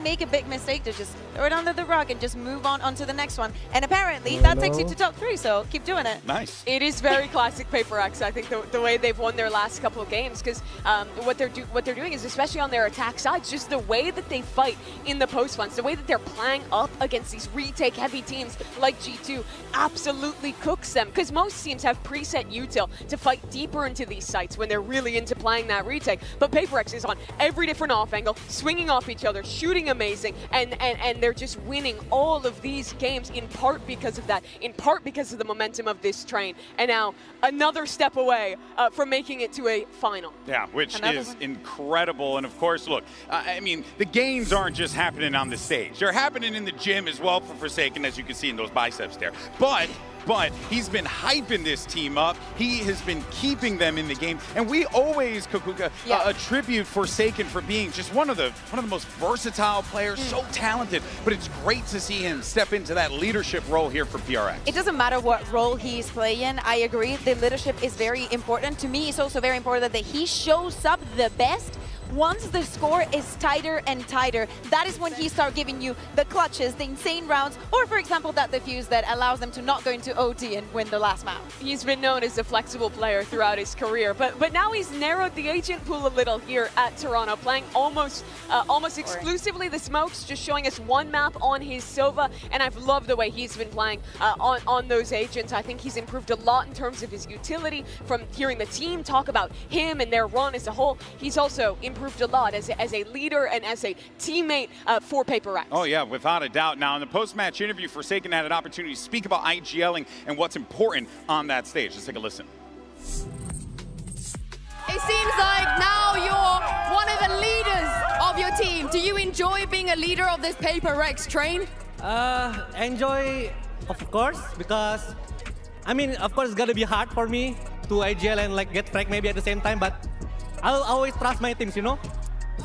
make a big mistake to just throw it under the rug and just move on to the next one. And apparently that takes you to top 3, so keep doing it. Nice. It is very classic Paper X, I think, the way they've won their last couple of games, because what they're doing is, especially on their attack sides, just the way that they fight in the post funds, the way that they're playing up against these retake heavy teams like G2 absolutely cooks them, because most teams have preset util to fight deeper into these sites when they're really into playing that retake, but Paper X is on every different off angle, swinging off each other, shooting amazing, and they're just winning all of these games in part because of that, in part because of the momentum of this train, and now another step away from making it to a final. Yeah, which is incredible. And of course, look, I mean, the games aren't just happening on the stage. They're happening in the gym as well for Forsaken, as you can see in those biceps there. But he's been hyping this team up. He has been keeping them in the game. And we always, Kakuka, attribute Forsaken for being just one of the most versatile players, so talented. But it's great to see him step into that leadership role here for PRX. It doesn't matter what role he's playing. I agree. The leadership is very important. To me, it's also very important that he shows up the best. Once the score is tighter and tighter, that is when he starts giving you the clutches, the insane rounds, or for example, that defuse that allows them to not go into OT and win the last map. He's been known as a flexible player throughout his career, but now he's narrowed the agent pool a little here at Toronto, playing almost exclusively the smokes, just showing us one map on his Sova, and I've loved the way he's been playing on those agents. I think he's improved a lot in terms of his utility. From hearing the team talk about him and their run as a whole, he's also improved a lot as a leader and as a teammate for Paper X. Oh yeah, without a doubt. Now in the post-match interview, Forsaken had an opportunity to speak about IGLing and what's important on that stage. Let's take a listen. It seems like now you're one of the leaders of your team. Do you enjoy being a leader of this Paper X train? Enjoy, of course, because I mean, of course, it's gonna be hard for me to IGL and like get frag maybe at the same time, but I'll always trust my teams, you know?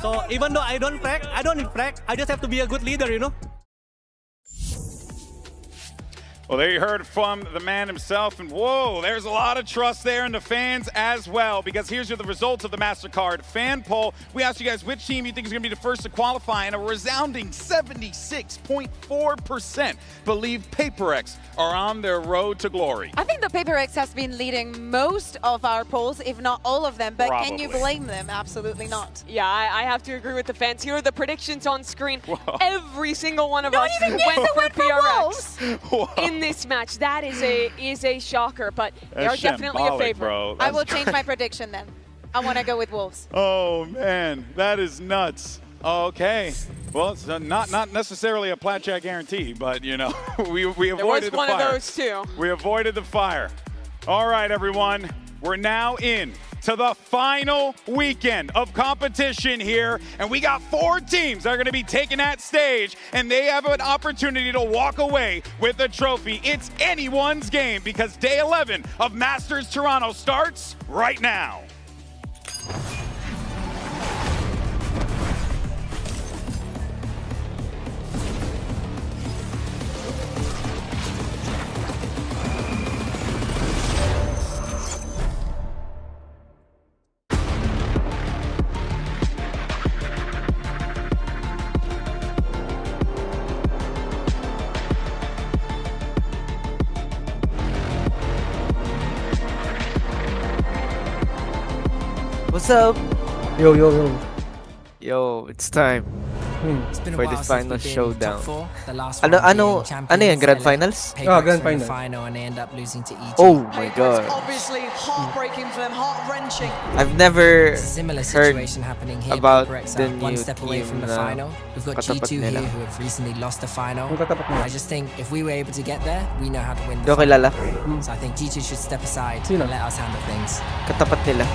So even though I don't frag, I don't need frag, I just have to be a good leader, you know? Well, there you heard from the man himself, and whoa, there's a lot of trust there in the fans as well, because here's the results of the MasterCard fan poll. We asked you guys which team you think is going to be the first to qualify, and a resounding 76.4% believe Paper X are on their road to glory. I think the Paper X has been leading most of our polls, if not all of them, but Can you blame them? Absolutely not. Yeah, I have to agree with the fans. Here are the predictions on screen. Whoa. Every single one of us even went for Wolves. PRX in this match. That is a shocker, but they are definitely a favorite. Bro. I will change my prediction then. I want to go with Wolves. Oh man, that is nuts. Okay. Well, it's not necessarily a Platjack guarantee, but you know, we avoided the fire. There was one of those too. We avoided the fire. All right, everyone. We're now in to the final weekend of competition here, and we got 4 teams that are going to be taking that stage, and they have an opportunity to walk away with the trophy. It's anyone's game, because day 11 of Masters Toronto starts right now. What's up? Yo. Yo, it's time It's been a for while the since final we've been showdown. top 4. The last Ano, one being ano, champions, ano yan? Grand they finals? Paper Ah, X grand were in the final. final and they end up losing to EG. Oh my god. Obviously heartbreaking for them, heart-wrenching. I've never It's a similar heard situation happening here. about Paper X the are one new step away team from the na final. We've got katapat G2 nila. here who have recently lost the final. Yung katapat nila. I just think if we were able to get there, we know how to win Di the ko final. kilala. So I think G2 should step aside Sino? and let us handle things. Katapat nila.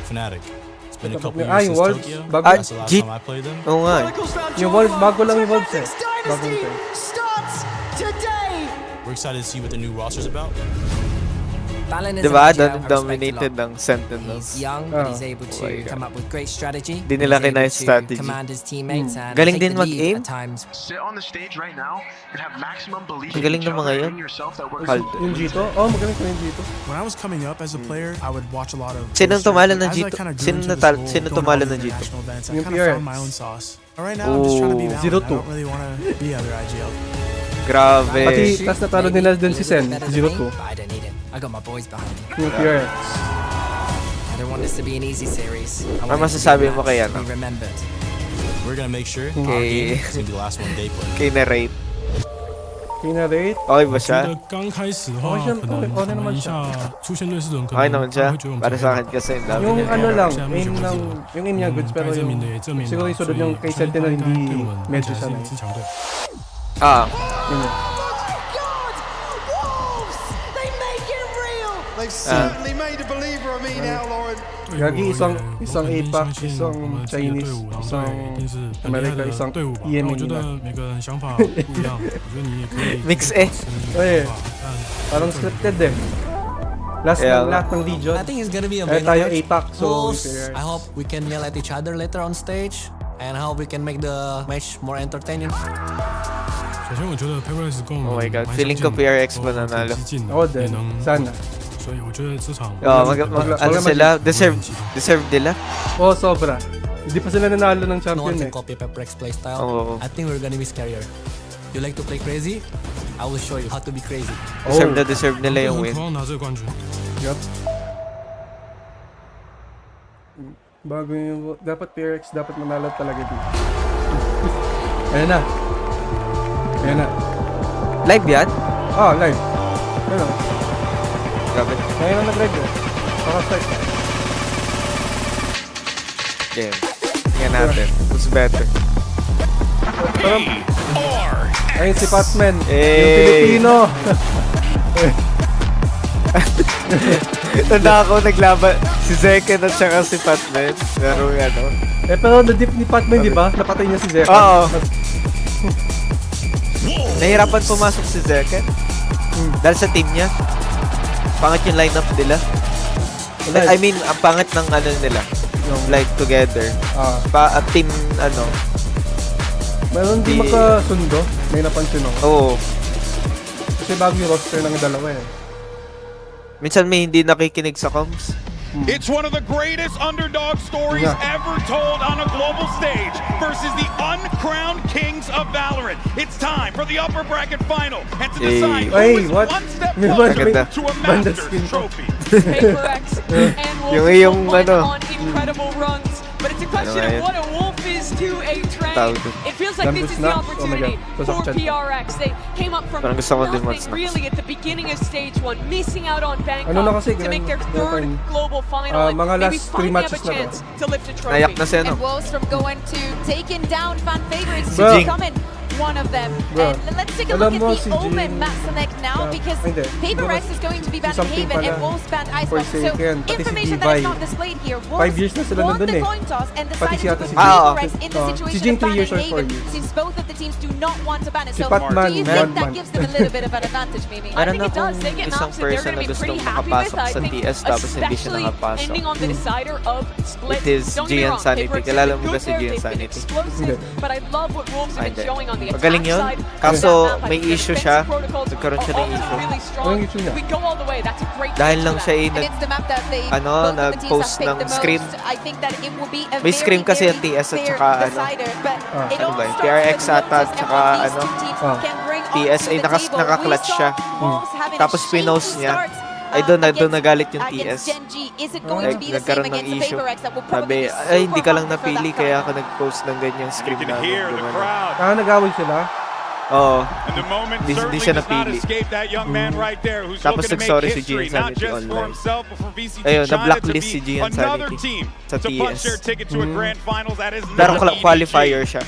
Fnatic. It's been a couple Ah, years yung since Wolves. Tokyo. Bago. That's the last G- time I played them. Oo nga. Chronicles round Yung John Wolves, Woo. bago lang yung Wolves Fnatic's Dynasty Bagong starts today. We're excited to see what the new roster's about. Valen is Diba? an IGL I respect a Dominated lot. ng Sentinels. He's young, but he's able Oh my to God. come up with great strategy. Di nila He's able kinaya to strategy. command his teammates and Galing take din the lead mag-aim. at times. Sit on the stage right now and have maximum belief Ang in galing each ng mga other yan. and yourself that we're Kaldo. Yung G2? Oh, magaling ko yung G2. When I was coming up as a player, I would watch a lot of. Sinong tumalo ng As I G2? kinda grew Sino into this natal- role, sino going to tumalo all ng the G2? international events, I Yung kind of found PRX. my own sauce. But right now, I'm just trying to be Oh. balanced. 0-2. I don't really want to be other IGL. Grabe. Pati tas natalo nila dun si Sen, Better than me, 0-2. but I don't need it. I got my boys behind me. Yung PRX. I don't want this to be an easy series. I Ano want it to be masasabi a mo match kay to ano? be remembered. We're gonna make sure our game is gonna be the last one they play. Kay narrate. Kinarate. Okay ba siya? 刚开始的 Okay 话， siya, 可能 okay naman 一 siya. 下出现类似这种，可 Okay 能 naman 他 siya. 会觉得我们 Para 这 sa 边 akin kasi ang dami Yung niya. ano lang, Siya aim medyo ng, yung aim niya goods, pero 该证 yung 明的也证明 siguro 了， yung 所 sunod 以 yung kay 他 Sentinel 应该 hindi 对我们看 medyo 起来是 sanay. 一支强队。 Ah, Yun yun. They make it real. They've certainly made a believer of me now, Lauren. 对 Gagi, 我 isang 我 isang 肯定 APAC, 相信 isang 我们自己的队 Chinese, 伍，然后 isang 对，一定是很厉害 America, 的 isang 队伍吧。那 EMA 我觉得 nila. 每个人想法不一样，我觉得你也可以 Mix eh. 持 Eh. 想法，但 Parang scripted eh. Last Kaya ng nga. lahat ng Legion. I think it's gonna be a Eh big tayo match. APAC, so Wolves, fair. I hope we can yell at each other later on stage and I hope we can make the match more entertaining. 首先我觉得 Paradise 跟我 Oh 们 my God, 蛮 feeling 相近 ko PRX 的， mananalo. 都挺激进的， Ako 也 din. 能 Sana. 所以我觉得这场 Oh, Wala ano sila? Deserve, 启动。 deserve nila. Oh, sobra. Hindi pa sila nanalo ng No one champion can eh. copy Pepperx playstyle. Oo. I think we're gonna be scarier. You like to play crazy? I will show you how to be crazy. Deserve Oh. na deserve 我 nila 们 yung 很 win. 渴望拿这个冠军。 Yup. Bago yung... Dapat PRX, dapat manalo talaga dito. Ayan na. Ayan na. Live yan? Ah, live. Ano? Grabe. Ngayon na nag-live eh. Pakastart. Game. Tingnan natin. Who's better? Ayun si Patman. Yung Hey! Pilipino. Tanda ako naglaban si Zeken at saka si Patman. Pero ano. Eh pero na-dip ni Patman, di ba? Napatay niya si Zeka. Oo. Nahirapan pumasok si Zeken. Dahil sa team niya. Pangit yung lineup nila. I mean, ang pangit ng ano nila. Yung, Like together. Team ano. meron di Di- makasundo. May napansin ako. Oo. Kasi bago yung roster ng dalawa eh. Minsan may hindi nakikinig sa comms. It's one of the greatest underdog stories Yeah. ever told on a global stage versus the uncrowned kings of Valorant. It's time for the upper bracket final and to decide Hey, who is what? one step May closer banda- to a banda Masters skin ko. trophy. PaperX and Yung- Wolf yung went ano. on incredible runs. But it's a question Ano of yun? what a Wolf is to a train. Tawag doon. It feels like this is the Numbers na? Oh my opportunity God. Basta for ko chat. PRX. They came up from Parang gusto ko din nothing mag-snacks. really at the beginning of stage 1, missing out on Bangkok Ano na kasi, to make their ganun- third ganun. global final and Mga maybe last 3 finally have a matches na to. chance to lift a trophy. Nayak na si ano. And Wolves from going to taking down fan favorites Bro. to becoming one of them. Bro. And let's take a Alam look mo at si the Omen Jin- Matsanek now because Hindi. PaperX is going to be banned something Haven and pala. Wolves banned Icebox. So Forsaken, pati si information that Divide. is not displayed here. 5 Wolves years na sila won nandun the eh. coin toss and Pati decided si to ata put si Jin. PaperX in the Si situation Jin of 3 years banning or 4 Haven years. since both of the teams do not want to ban it. Si So Patman, do you 1 think that month. gives them a little bit of an advantage maybe? I Meron think it akong does. They get isang maps that they're person going na to be gustong pretty happy makapasok with. I sa think TS tapos hindi siya especially nakapasok. ending on the decider of split. It is Don't get me Gian wrong, Sanity. PaperX Kilala have mo been ba good si there, Gian they've been Sanity? explosive, but I love what Wolves have been Hindi. showing on the Magaling attack yun. side. Kaso That map, I may think issue defense siya. protocols Nagkaroon siya are ng also issue. really strong. Anong issue niya? We go all the way. That's a great Dahil chance lang for siya that. ay And it's the map that they Ano, both of the teams nag-post have picked ng the most. screen. I think that it will be a May screen kasi yung very TS at fair saka ano. decider, but it ano all ba yun? starts PRX with ata Lotus at and saka what these ano. two teams can bring TS onto ay the table. naka-clutch We saw siya. Wolves having a Tapos shaky pinost niya. start, Ay doon against- nagalit yung against TS. Gen G. Is it going to be the same Nagkaroon ng against the issue. PaperX that will probably Sabi, be ay hindi ka lang super hungry for napili that kaya crown? ako nag-post ng ganyang You script can namin. hear the Gumano. crowd. Nagawin sila. Oo. And the moment Di certainly siya does not napili. escape that young man right there who's Tapos looking to nagsorry make si history, Gian not Sanity just for online. himself, but for VCT Ayun, China to na-blacklist si be Gian another Sanity team sa to punch TS. their ticket to a grand finals. That is Pero not qualifier EDG. siya.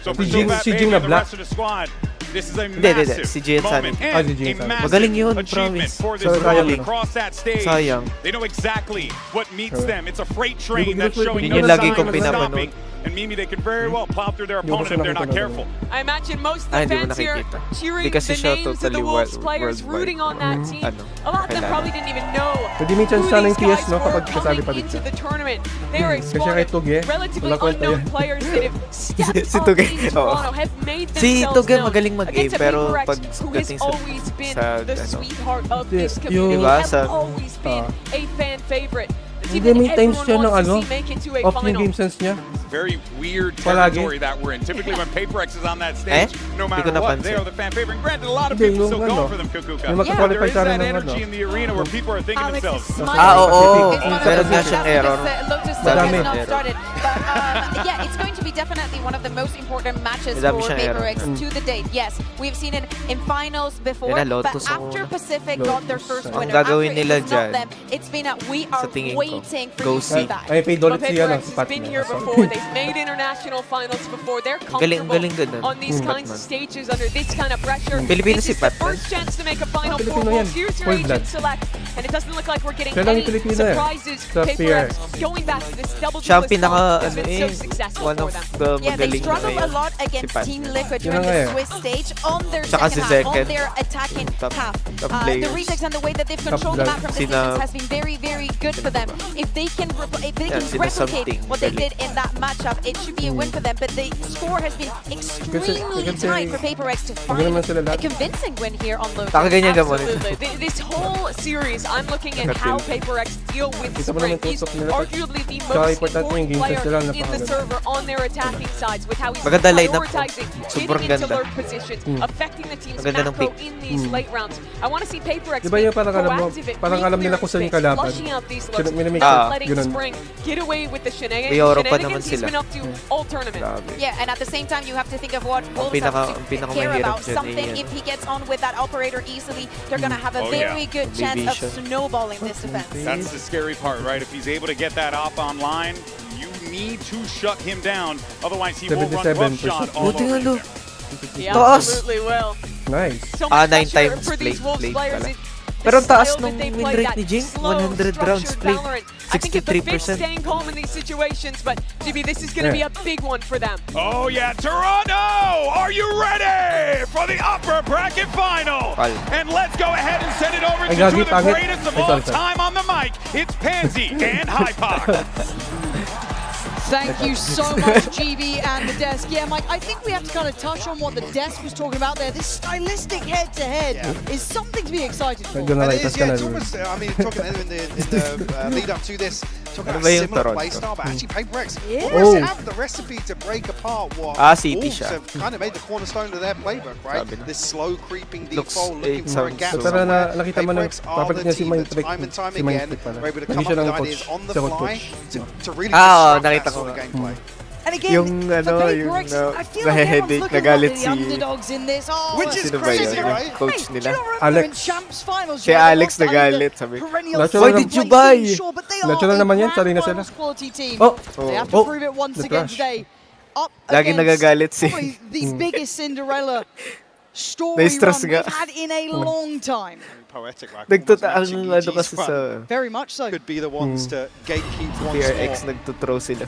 So for Si Jin- Zubat si Baby Jin and the na-black. rest of the squad, this is a Hindi, massive si Gian moment Sanity. and Si Gian a Sanity. massive Magaling yun, achievement promise. for this So, group sayang across that stage. Sayang. They know exactly what meets Correct. them. It's a freight train Yun that's showing Yun no yung lagi sign kong of pinapanood. stopping. And Mimi, they can very well plow through their opponent if they're not careful. I imagine most of the Hindi mo fans here nakikita. cheering Di kasi the siya names of the totally Wolves players, worldwide. rooting on that team. A lot of them Kailangan. probably didn't even know Pwede minsan who sana these yung TS, guys no, were kapag kasali coming pa rin into siya. the tournament. They are a Kasi squad kay of Tuge, relatively wala kwenta unknown yan. players that have stepped Si up Tuge, in oo. Toronto, have made Si themselves Tuge known magaling mag-aim, against a pero Paper X pag who has dating sa- always been sa, the ano, sweetheart of this Yung- community, Diba, have sa- always been a fan favorite. The Hindi, team may that times everyone siya ng wants to ano, see make it to a off yung final. game sense niya. Very weird Palagi. territory that we're in. Typically, when PaperX is on that stage, no Hindi matter ko what, napansin. they are the fan favorite. And granted, a lot of Hindi, people yung still ano, going for them, Kukuka. yung But there magka-qualify is sana that ng energy ano. in the arena where people are thinking to Alex themselves, is smiling. Ah, oo. It's one of Meron the nga best siyang because, error. Lotus Madami. has not started. But yeah, it's going to be definitely one of the most important matches Madami for siyang error. PaperX to the date. Yes, we've seen it in finals before, Yan na, but Lotus ang after una. Pacific got their first Ang winner, after gagawin it nila was not dyan, them, it's been a we are sa tingin ko, waiting for go you to see. do that. Ay, paid But ulit si ano, PaperX si has Pat been niya. here So, before. They've made international finals before. They're Galing- comfortable galing ganun. on these kinds of stages under this kind of pressure. Pilipino This si is the Pat. first chance to make a final four. Pilipino yan. Wolves. Here's your Full blood. agent select, and it doesn't look like we're getting Siya lang any yung Pilipino eh. surprises. Sa PaperX PRX. going back to this double Siya ang duelist pinaka, comp has ano been so eh, successful one for of them. the Yeah, they magaling na struggled a ngayon. lot against Pat. Team Liquid Yun during na nga the eh. Swiss stage on their Saka second si half, on Zeken. their attacking Top- half. top The players. retakes and the way that they've controlled the blood. map from Sina- distance has been very, very good for them. If they can, if they Yeah, can sina replicate something what they galing. did in that matchup, it should be a win for them. But the score has been extremely kasi- tight for PaperX to Huwag find naman sila a lahat. convincing win here on Lotus. Taka ganyan gamon. Absolutely. This whole series, I'm looking at how PaperX deal with Kita mo Spring. naman He's tutok nila. arguably the Tsaka most importante yung important game player sense nila, in the napakaganda. server on their attacking sides with how he's Maganda lineup po. prioritizing Sobrang getting into ganda. lurk positions, affecting the team's Maganda ng macro pick. in these late rounds. I want to see PaperX Diba be yung parang alam mo, proactive at parang alam nila kung saan yung re-clearing kalaban. space, flushing out these lurks, Minimake not Ah. letting ganun. Spring get away with the May Europa naman shenanigans he's sila. been up to all tournament. Grabe. Yeah, and at the same time, you have to think of what Wolves pinaka- have ang to pinaka care mahirap about. dyan Something, eh, if he gets on with that operator easily, they're going to have a Oh, yeah. very good chance of Vision. snowballing this defense. That's the scary part, right? If he's able to get that op online, you need to shut him down. Otherwise, he will run 77%. roughshod all Buti over nga, you lo. there. He Taas. absolutely will. Nice. So Ah, much 9 pressure times for these Wolves played players. pala. The Pero ang taas style that nung they win play, rate that ni Jing, slow, 100 rounds structured played. Valorant. I think it's a bit 63%. staying calm in these situations, but GB, this is going to be a big one for them. Oh yeah, Toronto! Are you ready for the upper bracket final? Pal. And let's go ahead and send it over Ay, to gagi, two of the pangit. greatest of Ay, all sorry, sorry. time on the mic. It's Pansy and Hypox. Thank you so much, GB and the desk. Yeah, Mike, I think we have to kind of touch on what the desk was talking about there. This stylistic head-to-head is something to be excited for. Medyo na-light It is, ka yeah, na it's rin. almost, I mean, talking in the lead up to this, talking Ano about ba a yung similar Toronto? play style, but actually PaperX Yeah. almost Oh. have the recipe to break apart what City Wolves siya. have kind of made the cornerstone of their playbook, right? Sabi na. This slow creeping Looks- default, looking it for a sounds gap so- Pero somewhere. nakita mo na, PaperX are papalit the niya si team Mind that Trick. time and time Si Mind again Trick pala. are able to Hindi come siya up with lang ideas coach. on the Siya coach. fly to really Ah, disrupt nakita that ko sort of nga. gameplay. And again, Yung, for ano, PaperX, yung, I feel like everyone's naheheadache, looking at nagalit the si- underdogs in this. Oh, Which is Sino ba crazy, yun? right? Coach Hey, do nila. you not remember Alex. in Champs Finals? Si you know, they Alex lost to nagalit, the sabi. perennial Natural Why lang. did you Play buy? team, sure, but they Natural are lang naman yan, a sorry na grand sila. finals quality team. Oh. They have to Oh. prove it once The again trash. today. Up Laging against nagagalit si- probably the biggest Cinderella story run Na-stress we've nga. had in a long time. Poetic, like Nagtuta almost ang matching ano EG's kasi run. sa Very much so. Could be the ones to gatekeep once PRX more. nagtuthrow sila.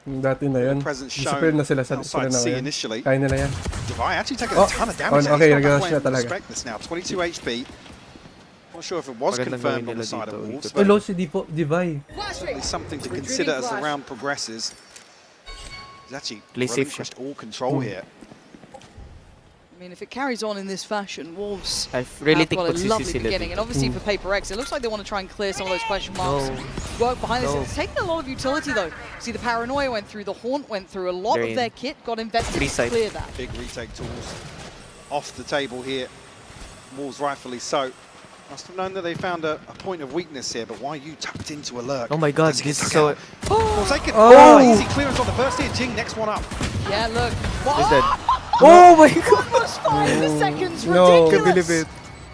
Yung dati na yun. Presence Disappear na sila sa outside na C ngayon. initially. Kaya nila yan. Divine actually taking Oh. a ton of Oh, damage. okay, He's not nag-rush that na way. talaga. Respect this now. 22 HP. Not sure if it was Magandang confirmed gawin on the nila side of dito. Wolves, Ay, low but si Divine. certainly something to consider as the round progresses. He's actually Play safe relinquished all control here. I mean, if it carries on in this fashion, Wolves I really have think got a magsisi lovely sila beginning. dito. And obviously for PaperX, it looks like they want to try and clear some of those question marks. No. Work behind this. No. It's taken a lot of utility though. See, the Paranoia went through, the Haunt went through. A lot They're of in. their kit got invested Free to side. clear that. Big retake tools off the table here. Wolves rightfully so. Must have known that they found a point of weakness here, but why you tucked into a lurk? Oh my god, Does he get this is tucked so... out? Forsaken. Oh! Easy clearance on the first hit. Jing, next one up. Yeah, look. Is that... Oh my god! Almost 5 seconds. No. Can't Ridiculous. believe it.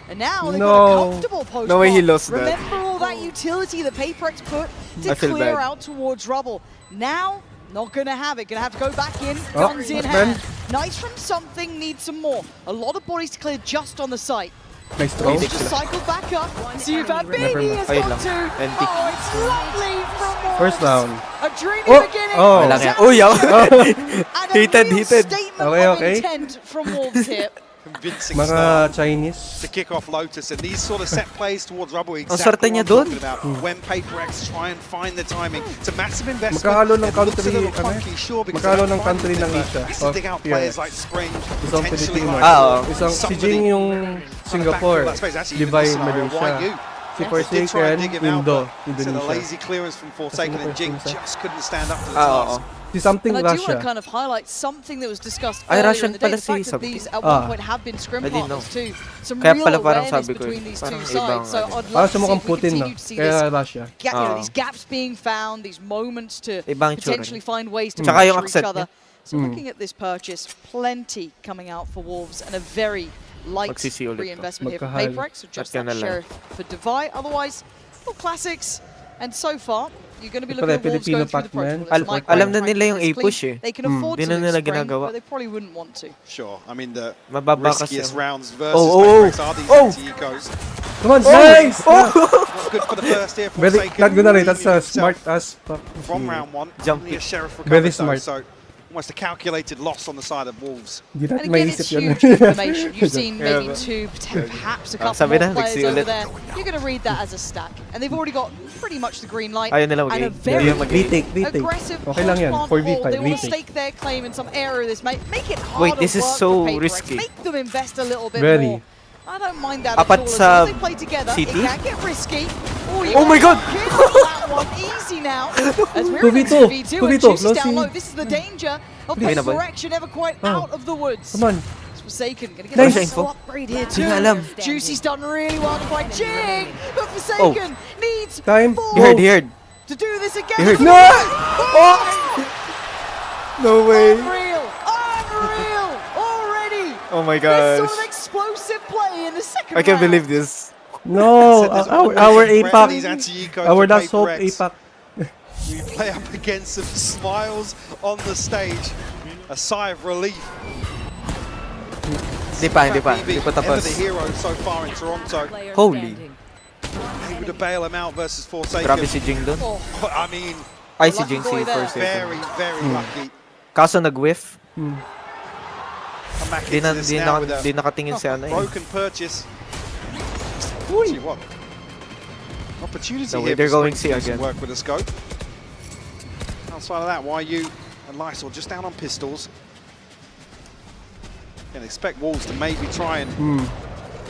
And now they've No. got a comfortable post. No way he bomb. lost that. Remember all that utility that PaperX put to I feel clear bad. out towards rubble. Now, not going to have it. Going to have to go back in, Oh, guns in man. hand. Nice from something, needs some more. A lot of bodies to clear just on the site. Nice throw. Wolves just cycled back up. See if that Never baby mind. has Ayun got lang. to. Empty. Oh, it's lovely from Wolves. First down. A dreamy Oh, beginning. oh. Wala yan. Sounds Uy, yaw. and a Heated, real heated. statement Okay, of okay. intent from Wolves here. Convincing Mga start Chinese. to kick off Lotus, and these sort of set plays towards Rubble Ang exactly swerte what niya I'm dun. talking about. When Paper X try and find the timing, it's a massive investment. Magkahalo ng It looks a country, little ano eh? funky, sure, because Magkahalo they're ng country finding ng it, Asia. but this is dig out Yeah. players like Spring, Isang potentially Pilipino. like Isang si somebody Jing yung on the backfield. Singapore. I suppose actually even Levi this scenario, Malaysia. YU. Si They did try Forsaken, and dig him out, Indo, but it's a Indonesia. lazy clearance from Forsaken, and Jing just couldn't stand up to the Oo. task. Si something And I do want to Russia. kind of highlight something that was discussed Ay, earlier Russian in the day. pala The fact si that these at Ah. one point have been scrim I didn't partners know. too. Some Kaya real pala parang awareness sabi ko between eh, these parang two ibang sides. So ano. I'd Para love sa to see mukhang if we Putin, no? continue to see Kaya this. Russia. These gaps being found, these moments to Ibang itsura potentially niya. find ways to Tsaka yung pressure each accent other. niya. So looking at this purchase, plenty coming out for Wolves and a very light Magsisi ulit to. reinvestment here for Magkahalo. Paperex. So just At yan that na lang. sheriff for Divide. Otherwise, all classics. And so far, you're going to be Ito looking pala, at Wolves going through the Filipino protocol. Pac-Man. It's Mike Alam White na trying nila to yung keep this A-push clean. eh. They can afford Di to na lose nila Spring, ginagawa. but they probably wouldn't want to. Sure, I mean the Mababa kasi. riskiest rounds versus Oh, Paper X are these oh. anti-ecos. Come on, nice! Not good for the first here. Very, Forsaken not gonna lie, really that's himself smart as fuck. from round one. Jumping. Only a sheriff Very recovered though, smart. so almost a calculated loss on the side of Wolves. Di And natin again, it's maisip yun. huge information. You've seen Yeah, maybe but- two, perhaps a couple sabi more na, players nagsi over ulit. there. You're going to read that as a stack. And they've already got pretty much the green light. Ayaw nila And a mag-game. very Ayaw mag-game. Retake. aggressive Okay lang yan, post-plant 4v5, ball. They want to retake. stake their claim in some area of this. Make it harder Wait, this is work so for Paper X. risky. Make them invest a little bit Very. more. I don't mind that Apat at all. As sa long as they play together, CT? it can get risky. Oh my God! That one easy now. As we're in 2v2, 2v2 and 2v2, Juicy's low down C. low. This is the danger of Please. Paper X. You're never quite Oh. out of the woods. Come on. It's Forsaken. Gonna get Nice. a slow upgrade here Di too. nga alam. Juicy's done really well to fight Jing, but Forsaken needs Time. four He heard. to do this again. He heard. No! No way. Unreal! Unreal! Already! Oh my This gosh. sort of explosive play in the second I can't round. believe this. No, Said there's our always threat to these APAC. anti-ecos Our for last Paper hope X. APAC. We play up against some smiles on the stage. A sigh of relief. Di pa BB, tapos. ever the hero so far in Toronto. Holy. Able to bail him out versus Forsaken. Grabe si Jing dun. Oh, I mean, Ay, si Lucky Jing si boy there. first. very, very lucky. Kaso nag-whiff. Come back Di into na, this di, now na, with a di nakatingin si ano eh. broken purchase. See what? Opportunity No, here they're for going Spring to do C some again. work with a scope. Outside of that, YU and Lysol just down on pistols. Can expect Wolves to maybe try and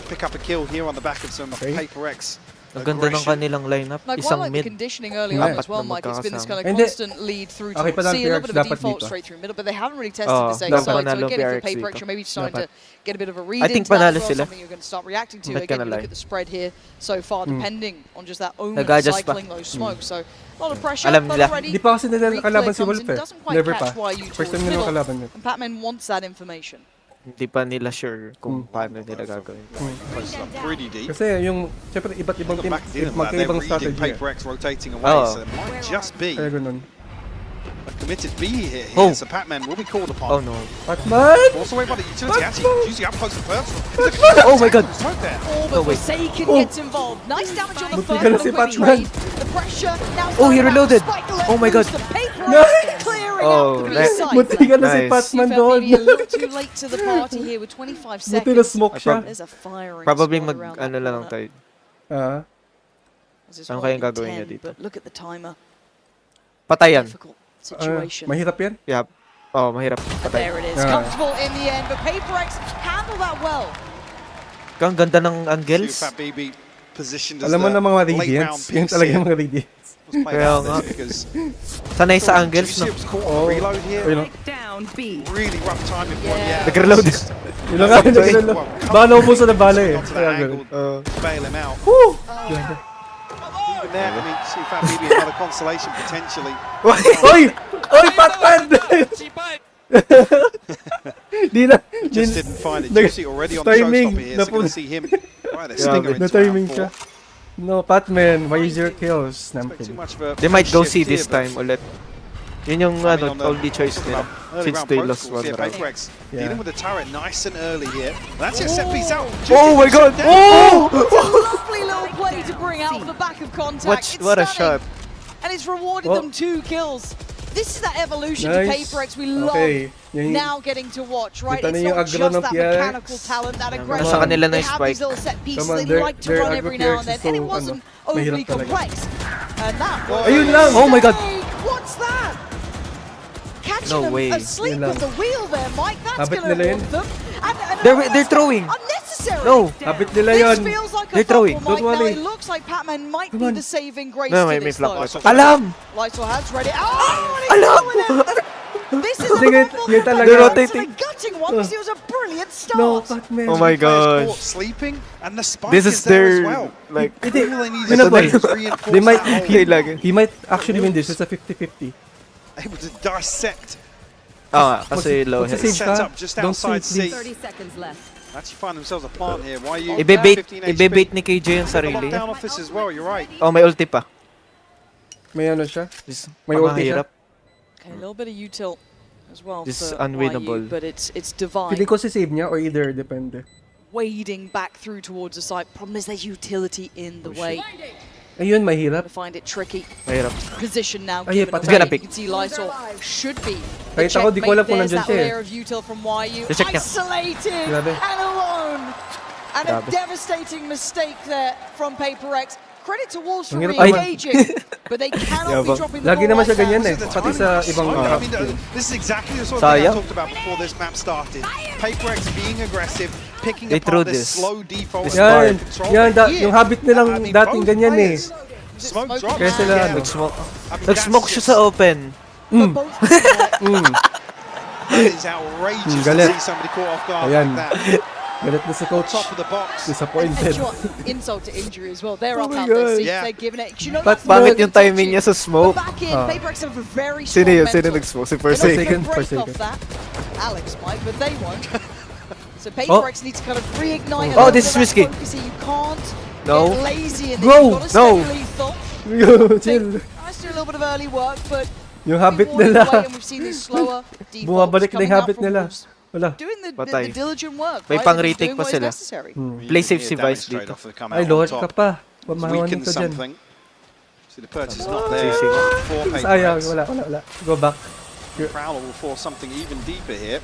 pick up a kill here on the back of some Paper X. Ang ganda ng aggression. kanilang lineup. Like, Isang well, like the mid. conditioning early on Yeah. as well, Apat na Mike. It's been this kind of Hindi. constant lead through Okay to pa lang, C, a little PRX bit of a dapat default dito. straight through middle, but they haven't really tested Oh, this A dapat side. So panalo again, if you're PRX Paper X, dito. you're maybe just trying to get a bit of a read I think into that panalo as well, sila. something you're going to start reacting to. Not Again, gonna you look lie. at the spread here so far, depending on just that omen Nag-adjust pa. cycling those smokes. So a lot of pressure, Alam but nila. already Di pa kasi nila nakalaban si Reclear Wolf comes in, eh. doesn't quite Never catch pa. YU First towards time nila middle, nakalaban yun. and Patman wants that information. Hindi pa nila sure kung paano nila gagawin. Close up pretty deep. Kasi yung, syempre iba't ibang Look team, back at they're magkaibang reading strategy. Paper X rotating away, Oh. so there might just be Kaya ganun. a committed B here. Oh. So Pac-Man will be called Oh upon. no. Patman! Also away by the utility, actually using up close and personal. Oh my God. Right there. All No, but wait. Forsaken Oh. gets involved. Nice damage on the first Matigal one, si a quick Patman. trade. The pressure now Oh, he starting out. reloaded. Spike left Oh my God. loose, the Paper Nice. clearing Oh, out the B nice. side. Muntikan na si Nice. Patman Maybe doon. a little too late to the party here with 25 Buti na seconds. smoke siya. There's a firing Probably squad mag around ano that lang corner. tayo. Ah. This is Ano one kayang in gagawin 10, niya dito? But look at the timer. Patayan. Difficult situation. Mahirap yan. Yeah. Oh, mahirap. Patay. There it is. Ah. Comfortable in the end, but Paper X handled that well. Ang ganda ng angles. Fat BB positioned as Alam mo the na mga late round radiants. Yun piece talaga here. yung mga radiants. Was played Kaya out nga. there because Sanay sa angles, no? Juicy was caught on reload here. Ayun o. Really rough timing for him. Yeah. Nag-reload. Yun lang nga, nag-reload. Baka naubuso na bala eh. Got to Kaya that ganun. angle to bail him out. Woo! Even there, I mean, see Fat BB another consolation potentially. Oy! Oy, Patman! Di na. Just didn't find it. Nag- Juicy already on the timing. showstopper here, so going to see him right a stinger into Na-timing round siya. 4. No, Patman, why is your kills? Expect too much of a They might go shift see here, this but time ulit. Yun yung I mean, on the- only choice talking nila. about early Since round they protocols lost one here, round. Paper Rex Yeah. dealing with the turret nice and early here. That's it, set piece out. Oh my god! Down. Oh! Lovely little play to bring out the back of contact. What a It's shot. stunning. And it's rewarded Oh. them 2 kills. This is that evolution to Nice. Paper Rex we love Okay. Yung- now getting to watch, right? Kita It's na yung not aggro just ng that PRX. mechanical talent, that aggression. Nasa kanila na They yung have spike. these little set pieces Come on, they their- like to their run aggro every now and then, PRX is and it so, wasn't mahirap overly talaga. complex. And that was Ayun lang! Oh my god! What's that? Catching No them way. asleep Yun lang. with the wheel there, Mike. That's Habit going to nila yun. haunt them. And They're throwing. Unnecessary. No! Habit nila This yun. feels like a They're throwing. fumble, Mike. Don't Now worry. it looks like Pac-Man might Come be on. the saving grace No, to may this flap though. pa. Alam! Lysol has ready. Oh, and he's Alam! going in. This is a Sige, fumble yun for talaga. Pac-Man. Rotating. It's a gutting one because it was a brilliant start. No, Batman. Oh my Players caught gosh. sleeping, and the spike This is there as their, well. like, All they need Yun na, boy. is reinforce They might, that hole. he might actually win this. It's a 50-50. Able to dissect. kasi low health. Save Set ka. up just Don't outside save, C. please. seconds left. Actually find themselves a plant here. Why you? Ibebait ni KJ yung The sarili. lockdown off this as well. You're right. Oh, may ulti pa. May ano siya? This, May ulti siya. mahirap. Okay, a little bit of util as well This is for unwinnable. YU, but it's divine. Feeling ko si save niya or either, depende. Wading back through towards the site. Problem is there's utility in the way. Ayun, Gonna mahirap. find it tricky. Mahirap. Position now. Ay, given patay. away. Gonna pick. You can see Lysol should be. Kahit ako, di ko alam kung There's nandyan that siya eh. layer of util from YU. Check niya. Isolated Grabe. and alone. And a Grabe. devastating mistake there from Paper X. Credit to Wolves for Ang hirap re-engaging, but they cannot be Yabang. dropping the Lagi ball naman siya like ganyan that. eh. Pati sa ibang I mean, this is exactly the sort of thing I Sayang. talked about before this map started. Paper X being aggressive, picking They threw apart this this. slow default. This Yan, control. yan, But here, yung habit nilang I mean, dating both ganyan eh. players, Smoke drops. Kaya sila, Yeah. ano. Nag-smoke. I mean, Nag-smoke that's siya sa open. Mm. That is outrageous to galit. see somebody caught off guard Ayan. like that. Galit na si coach. Top of the box. Disappointed. Insult to injury as well. They're Oh up my out their God. seats. Yeah. They're giving it. You know, But that's Pangit the yung timing niya sa smoke. But back in, Ah. Paper X have a very Sino strong yun? Sino mental. nag-smoke? Si They might Forsaken. break Forsaken. off that. Alex might, but they won't. So Paper Oh. X needs to kind of reignite. Oh, a little this bit is of risky. that focus here. You can't No. get lazy in this. Bro, You've got to no. stay lethal. Chill. Nice to do a little bit of early work, but Yung habit walking nila. away and we've seen these slower defaults Bumabalik na coming yung out habit from nila. Wolves. Wala. Doing the Patay. diligent work. May right? pang-retake Doing pa what is sila. necessary. Play safe si Damage Vice trade dito. off to come Ay, out Lord on ka top. pa. It's Pamahawan weakened nito dyan. something. See, the purchase is not there Chasing. for Paper Sayang, X. wala. Go back. Prowler will force something even deeper here.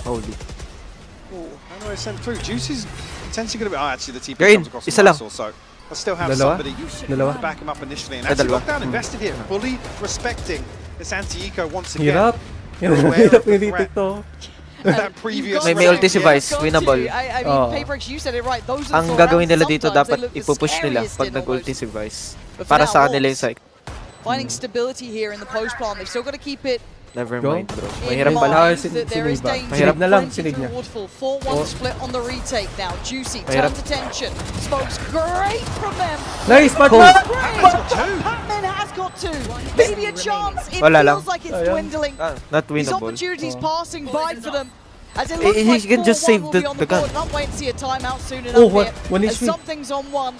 Holy. How do I send through? Juicy's potentially going to be. Oh, actually, the TP You're in. comes across Isa the lang. muscle, so I still have Dalawa? somebody Dalawa? to back him up initially. And Ay, actually, dalawa. Lockdown invested here, fully respecting this anti-eco once again. Hirap. Aware Hirap of the yung retake threat. to. That previous May round, ulti si yeah. Vice. Winnable. I mean, Oh. Paper X, you said it right. Those are the Ang sort of gagawin rounds nila dito sometimes they dapat look the ipupush nila scariest pag in nag-ulti almost. si Vice. But for Para now, sa kanila yung Wolves psych. Finding stability here in the post plant. They've still got to keep it Never Go. mind, bro. in Mahirap pala. Ah, mind sin- that there is siniba. danger. Mahirap na lang, Plenty sinig niya. through Waterfall. 4-1 Oh. split on the retake now. Juicy Mahirap. turns attention. Smokes great from them. Nice, Cool. Batman! Pac-Man has got two. Maybe a chance. It Wala lang. feels like it's Ayan. dwindling. Not These winnable. opportunities passing by for them. As it He looks like can just 4-1 save will the- be on the gun. board. Not wait and see a timeout soon enough Oh, here. one As HP. something's on one.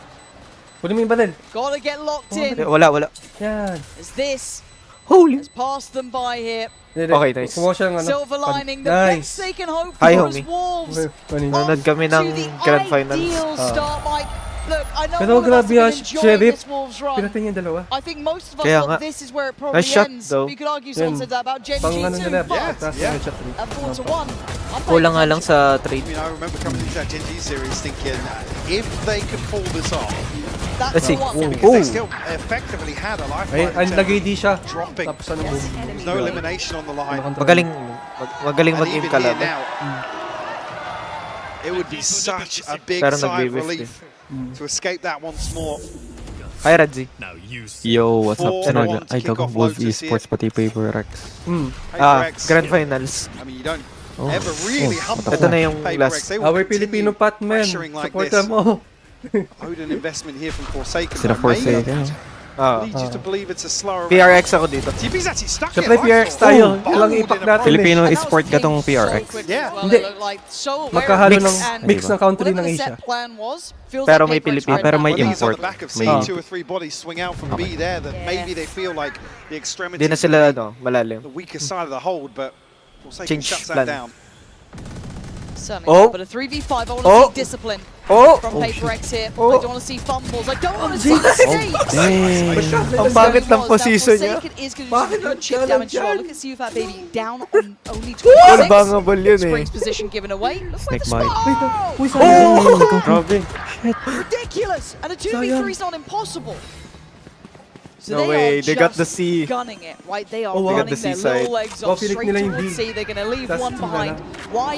Kunin mo yung baril. Gotta get locked in. Wala. Yan. As this Holy. has passed them by here. Okay, nice. Kumuha siya ng ano. Silver lining, the Nice. best they can hope Hi, for as homie. Wolves. Kanina. Nanonood kami off ng to the Grand Finals. ideal start, Mike. Look, I know Pero all of us have grabe been ah, enjoying Sheriff. this Wolves run. Pinatay niya yung dalawa. I think most of us Kaya thought nga. this is where it probably Nice shot, ends. though. You could argue someone Yan. said that about Gen Pang G ano too, nila, but pataas yeah. na yung shot rate. at 4-1, I'm Kulang nga paying lang sa trade. I mean, I remember coming into that Gen G series thinking, if they could pull this off, That's Let's see. the one. because they Ooh. still effectively had a Ay, lifeline. ay, in terms lagay of di siya. dropping. Tapos ano mo. There's no elimination on the line. Magaling And mag-aim even here kalaban. now, it would be such a big Pero sigh of nagbe-whiff relief to escape that once more. Hi, Radzi. Yo, what's up? 4-1 Ano, to ay kick off gagawin Wolf Lotus Esports pati Paper Rex. Paper X, Grand Finals. I mean, you don't ever really humble Ito na yung Paper last. X. They will Our continue Filipino Patman. pressuring like Supporta this. mo. Owed an investment here from Forsaken. Sila but maybe Forsaken. leads you to believe it's a slower PRX ako dito. TP's actually stuck Siyempre, here. PRX tayo. Ilang impact natin Filipino eh. esport ka tong PRX. Yeah. Hindi. Magkahalo ng mix ng country ng Asia. Pero may Pilipino. Pero may Well, these on import. the back of May seeing 2 or 3 bodies swing out from B there that maybe they feel like the extremity Hindi na sila malalim. the weaker side of the hold, but Forsaken Change shuts plan. that down. Certainly Oh. not, but a 3v5, I want to Oh. see discipline Oh! from Paper X here. Oh. I don't want to see fumbles. I don't want to see mistakes. Ang pangit ng position niya. Forsaken is going to do some good chip damage as well. Look at CUFAT Baby down on only All 26. bangable yun eh. Springs position given away. Looks like Snake the bite. spot. Oh! Grabe. Ridiculous! And a 2v3 is not impossible. So No they way, are they got the just C. gunning it, right? They are Oh, wow. They got running the their C side. little legs Oh, off Philip straight nila yung towards B. C. They're going to leave Tas one sila behind.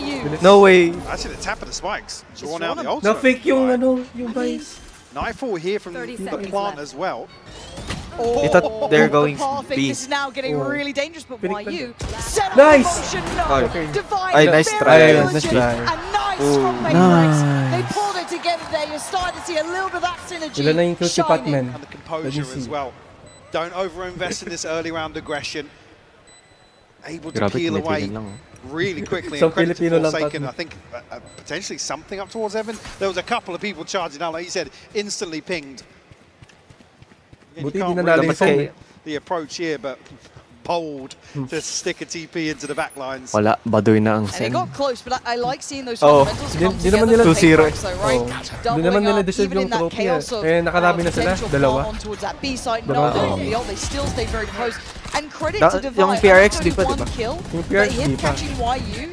YU. No way. Actually, the tap of the spikes, drawing out the drawn ult. Na-fake yung yung vice. Nightfall here from the plant as well. Oh, They thought they're going perfect. B. This is now getting Oh. really dangerous, but Pinik YU set up Nice! the motion. No, Okay. divine Ay, nice very try. diligent, Nice try. and nice Oh, from Paper X. They nice. pulled it together there. You're starting to see a little bit of that synergy. Sila na yung kill si shining. Patman. And the composure as well. Don't over-invest in this early round aggression. Able to Grabe, peel away tumitingin lang. really quickly. Some And credit to Filipino lang Forsaken, tatlo. I think potentially something up towards Evan. There was a couple of people charging out, like you said, instantly pinged. Again, Buti you can't di nanalo really yung Sam, fault the approach here, but bold to stick a TP into the back lines. Wala, baduy na ang And it sen. got close, but I like seeing those Oh, fundamentals di- come di naman together nila for Paper 2-0 X though, right? Oh. Di Doubling naman nila up, deserve even yung in that trophy chaos eh. of Eh, nakarami na sila, potential dalawa. far on towards that B side. Dalawa. No, they didn't. They still stayed very close. And credit Da- to yung Divine. PRX only di pa, one di ba? kill, Yung but PRX him di pa. catching YU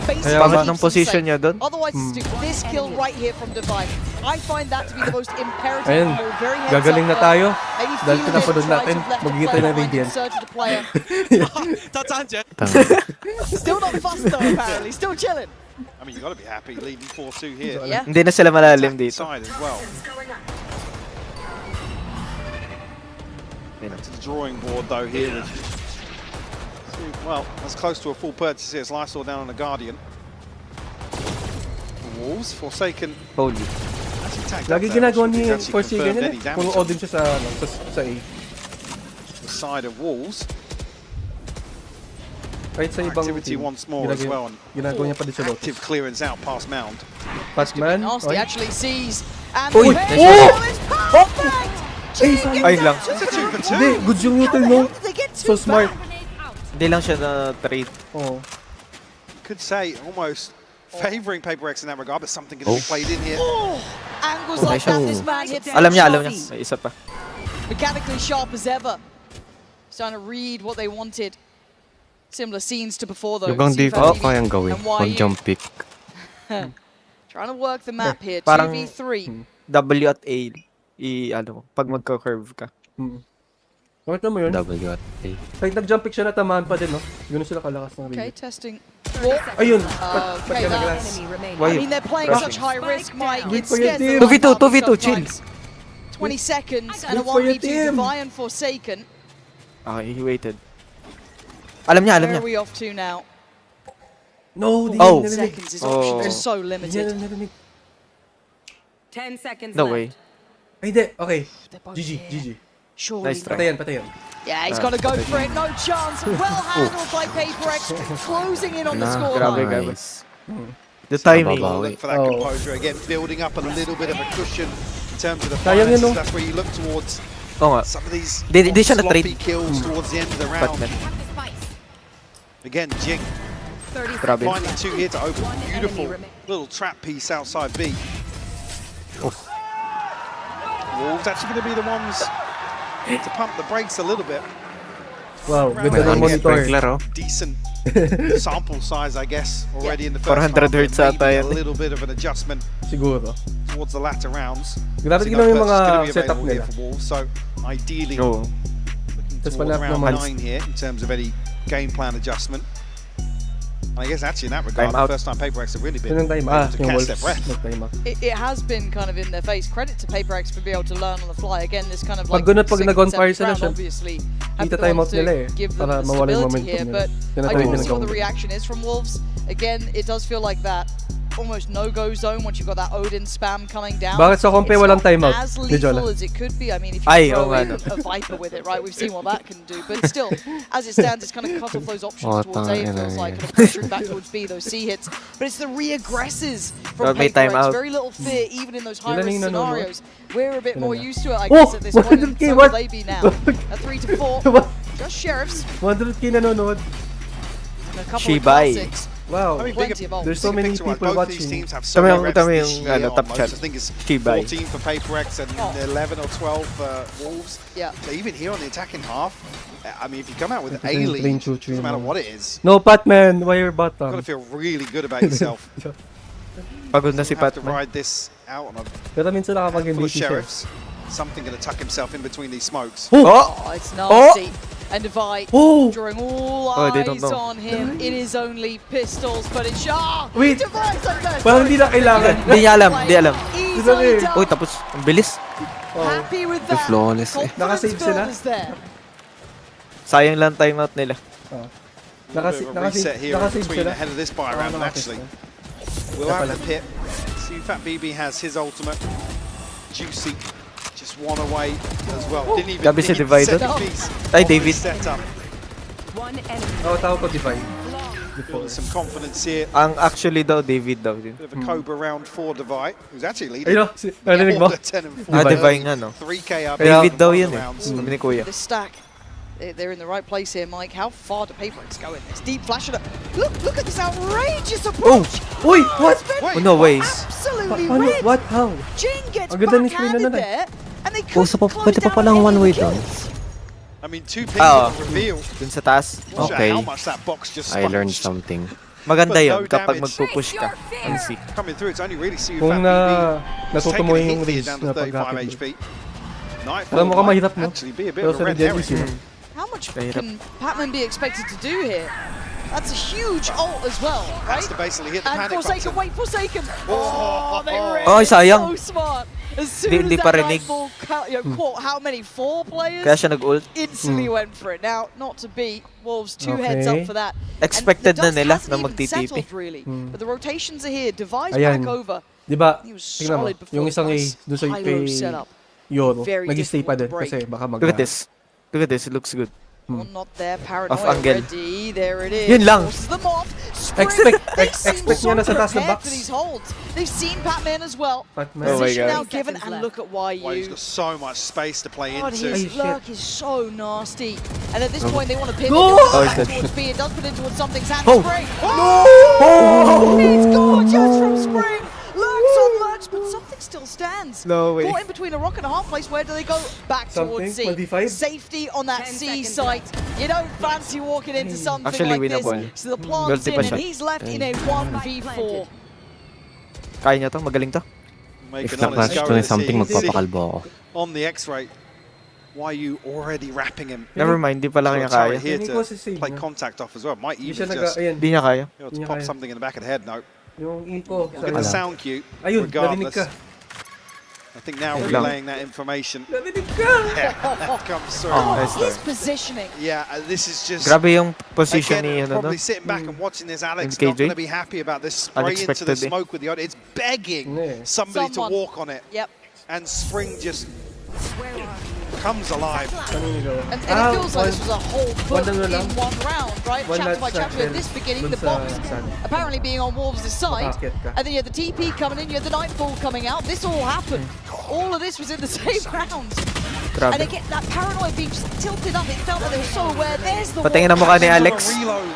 basically Kaya Pangit keeps ng them position safe. niya dun. Otherwise, this kill right here from Divine, I find that to be the most imperative. Ayun, goal. Very heads gagaling up, na tayo. maybe Dahil feeling it, pinapanood try to natin, have left a maghihintay player ng behind in Radiant. search of the player. Still not fussed though, apparently. Still chilling. I mean, you've got to be happy leading 4-2 here. Yeah. Hindi na sila malalim dito. Side as well. Back to the drawing board though here. Well, as close to a full purchase here as Lysol down on the Guardian. The Wolves, Forsaken. Holy. Actually tagged Lagi up there, ginagawa which ni means actually Forsaken confirmed yun any eh. damage Puro on Odin siya sa A. the side of Wolves. Kahit sa ibang Activity team. once more as well. And Ginagawa niya pa din sa Lotus. active clearance out past Mound. Patman. Nasty oy. actually sees and Uy, the nice pair shot. is perfect. Chicken Ay lang. It's a 2 for 2. Hindi, good yung neutral no. How did they get So two smart. back? Hindi lang siya na-trade. Oh. Could say almost favouring Paper X in that regard, but something going to be played in here. Oh, angles Oh, like nice that. shot. This man hits Alam niya. shots. May isa pa. Mechanically sharp as ever. Trying to read what they wanted. Similar scenes to before though. Yung bang di CUFAT ko TV kayang gawin. and One YU. jump pick. Trying to work the map here. Parang- 2v3. W at A. Pag magka-curve ka. Bakit mo yun? W at A. Kahit nag-jump pick siya, natamaan pa din, no? Gano'n sila kalakas ng Okay, Radiant. testing. Ayun! Okay, Pat ka that's... Why? I mean, they're playing Rushing. such high risk, Mike. Wait It for your scares team. the life 2v2, out of me 2v2, chill. sometimes. 20 seconds and a Wait for your 1v2 team. Divine Forsaken. Okay, he waited. Alam niya. Where are we off to now? No, di Oh. niya narinig. Seconds, his Oh. options are so Di niya limited. narinig. 10 seconds No left. way. Ay, hindi. Okay. They're both GG, here. GG. Surely Nice try. not. Patayan, patayan. Yeah, he's got to go for it. No chance. Well handled by Paper X, closing in on the scoreline. Grabe. Nice. The timing. Babawi. Look for that Oh. composure again, building up a little bit of a cushion in terms of the Sayang yun, finances. no? That's where you look towards Oo nga. some of these Di siya sloppy na-trade. kills towards the end of the round. Batman. Again, Jing 30 Grabe. finding 2 here to open. Beautiful little trap piece outside B. Wolves actually going to be the ones to pump the brakes a little bit. Wow, May ganda ng mga monitor. Sprinkler, oh. Decent sample size, I guess, already in the first 400 half, hertz but ata maybe yan a eh. little bit of an adjustment Siguro. towards the latter rounds. Grabe See, ginawa yung purchase mga gonna be setup available here nila. for Wolves, so ideally Oo. looking Tas towards panap round naman. 9 here in terms of any game plan adjustment. And I guess actually in that regard, Time the out. first time Paper X have really been Yun ang time. able to Yung catch Wolves. their breath. Nag-time out. It has been kind of in their face. Credit to Paper X for being able to learn on the fly. Again, this kind of like Pag sixth, nag-on fire seventh sila, round, obviously have Ita the time ones out nila to eh. give them Para the mawala yung stability momentum here. nila. But Yun ang I time do want to see nila what the gawin. reaction is from Wolves. Again, it does feel like that almost no-go zone once you've got that Odin spam coming down. Bakit sa Kompe It's walang not timeout? as Ni Jola. lethal as it could be. I mean, if you Ay, throw oo nga, in no. a Viper with it, right? We've seen what that can do. But still, as it stands, it's kind of cut off those options towards A, it feels like. Kind of pressuring back towards B, those C hits. But it's the re-aggresses from May Paper X. timeout. Very little fear, even in those Ilan high-risk yung nanonood? scenarios. We're a bit more na. used to it, I Oh! guess, at this point. And 100K, so what? will they be now. A 3 to 4. Just Sheriffs. 100k nanonood. And a couple Shibai. of classics. Wow. I mean, Plenty of ults. There's so many Picture-wise, people both these watching. teams have so Tama many yung- reps tama this yung, year ano, on top most. chat. I think it's Shibai. 14 for Paper X and 11 or 12 for Wolves. Yeah. So even here on the attacking half, I mean, if you come out with an A Playing lead, Choo-Choo, doesn't matter no. what it is, No, Patman, why your you've got bottom? to feel really good about yourself. Pagod na si You have to Patman. ride this out on a Pero minsan nakapag handful of MVP siya. sheriffs. Something going to tuck himself in between these smokes. Oh! Oh, it's nasty. And Divide, Oh! drawing all Oh, they don't eyes know. on him. It is only pistols, but it's Wait. Divide's like that. Parang hindi na kailangan. Hindi niya alam, hindi alam. Easily eh. done. Uy, tapos, ang bilis. Happy with that. flawless eh. Confidence Nakasave sila? builders there. Sayang lang timeout nila. A bit of a reset here in Nakasave between sila. ahead of this buy round, and actually, we'll have the pit. See, Fat BB has his ultimate. Juicy, just one away as well. Didn't even Gabi si need the Divided. second piece Ay, of David. his setup. One enemy. Oo, tawag ko Divine. Building some confidence here. Ang actually daw, David daw din. Bit of a Cobra round for Divide, who's actually leading. Ayun, narinig mo? Order 10 and 4 Ah, early. Divine nga, no? 3K up. David in daw one yun of the eh. rounds. Sabi ni Kuya. The stack. They're in the right place here, Mike. How far do Paper X go in this? Deep flash it up. Look at this outrageous approach. Uy, what? Oh, no ways. Absolutely Ano? red. What? How? Jing gets Ang ganda ni backhanded Queen na there, and they Oh, couldn't so close pwede pa down palang any one way of the doon. I kills. mean, 2 pings Ah, on the reveal. dun sa taas. Not Okay. sure how much that box just I learned sponged. something. Maganda But yun no kapag damage. magpupush ka. Ang C. Coming through, it's only really see Kung Fat na BB. natuto Taking mo a yung hit here range down to na 35 pag-rapid. HP. Nightfall Alam mo ka might mahirap, no? actually be a bit Pero of a sa red Red herring. easy na. How much Mahirap. can Patman be expected to do here? That's a huge ult as well, right? Has to basically hit the And panic Forsaken, button. wait, Forsaken! Oh, they were Ay, sayang. so smart. As soon Di as pa that rinig. Nightfall caught how many? 4 players? Kaya siya nag-ult. Instantly went for it. Now, not to beat Wolves, 2 heads up Okay. for that. Expected and the na dust nila hasn't na even magtitipi. settled, really. But the rotations are here. Device Ayan. back over. Di ba? He was Tingnan mo. solid before Yung isang A the doon sa high-low kay setup. Yoro. Very Nag-stay pa din difficult to break. kasi baka mag- Look at this. Look at this. It looks good. Well, not there. Off Paranoia angle. ready. There it is. Yun lang. Forces them off. Spring. They seem expect so niya na sa taas ng prepared box. for these holds. They've seen Patman as well. Patman. Oh my Position God. now given, and look at Why he's YU. got so much space to play God, into. his Ay, shit. lurk is so nasty. And at this point, they want to pivot. Go! They want to Oh, back he's dead. towards B. It does put in towards something's hand. Oh. Spring. Oh! It's gorgeous from Spring. Lurks on lurks, but something still stands. No way. Caught in between a rock and a hard place. Where do they go? Back towards C. 1v5? Safety on that 10 C seconds site. You don't fancy walking into something Actually, like this. winnable. So the plant's Multi in, pa and siya. he's left in a 1v4. Kaya niya to. Magaling to. Make If an not honest match go doing of it. something, See, magpapakalbo ako. on the X-ray. YU already wrapping him. Never mind. Di pala So kaya it's hard kaya. here Hindi to ko sisave play niya. contact off as well. Might Hindi even siya just ayan. Di niya kaya. be able Hindi to niya pop kaya. something in the back of the head. No. Yung info. Look at the sound cue. Ayun, Regardless, narinig ka. I think now Wait lang. relaying that information. Narinig ka! Yeah, that comes through. Oh, nice His try. positioning. Yeah, this is just. Grabe yung position Again, ni ano, no? probably sitting back and watching this, Alex And not KJ? going to be happy about this spray into the Unexpected, eh. smoke with the other. It's begging Yeah. somebody Someone. to walk on it, Yep. and Spring just comes alive. Naninigaw. And it feels like this was a whole book one na lang. in one round, right? One Chapter match by sa chapter. At Shell. this beginning, Dun the sa box Sun. apparently being on Wolves' side. Bakit ka? And then you had the TP coming in, you had the Nightfall coming out. This all happened. All of this was in the same round. And Grabe. again, that paranoia being just tilted up, it felt like they were so aware. There's the Patingin wall. ang mukha ni On a Alex. reload.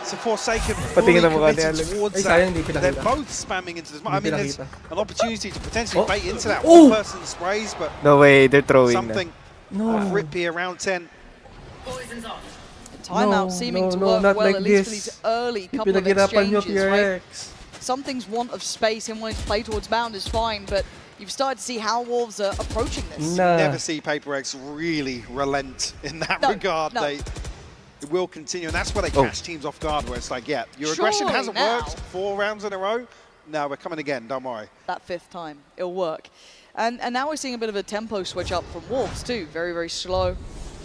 So Forsaken Patingin fully ang mukha ni committed Alex. towards Ay, that. sayang, hindi pinakita. They're both spamming into the smoke. I Hindi mean, there's pinakita. an opportunity to potentially Oh. bait into that Oh. one-person sprays, but No way. They're throwing na. something No. off rip here, round 10. Timeout No, seeming no, to no, work not well, like at least for this. these early couple of Pinaghirapan nyo, exchanges, right? PRX. Something's want of space, him wanting to play towards bound is fine, but you've started to see how Wolves are approaching this. Nah. Never see Paper X really relent in that No, regard. no. It will continue, and that's where they Oh. catch teams off guard, where it's like, yeah, your aggression Surely hasn't now. worked 4 rounds in a row. No, we're coming again, don't worry. That 5th time, it'll work. And now we're seeing a bit of a tempo switch up from Wolves too. Very, very slow.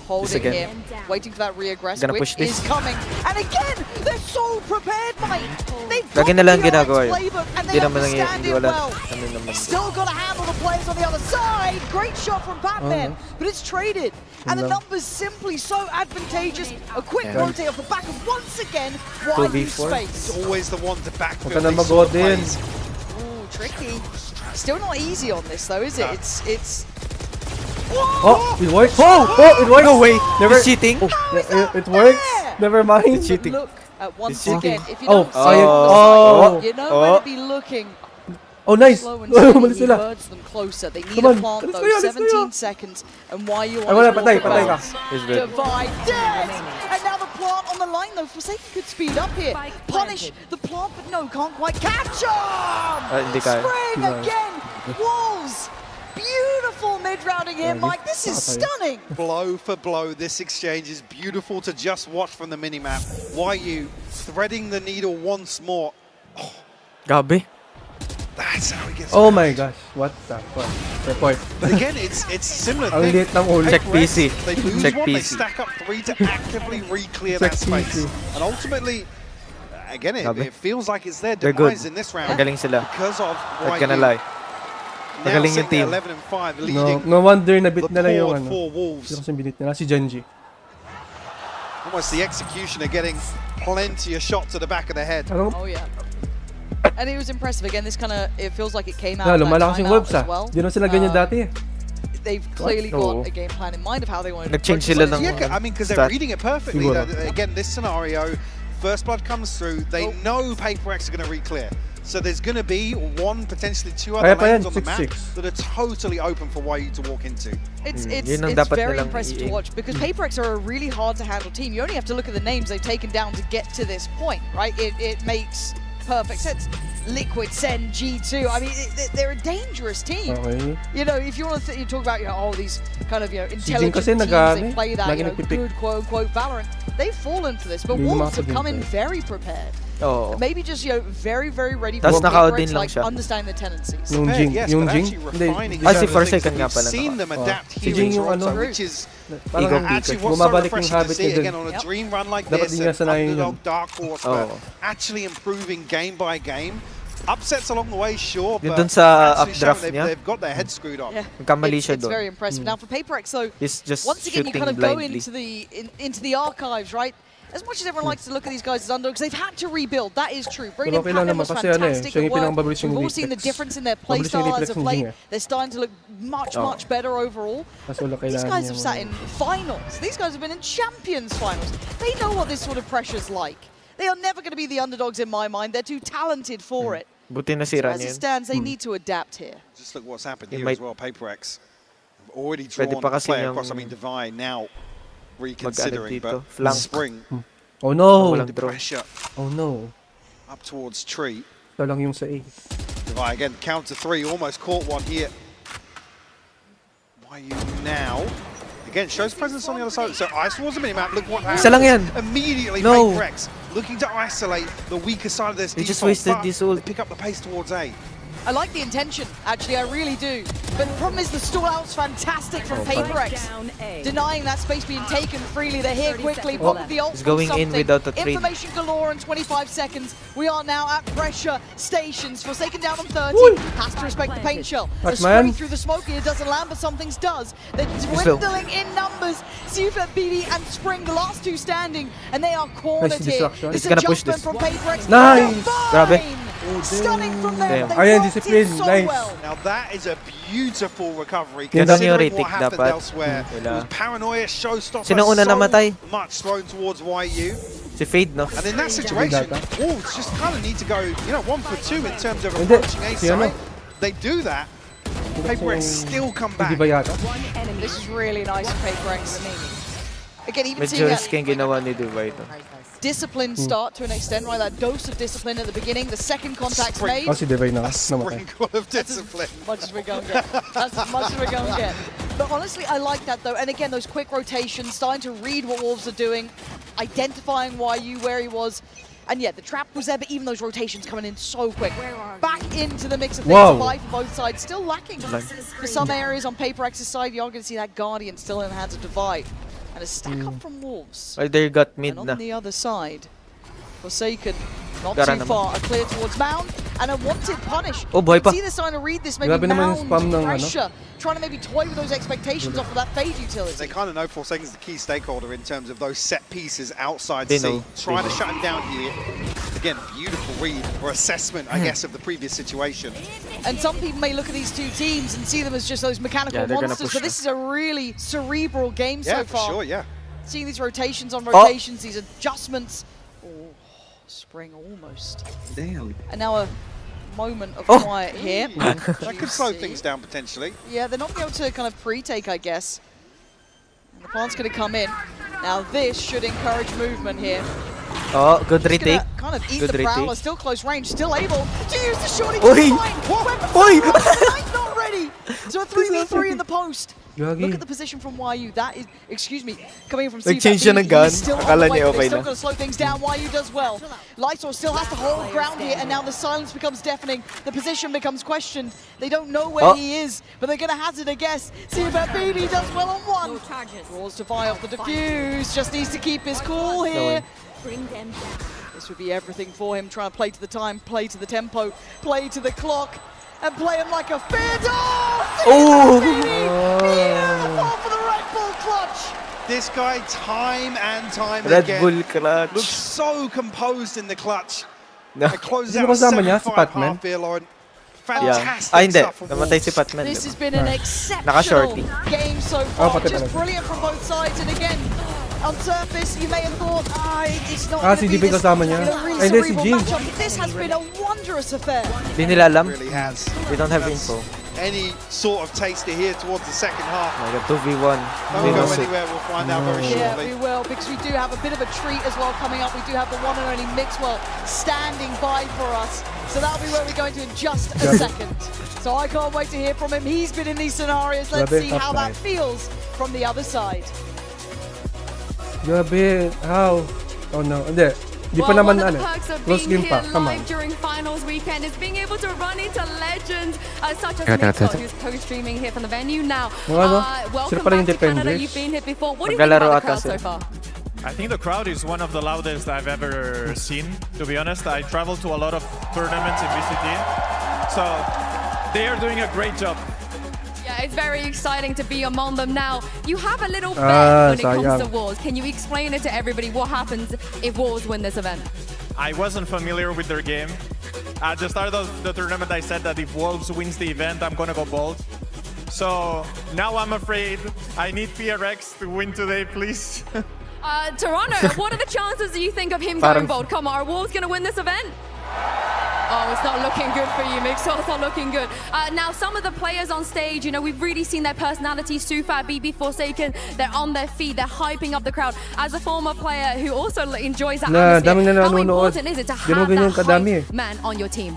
Holding again. here, waiting for that re-aggress, Gonna which push this. is coming. And again, they're so prepared, Mike. They Lagi na lang ginagawa yun. playbook and Hindi they naman understand it wala. well. Ano naman. Still got to handle the players on the other side. Great shot from Batman, but it's traded. And the numbers simply so advantageous. A quick rotate off the back of once again YU space. It's always the one to backfill Huwag ka na these sort of mag-godin. plays. Ooh, tricky. Still not easy on this though, is it? It's. Oh, it works. Oh, it works. No way. Never. He's cheating. It works. Never mind. cheating. Look at once It's cheating. again. If you Oh, don't see it on the oh. side, you know where to be looking. Oh, nice. Slow and Umalis steady, he sila. birds them closer. They need Come on. a plant Alis though. kayo, alis 17 kayo. seconds, and YU Ay, wala, on patay ka. He's dead. Divide dead! And now the plant on the line though. Forsaken could speed up here. Punish the plant, but no, can't quite catch him! Hindi kaya. Spring again! Wolves! Beautiful mid-rounding here, Mike. This is stunning! Blow for blow, this exchange is beautiful to just watch from the minimap. YU threading the needle once more. Gabi. That's how he gets. Oh my gosh. What the fuck? Report. But again, it's similar Ang thing. liit ng ulo. Check PC. They lose Check one, they PC. stack up 3 to actively re-clear Check that space. PC. And ultimately, again, Gabi. it feels like it's their They're good. demise in this round. Magaling sila. Because of Not YU. gonna lie. Now Magaling yung sitting team. at 11 and 5, No, leading no wonder nabit the nila yung board ano. for Wolves. Yung kasing binit nila. Si Genji. Almost the executioner getting plenty of shots to the back of the head. Anong? Oh yeah. And it was impressive. Again, this kind of, it feels like it came out Yeah, of that lumalakas yung timeout Wolves as well. Di naman sila ganyan dati eh. They've clearly No. got a game plan in mind of how they want to Nag-change approach sila this. ng- Yeah, I mean, because they're Stat. reading it perfectly. Siguro. Again, this scenario, First Blood comes through. They know Paper X are going to re-clear. So there's going to be one, potentially two other Kaya pa yan, lanes on the map 6-6. that are totally open for YU to walk into. It's Yun ang it's dapat very nilang impressive to i-aim. watch because Paper X are a really hard to handle team. You only have to look at the names they've taken down to get to this point, right? It makes perfect sense. Liquid, Sen, G2. I mean, they're a dangerous team. Okay. You know, if you want to you talk about all these kind of Jin intelligent kasi teams, they nag-ano play that lagi nagpipick. good quote unquote Valorant. They've fallen for this, but Hindi Wolves have lumakad come din in tayo. very prepared. Oo. Maybe just very ready Tas for naka-out Paper din X, lang like siya. understanding the tendencies. Yung Prepared, Jing. yes, Yung but Jing. actually Hindi. refining Ah, si some of the Forsaken things that nga we've pala seen naka- them adapt Si here Jing in yung Toronto, ano. which is Parang Ikaw, actually Pika. what's so Bumabalik yung refreshing to habit see niya dun. again on a dream run like Dapat this, di niya an sanayin yun. underdog dark horse, but Oo. actually improving game by game. Upsets along the way, sure, Yun but dun sa actually showing updraft niya. they've got their head screwed on. Yeah, Nagkamali siya it's doon. very impressive. Now for Paper X, though, He's just once again you shooting kind of go blindly. into the archives, right? As much as everyone likes to look at these guys as underdogs, they've had to rebuild. That is true. Bringing in Pero okay lang Panem naman was kasi ano eh, fantastic siya yung at work. pinakamabilis yung We've all seen the reflex. difference in their Mabilis yung playstyle as reflex of ng late. Jing eh. They're starting to look much better overall. Mas wala These kailangan guys niya have mga- sat in finals. These guys have been in Champions finals. They know what this sort of pressure's like. They are never going to be the underdogs in my mind. They're too talented for it. Buti So nasira as niya it yun. stands, they need to adapt here. Just look what's happened It here might- as well. Paper X have already Pwede drawn pa a kasi play niyang across. I mean, Divine now reconsidering, dito. but Flank. Spring Oh no. Walang the draw. pressure Oh no. up towards Tree. Ito lang yung sa A. Divine again, counter three, almost caught one here. YU now. Again, shows presence on the other side. So ice towards the minimap. Look what happens. Isa lang yan. Immediately, No. Paper X looking to isolate the weaker side of this They just default, wasted but this ult. they pick up the pace towards A. I like the intention, actually, I really do. But the problem is the stall out's fantastic from Paper X. Down A. Denying that space being taken freely. They're here quickly. Oh, Pop the ult he's from going in something. without a trade. Information galore in 25 seconds. We are now at pressure stations. Forsaken down on 30. Has to respect the paint shell. The That's spray man. through the smoke here doesn't land, but something's does. They're Still. dwindling in numbers. Super BD and Spring, the last two standing, and they are cornered Nice here. distraction. This He's gonna push adjustment this. from Paper X. Nice. Grabe. Stunning from them. Damn. They Ayan, blocked discipline. it so Nice. well. Now that is a beautiful recovery. Yun lang yung Considering retake what happened dapat. elsewhere, it was paranoia, showstopper, Sino una so namatay? much thrown towards YU. Si Fade, no? And in that situation, Data. Wolves just kind of need to go, 1 for 2 in terms of Hindi. approaching A Si ano? side. They do that. Paper X still come back. Hindi ba yata? One enemy. This is really nice for Paper X. Again, even Medyo seeing that risky yung ginawa ni Dubai ito. disciplined start to an extent, right? That dose of discipline at the beginning, the second contact's made. Oh, si Divine na. A Namatay. sprinkle of discipline. As much as we're going to get. That's as much as we're going to get. But honestly, I like that though. And again, those quick rotations, starting to read what Wolves are doing, identifying YU where he was. And yeah, the trap was there, but even those rotations coming in so quick. Back into the mix of things Whoa. alive for both sides. Still lacking for some areas on Paper X's side. You're going to see that Guardian still in the hands of Divide. And a stack up from Wolves. Well, they got mid And na. on the other side, Forsaken Not Gara too naman. far. A clear towards Mound and a wanted punish. Oh, buhay pa. See this trying to read this, maybe Grabe naman yung spam Mound ng pressure, trying to maybe toy with those expectations off of that fade utility. They kind of know Forsaken's the key stakeholder in terms of those set pieces outside They C. know. Trying to shut him down here. Again, beautiful read or assessment, I guess, of the previous situation. And some people may look at these two teams and see them as just those mechanical Yeah, they're gonna monsters, push but this is a really cerebral game so Yeah, far. for sure, yeah. Seeing these rotations on rotations, these adjustments. Oh, Spring almost. Damn. And now a moment of Oh. quiet here. That could slow things down potentially. Yeah, they're not going to be able to kind of pre-take, I guess. And the plant's going to come in. Now this should encourage movement here. Oh, good He's retake. gonna kind of eat Good the Prowler, retake. still close range, still able to use the shorty Oi! to find. Oi! Weapons not ready. So a 3v3 in the post. Gagi. Look at the position from YU. That is, excuse me, coming in from Nag-change siya CFAB, ng gun. he's still on Akala the way, niya but okay he's still na. going to slow things down. YU does well. Lightor still has to hold ground here, and now the silence becomes deafening. The position becomes questioned. They don't know where Oh. he is, but they're going to hazard a guess. CFAB does well on one. Draws to fire off the defuse. Just needs to keep his cool here. This would be everything for him, trying to play to the time, play to the tempo, play to the clock, and play him like a fair dog. Oh! Beautiful for the Red Bull clutch. This guy, time and time Red again, Bull clutch. looks so composed in the clutch. No. It closes Sino out a kasama niya? Si 7-5 Patman? half here, Lauren. Yeah. Fantastic Ah, hindi. stuff from Namatay si Wolves. Patman. This diba? has been an Naka-shorty. exceptional game so Oh, far. pati Just pala. brilliant from both sides. And again, on surface, you may have thought, it's not Ah, going si to be JP this kasama niya. you know, really Ay, hindi, si cerebral Jin. matchup. This has been a wondrous affair. Di nila alam. Really has. We don't have That's info. Any sort of taster here towards the second half. Oh my god, 2v1. Don't go anywhere, we'll find out very Yeah, shortly. we will, because we do have a bit of a treat as well coming up. We do have the one and only Mixwell standing by for us. So that'll be where we're going to in just a second. So I can't wait to hear from him. He's been in these scenarios. Let's Grabe, see how that top feels from the other side. Grabe, how? Oh no, hindi. Di pa Well, naman one of the ano. perks of Close being game pa, here come on. live during finals weekend is being able to run into legends such as Teka, Mixwell, teka. who's co-streaming here from the venue now. Mga ano? Welcome Sila pala yung back to Canada. Defenders. You've been here before. What do you think Maglalaro about the ata crowd so sila. far? I think the crowd is one of the loudest I've ever seen, to be honest. I traveled to a lot of tournaments in VCT, so they are doing a great job. Yeah, it's very exciting to be among them now. You have a little bet when it comes to sayang. Wolves. Can you explain it to everybody what happens if Wolves win this event? I wasn't familiar with their game. At the start of the tournament, I said that if Wolves wins the event, I'm gonna go bold. So now I'm afraid I need PRX to win today, please. Toronto, what are the chances do you think of him Parang- going bold? Come on, are Wolves going to win this event? Oh, it's not looking good for you, Mixwell. It's not looking good. Now, some of the players on stage, you know, we've really seen their personalities. Sufa, BB, Forsaken, they're on their feet. They're hyping up the crowd. As a former player who also enjoys that Na, atmosphere, daming how nanonood. important is it to Ganun have ganyan that kadami hype man on your team?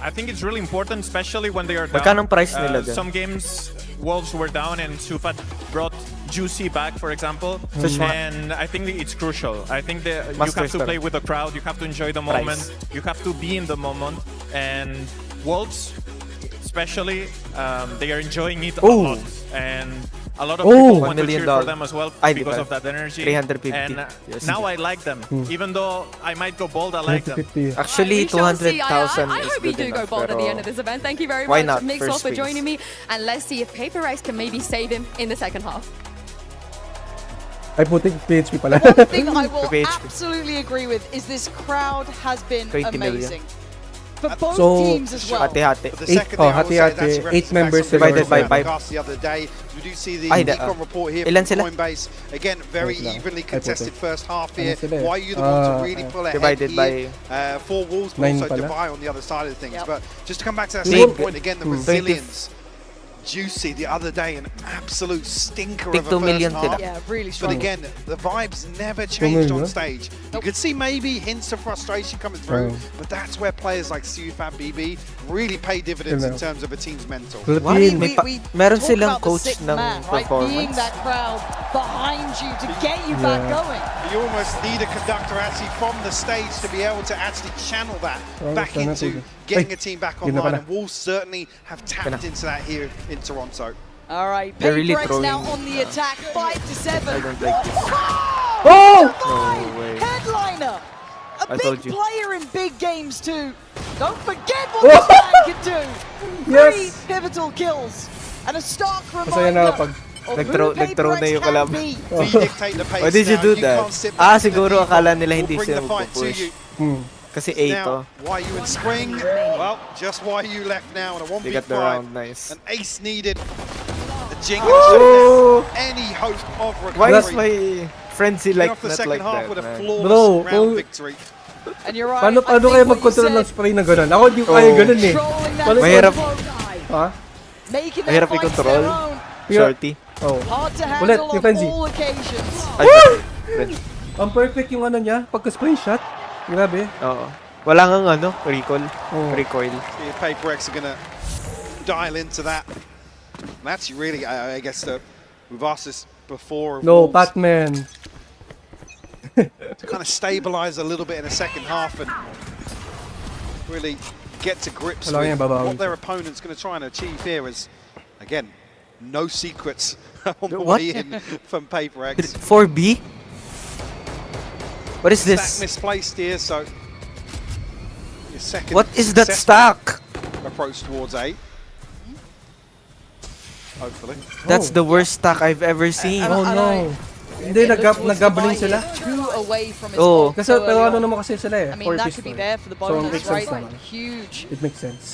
I think it's really important, especially when they are Magkano down. price nila dyan? Some games, Wolves were down and Sufat brought Juicy back, for example. And I think it's crucial. I think that you Master have to Star. play with the crowd. You have to enjoy the Price. moment. You have to be in the moment. And Wolves, especially, they are enjoying it a Oh. lot. And a lot of Oh. people $1 want to million cheer for them as well Ay, di because ba? of that energy. 350. And Yes. now I like them. Even though I might go bold, I like them. 50. Actually, We shall see. 200,000 I is hope you good do go enough. bold at the pero end of this event. Thank you very why much, not? Mixwell, First for wins. joining me. And let's see if Paper X can maybe save him in the second half. Ay putik, PHP pala. One thing I will PHP. absolutely agree with is this crowd has been 20 million. amazing. For both So, teams as well. Hati-hati. But the Eight- second oh, thing I will say, hati-hati, that's a reference 8 back members to the divided by Coinbase five. podcast the other day. We do see the Ay, Econ report here ilan from sila? Coinbase. Again, very Wait lang. evenly Ay, contested puti. first half Ano here. sila eh? Why are you the ones to really pull ahead divided here? by For Wolves, but 9 also pala. Dubai on the other side of things. Yep. But just to come back to that Big. second point again, the 20. resilience. Juicy the other day, an absolute stinker Big of a 2 million first half. sila. Yeah, really But strong. again, the vibes never changed on million? stage. You could see maybe hints of frustration coming through, but that's where players like Sufab BB really pay dividends in terms of a team's mental. Philippine. May meron talk silang about the coach sixth ng man, right? Being performance. that crowd behind you to get you back going. You almost need a conductor actually from the stage to be able to actually channel that back sana into po. getting Ay, a team back yun na online. pala. And Wolves certainly have tapped into that here in Toronto. All right, They're really Paper X now throwing, on the attack, 5 to 7. I don't like this. Oh! Divine No way. headliner. I big told you. player in big games too. Don't forget what this man can do. Three Yes! pivotal kills and a stark Masaya na reminder pag... of Nag-throw who na PaperX yung can kalaban. be. We dictate the pace Why did you now. do You that? can't sit back in the Siguro default. akala nila We'll hindi bring sila the fight to magpupush. you. Kasi It's 8 now, to. why you in spring? Well, just why you left now in a They got the 1v5. round, nice. An ace needed. The Jing gonna shut down any hope of Why is recovery. my frenzy Coming like off the not second like half that, with a man? flawless Bro, round kung- victory. And you're right. Paano I think kayo what you mag-control ng said, spray na gano'n? Ako di ko kaya gano'n eh. controlling that Paano- Mahirap. Ha? making their Mahirap fights i-control. their own. Shorty. Oh. Hard to Ulit, handle yung on frenzy. all occasions. Ay, friend. Ang perfect yung ano niya, pagka-screenshot. Grabe. Oo. Wala nga ano, recoil. Oh. Recoil. See if PaperX are going to dial into that. And that's really, I guess, we've asked this before. Of No, Wolves Batman. to kind of stabilize a little bit in the second half and really get to grips Wala with yan, babawin what their siya. opponent's going to try and achieve here. Is again, no secrets on the What? way in from PaperX. 4B? What is Stack this? misplaced here, so your second. What is that successful stack? Approach towards A. Hopefully. That's the worst stack I've ever seen. Oh no. Hindi, nag-gambling sila. Two away from his Oh. ult Kasi so pero early ano on. naman kasi sila eh. I mean, 4 that pistol. could be there for the So, it bonus, makes right? sense naman. Huge. It makes sense.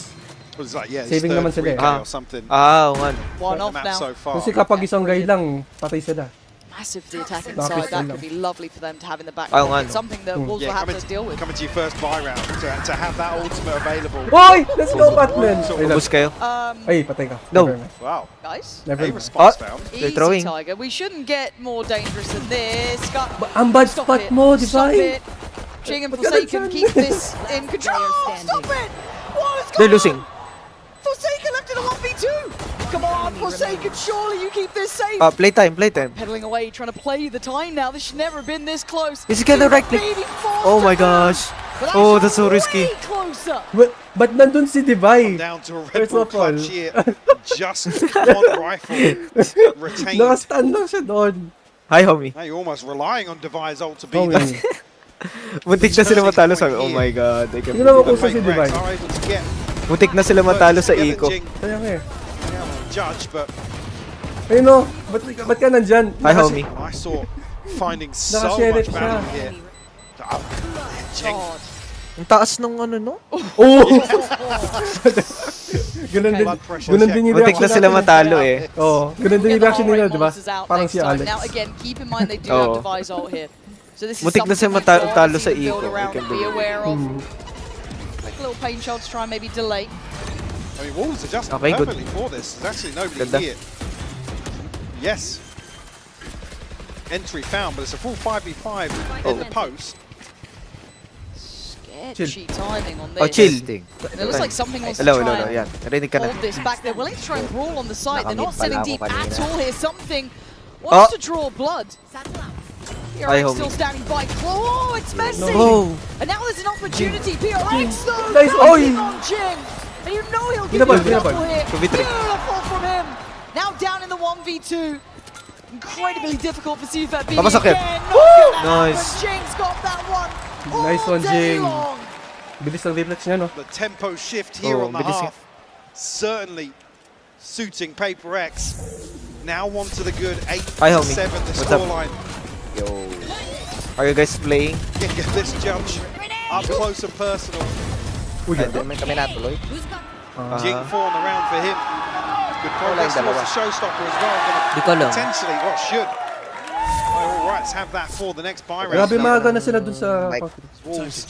It was like, yeah, Saving naman sila eh. or something. Ah, oo nga. One The off map now. so far. Kasi kapag isang guy lang, patay sila. Massive the attacking Dark side. pistol That lang. could be lovely for them to have in the back Oh, pocket. nga, no. Something that Wolves will have to deal with. coming to your first buy round to have that ultimate available. Hoy! Let's go, Batman! Ay, Ubus kayo? Ay, patay ka. No. Never mind. Wow. Guys, Never A mind. response found. They're easy throwing. Tiger. We shouldn't get more dangerous than this. Ang bad Stop spot it. mo, di ba? Stop it. Jing and Ba't ka Forsaken nandyan? keep this in control. Stop it! What is They're going losing. on? Forsaken left in a 1v2. Come on, Forsaken, surely you keep this safe. Playtime, playtime. Pedaling away, trying to play the time now. This should never have been this close. Is he gonna right click? Maybe forced Oh my to move. gosh. But Oh, that's so way risky. closer. Ba't nandun si Divine? Down to a Red First Bull of all. clutch here. Just one rifle retained. Nakastand lang siya doon. Hi, homie. Now you're almost relying on Devi's ult to be Homie. there. Muntik na sila matalo sa... Oh my god. I can't Hindi naman believe kung it. si PaperX Divine. are able to get Muntik na sila matalo sa together, eco. Jing. Kaya nga eh. Now on Judge, but Ayun o, ba't ka nandyan? Hi, homie. I saw finding so Naka-sheriff much siya. value here. Oh, Jing. God. Ang taas ng ano, no? Oh! Ganun din, Blood pressure ganun check. din yung Muntik reaction na sila natin. matalo eh. Oo, ganun din Get yung the reaction heart nila, rate di ba? monsters out Parang next si time. Alex. Now again, keep in mind they do Oh. have Devi's ult here. So this is Muntik na something siya we've got to talo see sa them build eco. I around can and be believe it. aware of. Quick little pain shot to try and maybe delay. I mean, Wolves adjusted Okay, good. perfectly for this. There's actually nobody Ganda. here. Yes. Entry found, but it's a full 5v5 in the post. Sketchy timing on this. Oh, chill. It looks like something wants to Hello, try hello, hello. Yan. Narinig ka na. hold this back. They're willing to try and brawl on the side. They're not Nakamute pala sitting ako deep at kanina. all here. Something wants Oh. to draw blood. Ay, PRX homie. still standing by. Oh, it's messy. No. And now there's an opportunity. PRX though. Nice. Knocking on Jing. And you know he'll give Binabag, you a couple binabag. here. 2v3. Beautiful from him. Now down in the 1v2. Incredibly difficult for CFAT BB Papasakit. again. Not gonna happen. Nice. Jing's got that one. Nice all one, day Jing. long. Bilis ng reflex niya, no? The tempo shift here Oh, on the bilis half certainly suiting PaperX. Now one to the good, 8 Hi, to homie. 7 the What's up? scoreline. Yo. Are you guys playing? Get this judge up close and personal. Uy, May kami natuloy. Jing 4 on the round for him. Good progress towards the showstopper as well. Di ko alam. Potentially, what should. All right, let's have that for the next buy round. grabe maaga na sila dun sa... Wolves,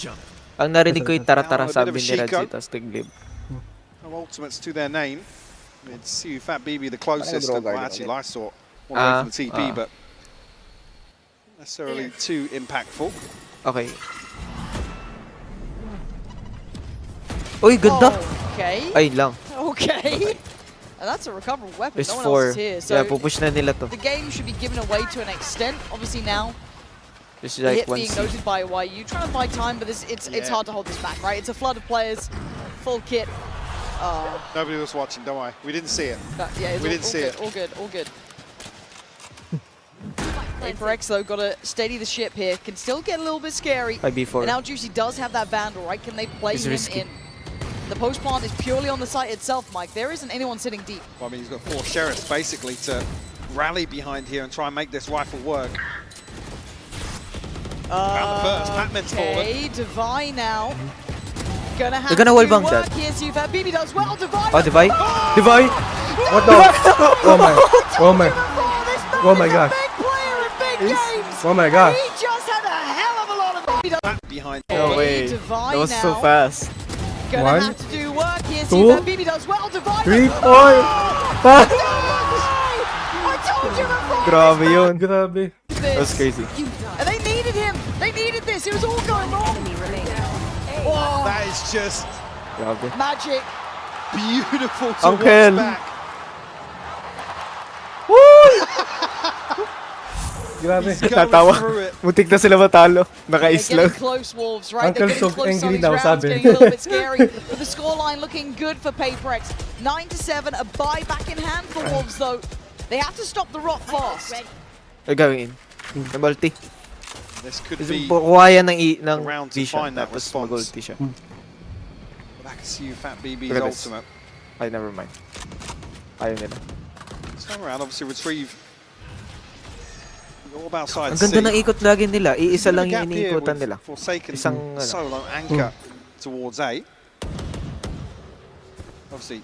Ang narinig ko yung tara-tara Now, a bit sabi of a ni Radzi, Chico. tapos tiglib. no ultimates to their name. It's Fat BB the closest. draw And, well, guard actually, I saw one away from the TP, ah. but not necessarily too impactful. Okay. Uy, ganda! Okay. Ay lang. Okay. And that's a recoverable weapon. There's No one else 4. is here. So Yeah, pupush na nila to. the game should be given away to an extent. Obviously now, Just the like hit one being C. noted by YU, trying to buy time, but it's Yeah. hard to hold this back, right? It's a flood of players, full kit. Nobody was watching, don't worry. We didn't see it. But yeah, it's We all, didn't see good, it. all good, all good. Apex, though, got to steady the ship here. Can still get a little bit scary. 5v4. And now Juicy does have that Vandal, right? Can they play It's him risky. in? The post plant is purely on the site itself, Mike. There isn't anyone sitting deep. Well, I mean, he's got 4 sheriffs basically to rally behind here and try and make this rifle work. Found the first. Batman's fallen. Okay, Divine now. Gonna have They're gonna to wall do bang work that. here, Zufat. BB does well. Divine. Oh, Divide? Divide? What the? Oh my. Oh my. Oh my god. Big player in big games. Oh my god. He just had a hell of a lot of Behind. No way. Divine That was so now. fast. Gonna One, have to do work here. 2, Zufat. BB does well. Divine. 3, 4, 5. I told you before. Grabe yun. Grabe. That was crazy. And they needed him. They needed this. It was all going wrong. Oh, That is just Grabe. magic. beautiful to Uncle. watch back. Grabe. He's going Tatawa. through it. Muntik na sila matalo. They're Naka-ice getting lang. close, Wolves, right? Uncle They're getting so close on angry these now, rounds, sabi. getting a little bit scary. But the scoreline looking good for Paperex. 9-7, a bye back in hand for Wolves, though. They have to stop the rot fast. Ay, gawin. May multi. This could Kasi be kukuha yan ng around to vision. find that Tapos response. mag-ulti siya. back to see you, Fat BB's Look at this. ultimate. Ay, never mind. Ayaw nila. This time around, obviously retrieve. All about side Ang ganda ng ikot lagi nila. Iisa lang yung Gap here iniikutan with nila. Forsaken Isang ano. solo anchor towards A. Obviously.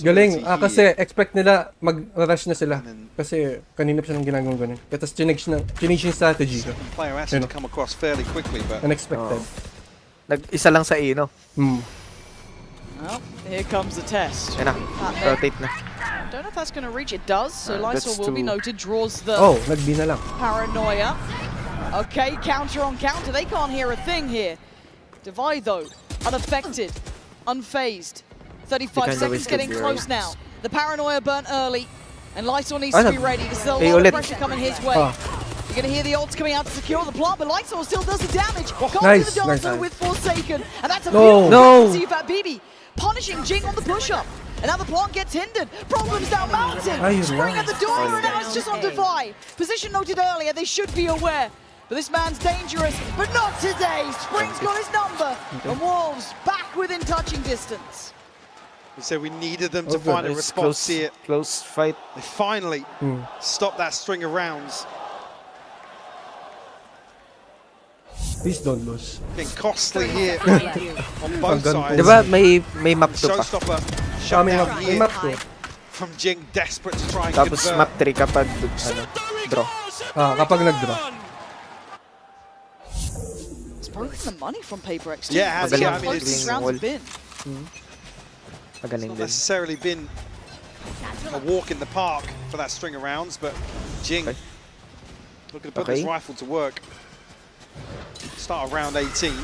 Galing. possibility Kasi here. expect nila mag-rush na sila. Kasi kanina pa silang ginagawang ganun. Tapos change yung strategy. Player has to come across fairly quickly, but Unexpected. Nag-isa lang sa E, no? Well, here comes the test. Yan na. Rotate na. Don't know if that's going to reach. It does. So That's Lysol will be too- noted. Draws the Oh, nag-B na lang. paranoia. Okay, counter on counter. They can't hear a thing here. Divide though, unaffected, unfazed. 35 They kinda seconds wasted getting the close now. The paranoia burnt early, and Lysol needs Ah, to be nag- ready. There's a Eh, lot of ulit. pressure coming his way. Ah. You're gonna hear the ults coming out to secure the plant, but Lysol still does the damage. Can't Nice, do the dance nice. though with Forsaken, and that's a No. beautiful No. see that BB punishing Jing on the push-up. And now the plant gets hindered. Problems down mountain. Ayun Spring lang. at the door, and now it's just on Defy. Position noted earlier, they should be aware. But this man's dangerous, but not today. Spring's got his number. And Wolves back within touching distance. we said we needed them to Okay. find a It's response here. close fight. They finally stopped that string of rounds. Please don't lose. Getting costly here on both sides. Diba may map 2 pa? Showstopper Ah, shut may down map, may here map to. from Jing, desperate to try and Tapos convert. map 3 kapag draw. Kapag nag-draw. It's broken the money from Paperex. too. Yeah, it has, See yeah, how I mean, close these it's- rounds have been. Magaling Not din. necessarily been a walk in the park for that string of rounds, but Jing Okay. looking to put Okay. this rifle to work. Start of round 18.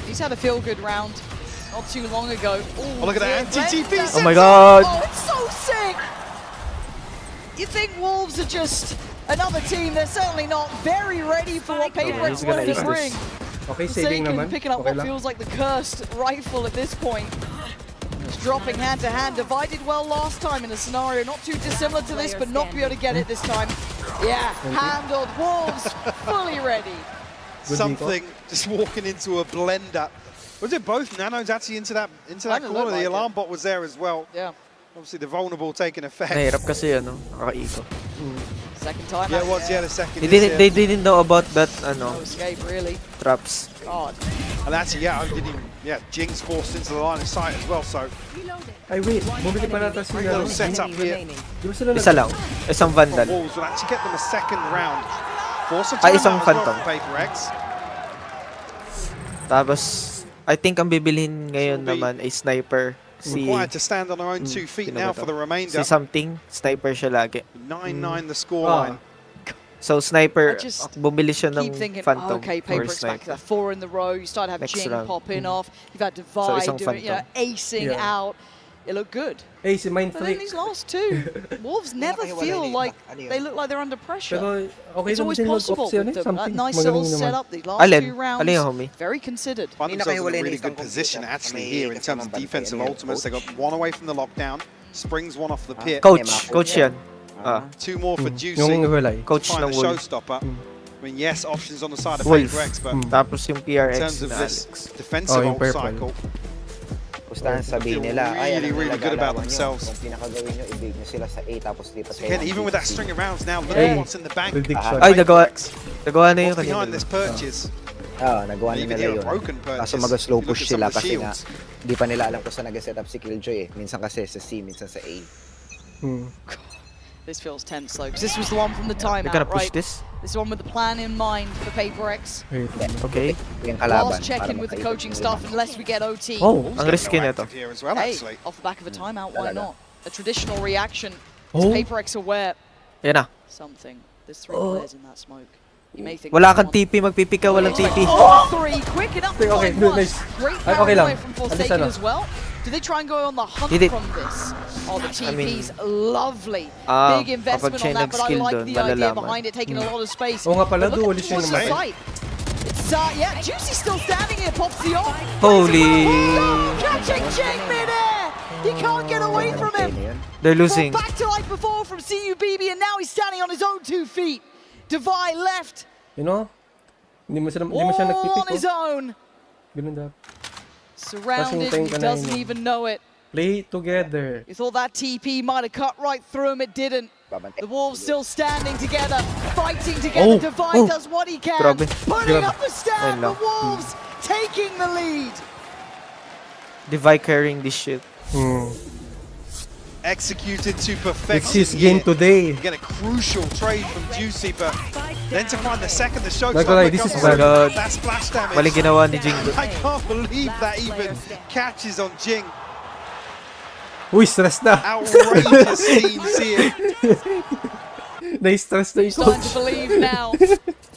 He's had a feel-good round not too long ago. Oh, look at that anti-TP. Oh my god. Oh, it's so sick! You think Wolves are just another team? They're certainly not very ready for what Paperex he's gonna wanted to ace bring. this. Okay, saving Forsaken naman. picking up Okay what lang. feels like the cursed rifle at this point. Just dropping hand to hand. Divided well last time in a scenario not too dissimilar to this, but not be able to get it this time. Yeah, handled. Wolves fully ready. Something just walking into a blender. Was it both nanos actually into that Kinda corner? looked The like alarm bot was there as well. Yeah, Obviously the vulnerable taking effect. Nahirap kasi nakaikot. second time. Yeah, it out was. there. Yeah, the second. They didn't know about that No escape, really. traps. God. And actually, yeah, I didn't even. Yeah, Jing's forced into the line of sight as well. So Ay, wait. Bumili pa nata si little setup here. Di ba sila Isa lang. Isang from vandal. Wolves will actually get them a second round. Force a Ay, timeout as isang well phantom. from Paperex. Tapos, I think ang bibilhin ngayon Will be naman ay sniper. Si Required to stand on their own 2 feet sino now ba for to? the remainder. Si something, sniper siya lagi. 9-9 the scoreline. So sniper, I just bumili siya ng Keep thinking, phantom okay, or Paperex back to sniper. that 4 in the row. You start to have Next Jing round. popping off. You've had Divide isang doing, acing Yeah. out. It looked good. Ay, si Mind But then Freak. these last two, Wolves never feel like they look like they're under pressure. Pero okay It's naman always din possible mag-off siya, with them. That something. nice Magaling little naman. setup, these last Alin? two rounds. Alin yung homie? Very considered. Find themselves in a really good position actually here in terms of defensive ultimates. They got one away from the lockdown. Springs one off the pit. Coach yan. 2 more for Juicy. Yung hulay. Coach Find ng a Wolf. showstopper. I mean, yes, options on the side of Wolf. PaperX, but Tapos yung in PRX terms of na this Alex. defensive yung ult purple. cycle, Pustahan sabihin nila, really, alam really nila good about galawan nyo. themselves. Kung pinakagawin nyo, ibig nyo sila sa A tapos lipat kayo. again, ng even with that BCT. string of rounds now, look Hey. at what's in the bank. Prediction. Ay, nagawa na yun What's kanina. behind this purchase? Nagawa na Even nila here, a yun. broken purchase. Kaso mag-slow Look push at some sila of the kasi nga, shields. di pa nila alam kung saan nag-set up si Killjoy eh. Minsan kasi sa C, minsan sa A. This feels tense though, because this was the one from the They're timeout, gonna push right? this. This is one with the plan in mind for PaperX. Okay. Yung kalaban. Last check in with the coaching staff, unless we get OT. Oh, ang risky No nito. active here as well, Hey, actually. off the back of a timeout, why not? A traditional reaction. Oh. Is PaperX aware? Yan na. Something. There's 3 players in that smoke. You may think Wala there's kang one. TP, magpipick ka, walang TP. Oh, 3, quick enough to Okay, find one. nice. Great Ay, okay lang. paranoia from Alis Forsaken ano. as well. Do they try and go on the hunt Hindi. from this? Oh, the I mean, TP's lovely. ah, Big investment kapag siya on that, but I nag-skill like dun, the idea malalaman. behind it, taking a lot of space. Oo nga pala, But look duelist at yun towards the naman. site. It's, yeah, Juicy still standing here, pops the ult. Holy. Catching Jing midair! He can't get away from him. They're losing. Back to like before from CUBB, and now he's standing on his own 2 feet. Divide left, You know? Hindi mo siya all on nagpipick. his own. Ganun dapat. Surrounded, Passing he tank na doesn't yun. even know it. Play together. You thought that TP might have cut right through him, it didn't. The Wolves still standing together, fighting together. Divide does what he can, Grabe. putting up a stand. Ayun The lang. Wolves taking the lead. Divide carrying this shit. Executed to perfection. It's his game here. today. You get a crucial trade from Juicy, but then to find the second, the show. Not gonna lie, this is bad. That splash damage. Maling ginawa ni Jing. I can't believe that even catches on Jing. Uy, stress na. Outrageous scenes here. Na-stress na yung Starting coach. to believe now.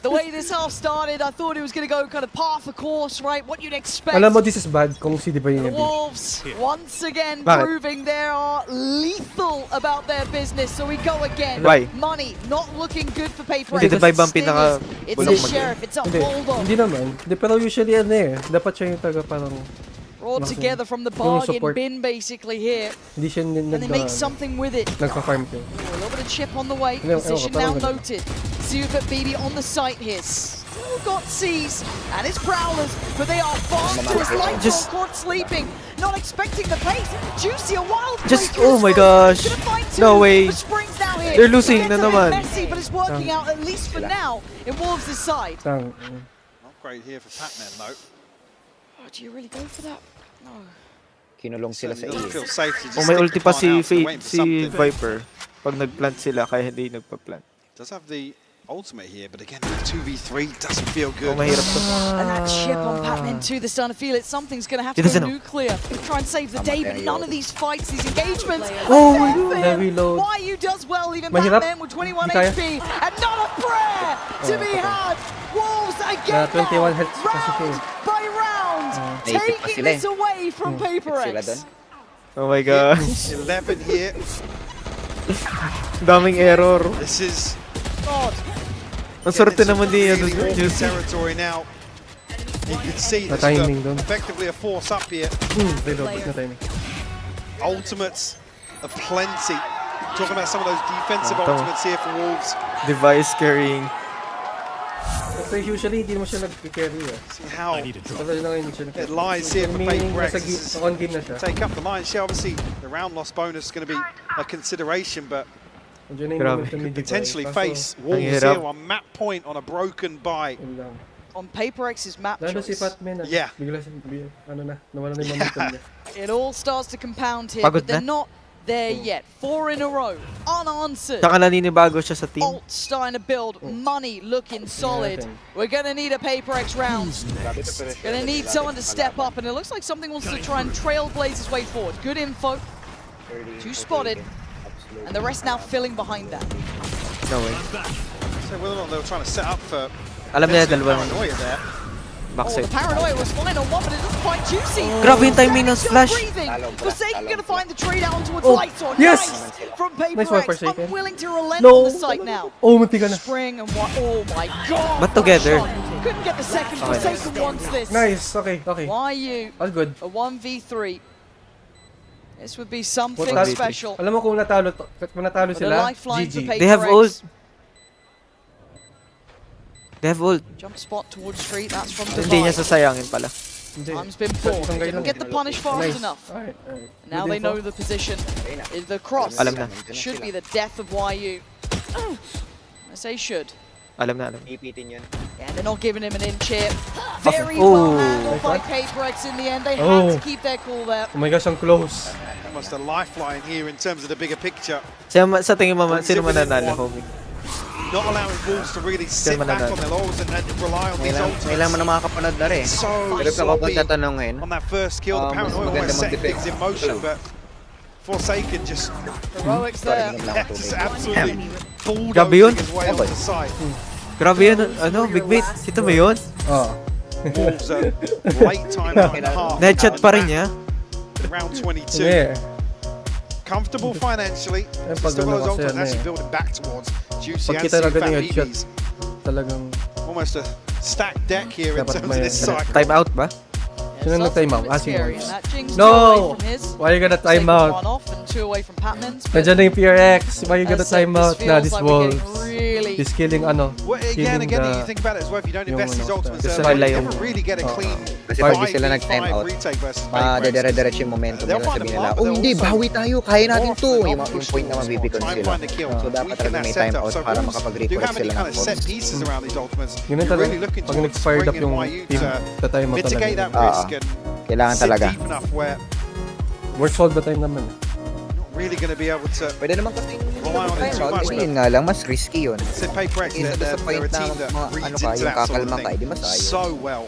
The way this half started, I thought it was going to go kind of par for course, right? What you'd expect. Alam mo, this is bad kung si Divine The yung Wolves once again Bakit? proving they are lethal about their business. So we go again. Why? Money not looking good for paper. Hindi, Divide ba ang pinaka- It's bulok a mag- sheriff. It's a Hindi, hold on. hindi naman. Hindi, pero usually ano eh. Dapat siya yung taga parang Brought together from the Yung bargain support. bin basically here. hindi siya And they make something with it. nagpa-farm siya. A little bit of chip on the way. Ewan ko, Position parang now ganun. noted. Super BB on the site here. Still got C's and his Prowlers, but they are faster. His lights Just- on court sleeping. Not expecting the pace. Juicy, a wild Just- breakthrough oh my smoke. gosh. Gonna find No two, way. but Spring's now here. They're losing Gets na a bit naman. messy, but it's working out at least for now in Wolves' side. Tang, Not great here for Pac-Man, though. Oh, do you really go for that? No. Kinulong sila sa Doesn't A. feel safe to just Kung may stick ulti the pa card si out, so Fate, waiting for si something. Viper, pag nagplant sila, kaya hindi nagpa-plant. Does have the ultimate here, but again, 2v3 doesn't feel Oh, good. mahirap to. And that chip on Pac-Man 2, they're starting to feel it. Something's going to have to Dito go sino? nuclear. Try and save the day, but none of these fights, these engagements. Oh my fair for God. him. Reload. YU does well, even Mahirap. Pac-Man with 21 Hindi kaya. HP. And not a prayer to be had. Wolves again 21 now, health kasi siya round by round, Native pa taking sila eh. this away from Sila PaperX. dun. Oh my god. 11 here. Daming error. This is God. Ang swerte naman ni ano, really awkward Juicy. territory now. You can see Na this is timing dun. effectively a force up here. Reload na timing. Ultimates aplenty. Talking about some of those defensive Ito. ultimates here for Wolves. Device carrying. Kasi usually hindi mo siya nag-carry eh. See how Kasi lang hindi siya it lies here for Meaning, PaperX. nasa This is on game na siya. take up the lion's share. Obviously, the round loss bonus is going to be a consideration, but Andiyan na yung Grabe. momentum ni Divine. potentially Kaso, face Wolves hirap. here on map point on a broken buy. yun lang. On PaperX's map Lalo si choice. Fatman Yeah. Bigla ano na, nawala na yung momentum niya. It all starts to compound here, Pagod but they're na? not there yet. 4 in a row, unanswered. Saka naninibago siya sa team. Alt starting to build, money looking solid. natin. We're going to need a PaperX round. Going to need someone to step up, and it looks like something wants to try and trailblaze his way forward. Good info, 2 spotted, and the rest now filling behind that. No way. So whether or not they were trying to set up for Alam niya dalawang paranoia there. Oh, backside. the paranoia was fine on one, but it doesn't quite juicy. Grabe yung timing ng Still flash. breathing. Forsaken going to find the trade out towards Oh, lights on. yes! Nice from Nice one, PaperX. Forsaken. Unwilling to relent No. on the site now. Oh, munti ka na. Spring and what? Oh my God! But together. Shot. Couldn't get the second. Forsaken wants this. Nice, okay, okay. YU All good. a 1v3. This would be something special. Alam mo kung natalo But a sila, lifeline for GG. They have Paper ult. X. They have ult. Jump spot towards street. That's from Hindi niya Divine. sasayangin pala. Time's been poor. They didn't get the punish fast enough. Alright. Now they know the position. The cross Alam na. should be the death of YU. I say should. Alam na. Ipitin yun. Yeah, they're not giving him an inch here. Very Oh. well handled by Paper X in the end. They had to keep their cool there. Oh my gosh, ang close. Almost a lifeline here in terms of the bigger picture. Sa tingin mo, sino mananalo, homie? Not allowing Wolves to really sit back on their laurels and rely on these ultimates. Kailangan mo na makakapanood na rin. So Pero kung ako tatanungin, on that first kill, the Paranoia almost setting things in motion, but Forsaken just heroics there. just absolutely Grabe yun. bulldozing his way onto site. Grabe yun. Ano, Big Beat. Kita mo yun? Oh. Wolves are late time out and a half. Headshot pa rin niya. Round 22. Yeah. Comfortable financially. pag Still ano those kasi ultimates ano actually eh. building back towards Juicy Pag and kita na ganun yung Sufan headshot, BBs. talagang Almost a stacked deck here in Dapat terms of may this cycle. Time out ba? sino nag-time out? It's Si scary, Wolves. and that Jing's No! 2 away from his. Why you gonna time Forsaken out? one off and 2 away from Patman's. Nandiyan na yung PRX. Why you gonna As said, time this out? feels Nah, this like we're getting Wolves. really- He's killing ano. Well, again, killing you think about it as well. If you don't yung invest these ano, ultimates Gusto early, nila you yung- never really get a clean Kasi pag di sila nag-time 5v5 out, retake versus Paper X. dire-diretso yung momentum nila. Sabihin nila, oh hindi, bawi tayo, kaya natin to. Yung point na mabibigyan Try and sila. find the kill. So dapat Weaken talaga that may time setup. out So para Wolves makapag-recover do have any sila kind ng of set points. pieces around these ultimates. Ganun You're talaga. really looking Pag towards nag-fired up bringing yung YU team, to ta-time out mitigate talaga. that risk and Kailangan sit talaga. deep enough where Works all the time naman. not really going to be able to Pwede naman kasi rely on it too much. Kasi yun nga lang, mas risky yun. Said Paper X, Isa they're sa point a na team that ano reads ka, into yung that sort of kakalma ka, di thing masayos. so well.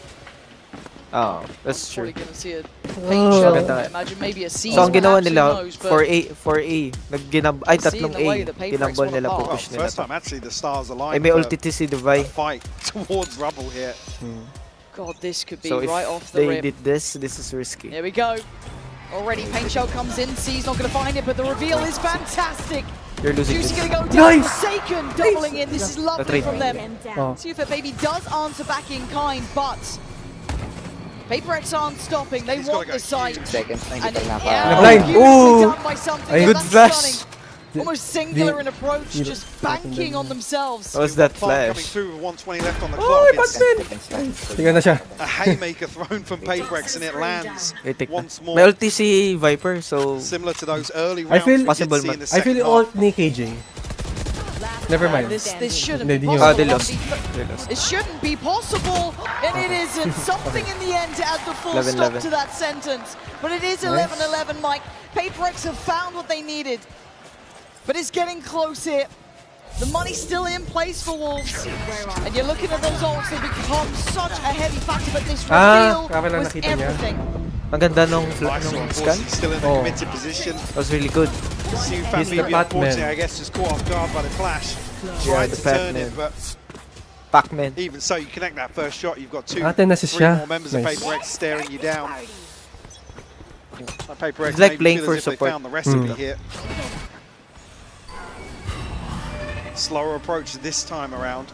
Oh, that's true. Probably gonna see a paint shot. Ganda. I imagine maybe a seize. So, ang ginawa perhaps, nila, who knows, but 4A, ay, Seeing tatlong the way A. that Paper X Ginambol wanna nila, pass. pupush nila First to. time actually the stars aligned Ay, may for ulti si a Dubai. fight towards Rubble here. God, this could be So, if right off the they rip. did this is risky. Here we go. Already paint shot comes in. C's not gonna find it, but the reveal is fantastic. You're losing Juicy this. gonna go down. Nice! Forsaken doubling in. This is lovely trade. from them. Oh. See if a baby does answer back in kind, but Paper X aren't stopping. They He's gotta want go the site. Seconds na hindi And pa naka... yeah, Blind. beautifully Ooh. done by something. Ay, Yeah, good that's flash. stunning. Almost singular in approach, just banking on themselves. What was that Coming flash? through with 120 left on the Oy, clock. Batman! Tingnan na siya. A haymaker thrown from Paper X and it lands Itik na. once more. May ulti si Viper, so Similar to those early I rounds feel- we did Possible see man. in the I feel second half. alt ni KJ. Never mind. This shouldn't Hindi, be di nyo- possible. they lost. It shouldn't be possible, and it isn't. Something in the end to add the full 11-11. stop to that sentence. But it is 11-11, Mike. Paper X have found what they needed. But it's getting close here. The money's still in place for Wolves. And you're looking at those ults, they become such a heavy factor, but this reveal kaya pala was nakita niya. everything. ang ganda nung Nice nung one, scan. Forsyth still in the Oh. committed position. That was really good. Sufan He's the BB, Batman. unfortunately, I guess, just caught off guard by the flash. Yeah, Tried the to turn Batman. it, but Pac-Man. even so, you connect that first shot, you've got two, Ate, nasa three siya. more members of Nice. Paper X staring you down. Paper X It's like maybe playing feel for as if they support. found the recipe here. Slower approach this time around.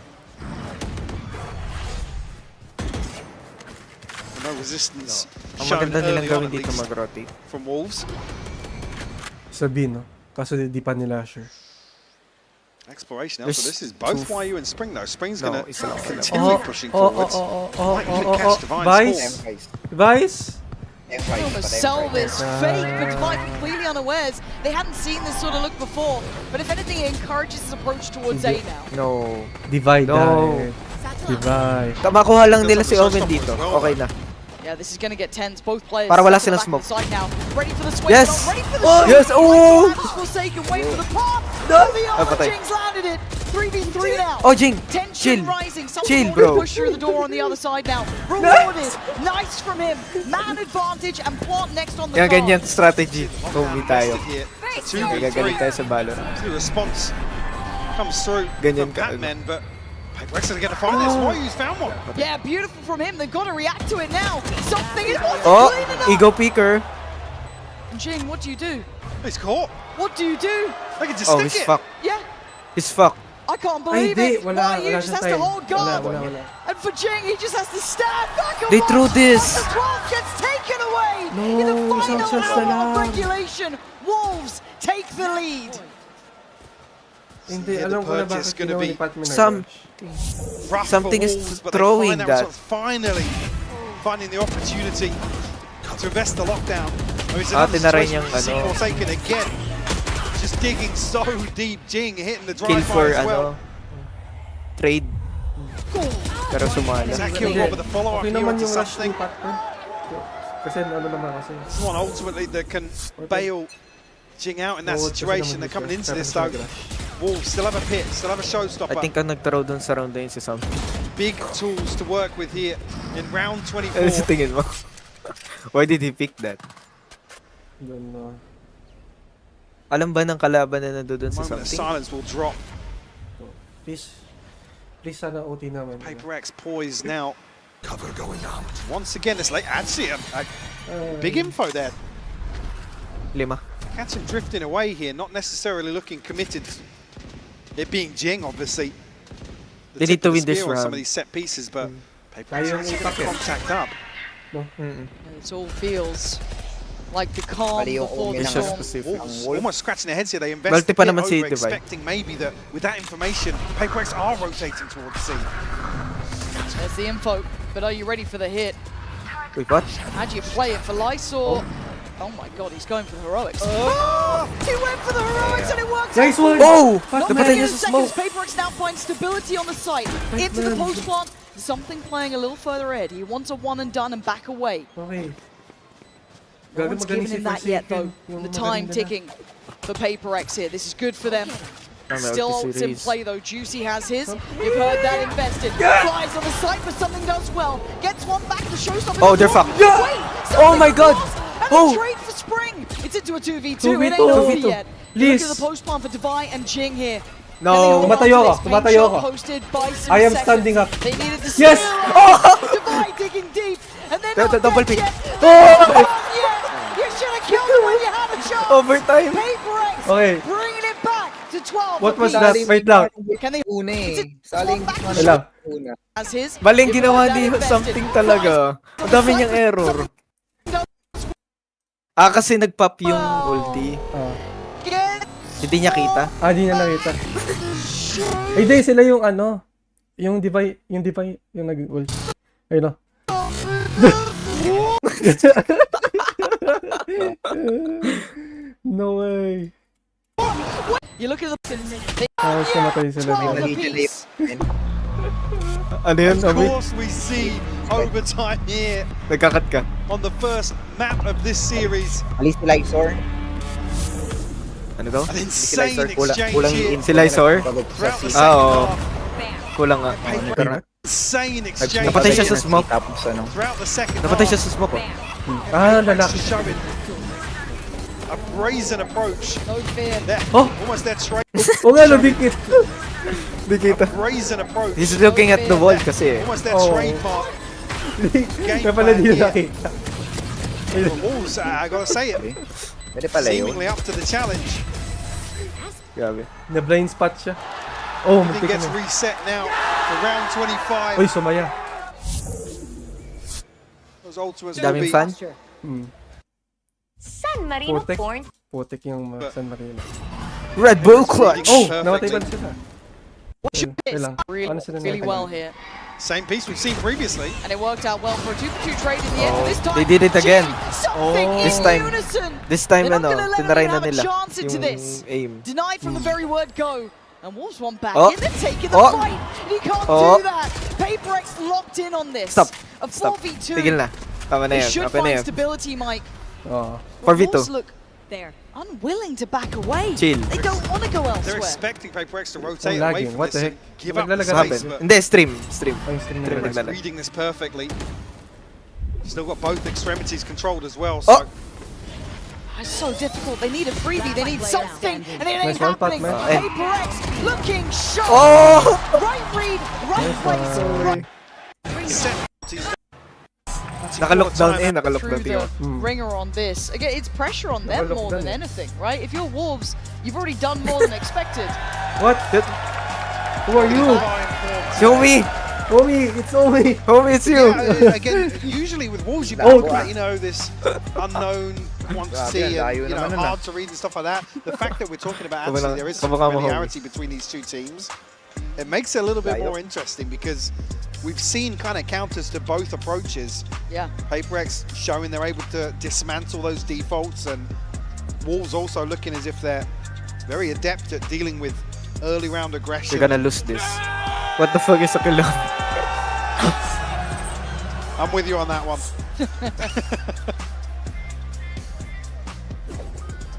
No resistance Ang shown maganda nilang early on gawin at dito least mag-rotate. from Wolves. Sabihin, no? Kaso di pa nila sure. Exploration There's elsewhere. This is both two- YU and Spring though. Spring's No, going to isa lang sila. continue pushing forwards. Might even catch Divine's Vice? form. Vice? Almost sell this fake, but Divine completely unawares. They hadn't seen this sort of look before. But if anything, it encourages his approach towards A now. No. Divide. No. Divide. Makuha lang nila si Omen dito. Okay na. Yeah, this is going to get tense. Both players Para wala settle silang back smoke. inside now. Ready for the swing. Yes! but not ready for the Oh! shoot. Yes! Oh! Forsaken, wait for the pop. No! The Ah, other patay. Jing's landed it. 3v3 now. Oh, Jing! Tension Chill. rising. Someone Chill, already bro. pushed through the door on the other side now. Rewarded. Nice from him. Man advantage and plot next on the Kaya card. ganyan strategy. Homie tayo. Here. Nagagaling 2v3. tayo sa Valorant. The response comes through Ganyan from ka. Batman, but Paper X are going to find this. YU's found one. Yeah, beautiful from him. They've got to react to it now. Something it wasn't Oh! clean enough. Ego peeker. And Jing, what do you do? He's caught. What do you do? They can just Oh, stick he's it. fucked. Yeah, He's fucked. I can't Ay, believe di. it. Wala, YU wala just siyang has to time. hold guard. Wala. And for Jing, he just has to stand back and They watch threw this. as the 12 gets taken away in the final no shots na lang. regulation. Wolves take the lead. Hindi, Yeah, alam the ko na purchase bakit gonna ginawa be ni Pat Minagosh. rough Something for is Wolves, but throwing they find that. out finally finding the opportunity to invest the lockdown. Oh, it's another tinaray situation niyang, to see ano, Forsaken again. Just digging so deep. Jing hitting the Kill drive-by for, as well. trade. Pero sumala. Is that kill with the follow-up Okay here naman onto yung rush ni something? Pat. Kasi ano naman kasi. This is one ultimately that can bail Jing out in that situation. They're coming into this though. Wolves still have a pit, still have a showstopper. I think ang nagtaraw dun sa round na yun si Sam. Big tools to work with here in round 24. Ano sa tingin mo? Why did he pick that? Don't know. Alam ba ng kalaban na nandoon sa Moment of something? silence will drop. Please sana OT naman. Paper X poised now. Cover going out. Once again, it's like actually a big info there. 5. Catch him drifting away here, not necessarily looking committed. It being Jing, obviously. They need to win this On some round. of these set pieces, but Paper Tayo X yung has itak eh. contact up. No? It all feels like the calm Mali yung before the umi ng storm. specific. Wolves almost scratching their heads here. They invest Multi a pa bit naman si over, Divine. expecting maybe that with that information, Paper X are rotating towards C. There's the info, but are you ready for the hit? Wait, what? How do you play it for Lysor? Oh my god, he's going for the heroics. Oh! He went for the heroics and it worked Nice out. one! Oh! Not Napatay many niya sa seconds. smoke. Paper X now finds stability on the site. Into the post plant. Something playing a little further ahead. He wants a one and done and back away. Okay. No one's given him that yet though. The time ticking for Paper X here. This is good for them. Still ults in play though. Juicy has his. You've heard that invested. Flies on the site, but something does well. Gets one back to showstopper. Oh, they're fucked. Wait, Oh my god! and Oh! the trade for Spring. It's into a 2v2. 2v2. It ain't over 2v2. yet. Please. Look at the post plan for Divine and Jing here. No. Tumatayo ako, tumatayo ako. I am standing up. They needed to Yes! steal. Divine digging deep. And then not Double dead pick. yet. Oh! You should have killed him when you had a chance. Overtime. Paper X Okay. bringing it back to 12. What was apiece. that? Wait lang. Can they Una It's eh. Saling Wait lang. una. as his? Maling You've ginawa heard that ni invested. something talaga. Ang dami niyang error. Kasi nag-pop yung ulti. Get Hindi niya kita. Di niya nakita. Hindi, sila yung ano. Yung Divine, yung nag-ult. Ayun o. No way. You look at the Tapos namatay sila. 12 apiece. Ano yun, Of Obi? course, we see overtime here Nagkakat ka. on the first map of this series. Alis si Lysor. Ano daw? An Si insane Lysor, exchange kulang here yung Si Lysor? throughout the Sa second oo. half. Kulang nga. Insane exchange Napatay siya sa smoke. Tapos ano. throughout the second Napatay siya half. sa smoke. Lalaki. Showing a brazen approach. No fear. There, Oh. almost their trade. O nga, nabikit. Hindi kita. Brazen approach. He's looking at the wall kasi. Almost their Oh. trademark. Kaya pala di na nakita. The Wolves, I gotta say it, Pwede pala yun. seemingly up to the challenge. Grabe. Na-blind spot siya. Oh, Everything muntik gets na. reset now for round 25. Uy, sumaya. Those ultimates will Daming be fan. San Marino Putek. born. Putik yung San Marino. Red Bull Clutch! Oh, Perfectly. namatay pa sila. Ayun, This lang. Ano sila really namatay? well here. Same piece we've seen previously. And it worked out well for a 2-for-2 trade in the end. But this time, They did it again. Something in This time. unison. This time, They're not ano, gonna let tinaray anyone na have a nila chance into yung this. aim. Denied from the very word go. And Wolves one back Oh. in. They're taking the Oh. fight. And he can't Oh. do that. Paper X locked in on this. Stop. A Stop. 4v2. Tigil na. Tama na They yan. should Tama na find yan. stability, Mike. Oh. But 4v2. Wolves look There. unwilling to back away. Chill. They don't want to go They're elsewhere. expecting Paper X to Oh, rotate away lagging. from What this the and heck? give up the Naglalagay. space, Happen. but Hindi, stream. Stream. Ay, stream Stream nila. naglalagay. reading this perfectly. Still got both extremities controlled as well, Oh. so It's so difficult. They need a freebie. They need something. And it ain't Nice one, happening. Pat, man. Paper X looking sharp. Oh! Right read, right place, right Naka-lockdown eh. Naka-lockdown through the tiyo. ringer on this. Again, it's pressure on them more than Naka-lockdown eh. anything, right? If you're Wolves, you've already done more than expected. What? Who are you? Shomi! Omi, it's Omi. Homie, it's you! again, usually with Wolves, you Oh, have you know, this unknown want to see, and, hard to read and stuff like that. The fact that we're talking about actually there is some familiarity between these two teams, it makes it a little bit more interesting because we've seen kind of counters to both approaches. Yeah. PaperX showing they're able to dismantle those defaults, and Wolves also looking as if they're very adept at dealing with early round aggression. You're gonna lose this. What the fuck is a kilo? I'm with you on that one.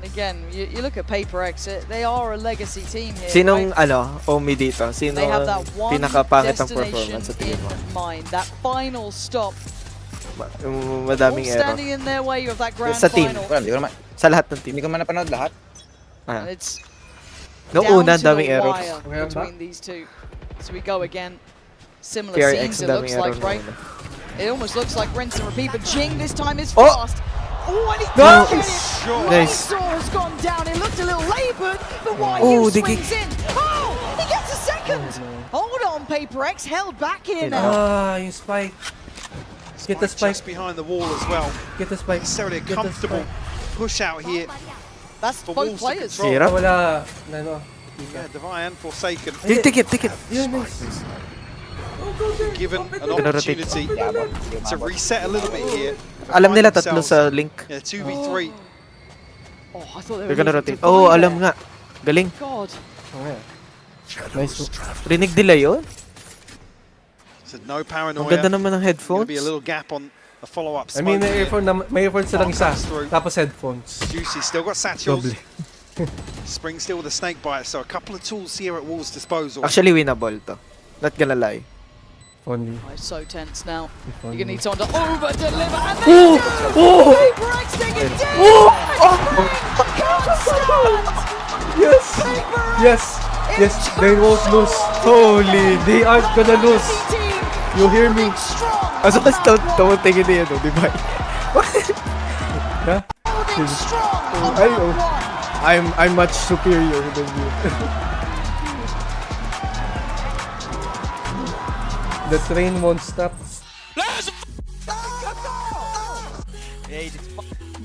Again, you look at PaperX, they are a legacy team here. Sinong right? Omi dito? Sino They have that one pinakapangit ang destination performance sa tingin mo? in mind. That final stop. Madaming all error. standing in their way of that grand Sa team. final. Sa lahat ng team. Hindi ko man napanood lahat. And it's Noong down una, to the daming error. wire between these two. So we go again. Similar PRX, scenes it looks like, right? It almost looks like rinse and repeat, but Jing this time is Oh! fast. Oh, and he No! did get it! Nice. Saw has gone down. It looked a little laboured, but Oh, YU they swings in. Oh, he gets a second. Hold on, PaperX, held back here now. Ah, yung spike. Get the spike. Just behind the wall as well. Get the spike. Necessarily a comfortable push out here. That's for both Wolves to players. control. Wala, ano. Yeah, Divine and Forsaken. Take it. Given an opportunity to reset a little bit here. Alam nila tatlo sa link. Yeah, 2v3. Oh, I thought they They're were gonna leaving rotate. Oh, Divine alam there. nga. Galing. God. Nice. Rinig nila yun? So no paranoia. Ang ganda naman ng Gonna headphones. be a little gap on the follow-up. I mean, may earphone silang isa. Tapos headphones. Juicy still got satchels. Doble. Spring still with a snake bite, so a couple of tools here at Wolves' disposal. Actually, winnable to. Not gonna lie. Only. Oh, it's so tense now. You're gonna need someone to over-deliver, and they do! PaperX taking it down! Yes, they won't lose. Holy, they aren't gonna lose. You hear me? As long as don't take it in, di ba? Yeah? I'm much superior than you. The train won't stop.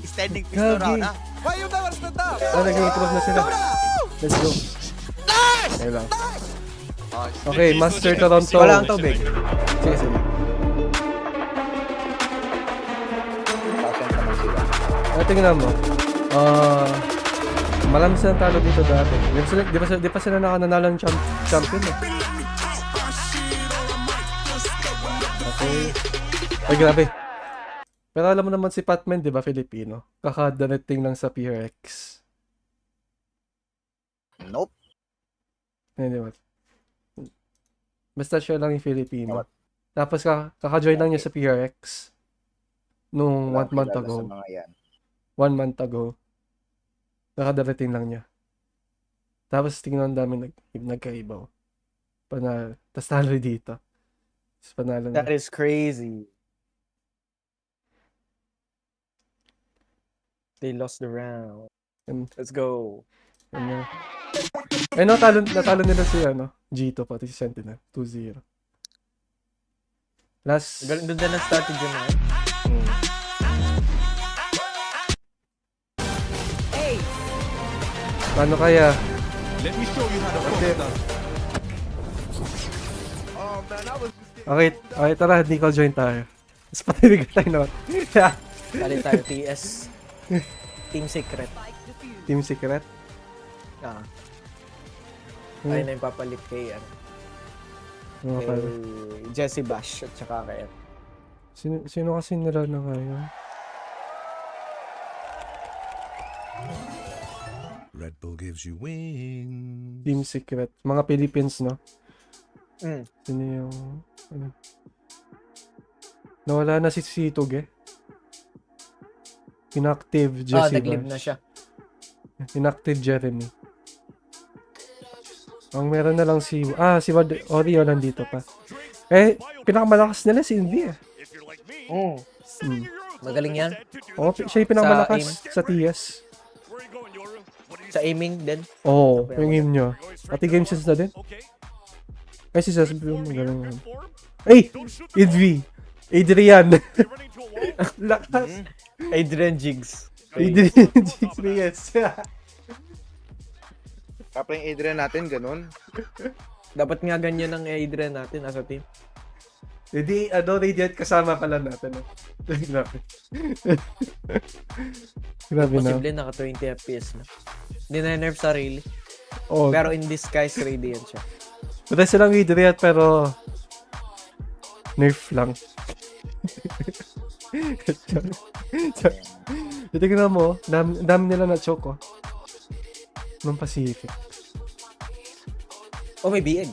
Standing pistol round, ha? Why you never stand up? Nag-cross na sila. Let's go. Ayun lang. Okay, Master Toronto. Wala ang tubig. Sige. Tingnan mo. Marami silang talo dito dati. Di pa sila nakananalang champion eh. Okay. Ay, grabe. Pero alam mo naman si Patman, di ba, Filipino? Kakadarating lang sa PRX. Nope. Hindi ba? Basta siya lang yung Filipino. Tapos kaka-join lang niya sa PRX. Nung 1 month ago. 1 month ago. Nakadarating lang niya. Tapos tingnan ang dami nagkaibaw. Panalo. Tapos talo dito. Tapos panalo na. That is crazy. They lost the round. Let's go. Eh, natalo nila si Gito pati si Sentinel. 2-0. Last... Doon na nag-started yun na. Paano kaya? Let me show you how to play that. Okay, tara, Nicole, join tayo. Mas patiligan tayo naman. Dali tayo, TS. Team Secret. Team Secret? Tayo na yung papalit kay kay Jesse Bash at saka kay Sino kasi nila na ngayon? Red Bull gives you wings. Team Secret. Mga Philippines, no? Sino yung... Nawala na si Sitog eh. Inactive Jesse naglive Bash. na siya. Inactive Jeremy. Ang meron na lang si Oreo nandito pa. Eh, pinakamalakas nila si Invi eh. Magaling yan. Oo, siya yung pinakamalakas sa TS. Sa aiming din. Oo, yung aim nyo. Pati game sense na din. Ay, si Sasbi yung magaling yan. Ay! Idvi! Adrian! Lakas! Adrian Jigs. experience. Kapag yung Adrian natin, ganun. Dapat nga ganyan ang Adrian natin as a team. Hindi, Radiant kasama pala natin. Grabe. Grabe na. Posible naka 20 FPS na. Hindi na nerf sarili. Oh. Pero in disguise, Radiant siya. Pwede silang Radiant pero nerf lang. Tingnan mo, dami nila na choke, nung Pacific. Oh, may BN.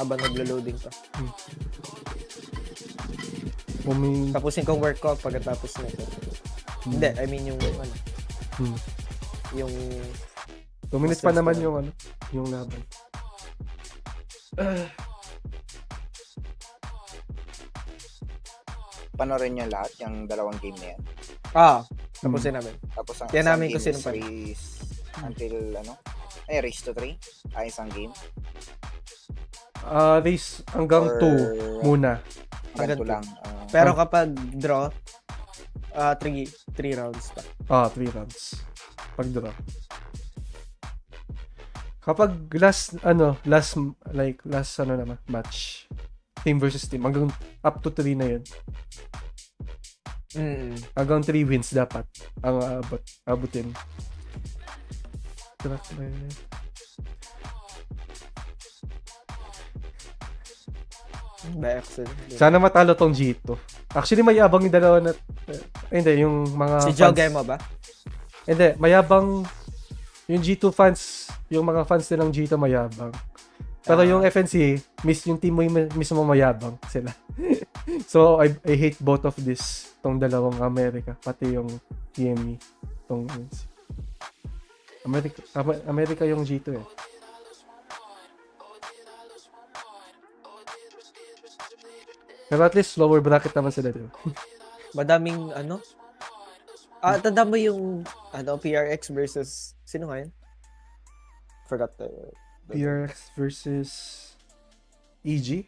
Habang naglo-loading pa. Tapusin kong work ko pagkatapos nito. Hindi, I mean yung ano. Yung 2 minutes pa naman yung yung laban. Panorin niyo lahat yung dalawang game na yan. Tapusin namin. Tapos ang Kaya isang namin game kung sino is pa. race until race to 3. Isang game. Race hanggang 2 muna. Hanggang 2 lang. Pero kapag draw, 3 rounds pa. 3 rounds. Pag draw. Kapag last naman, match. Team versus team. Hanggang up to 3 na yun. Hanggang 3 wins dapat ang abutin. Track na yun. Sana matalo tong G2. Actually, mayabang yung dalawa na... hindi, yung mga si Joe mo ba? Hindi, mayabang yung G2 fans, yung mga fans nilang G2 mayabang. Pero yung FNC, yung team mo mismo mayabang sila. So, I hate both of this. Tong dalawang Amerika, pati yung TME. Tong Amerika yung G2 eh. Pero at least lower bracket naman sila dito. Madaming tanda mo yung PRX versus sino nga yun? Forgot the PRX versus EG?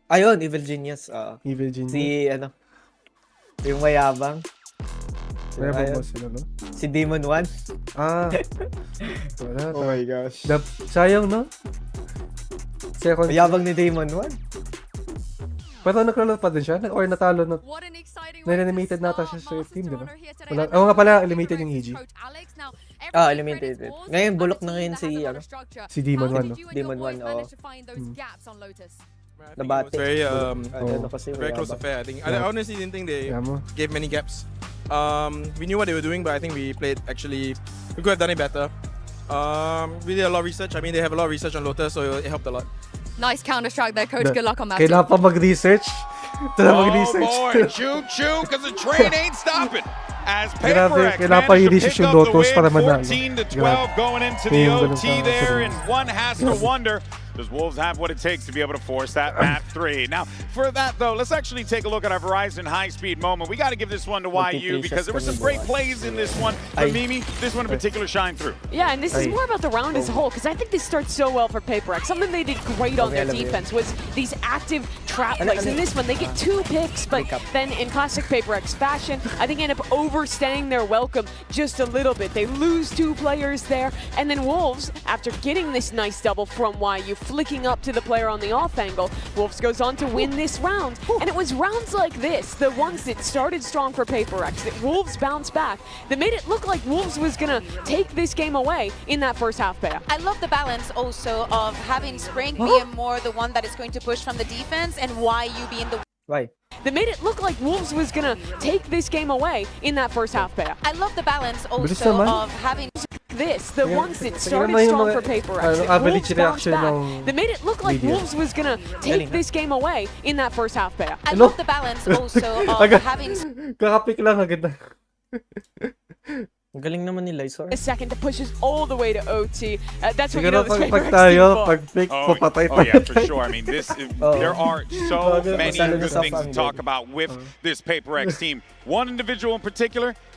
Ayun, Evil Genius. Evil Genius. Si yung mayabang. Mayabang ba sila, no? Si Demon 1. Wala. Oh my gosh. Sayang, no? Mayabang ni Demon 1. Pero naglalaro pa din siya? Or natalo na? Na-eliminated nata siya sa team, di ba? Nga pala, eliminated yung EG. Eliminated. Ngayon, bulok na ngayon si Demon 1, no? Demon 1, Nabate. Very close affair. I honestly didn't think they gave many gaps. We knew what they were doing, but I think we could have done it better. We did a lot of research. I mean, they have a lot of research on Lotus, so it helped a lot. Nice counter-strike there, Coach. Good luck on that. Kailangan pa mag-research. Oh boy, choo-choo, because the train ain't stopping. As Paper X managed to pick up the win, 14-12 going into the OT there, and one has to wonder, does Wolves have what it takes to be able to force that map 3? Now, for that though, let's actually take a look at our Verizon high-speed moment. We got to give this one to YU because there were some great plays in this one. For Mimi, this one in particular shined through. Yeah, and this is more about the round as a whole because I think this starts so well for Paper X. Something they did great on their defense was these active trap plays. In this one, they get 2 picks, but then in classic Paper X fashion, I think end up overstaying their welcome just a little bit. They lose 2 players there, and then Wolves, after getting this nice double from YU, flicking up to the player on the off angle, Wolves goes on to win this round. And it was rounds like this, the ones that started strong for Paper X, that Wolves bounced back, that made it look like Wolves was gonna take this game away in that first half pair. I love the balance also of having Spring be more the one that is going to push from the defense and YU being the... Why? That made it look like Wolves was gonna take this game away in that first half pair. I love the balance also of having this, the ones that started strong for Paper X, that Wolves bounced back, that made it look like Wolves was gonna take this game away in that first half pair. I love the balance also of having... Kakapik lang agad na. Ang galing naman ni Lysor. A second that pushes all the way to OT. That's what you Siguro know this Paper X tayo, team for. pag-pick, papatay Oh yeah, for sure. I mean, there are so many good things to talk about with this Paper X team. One individual in particular,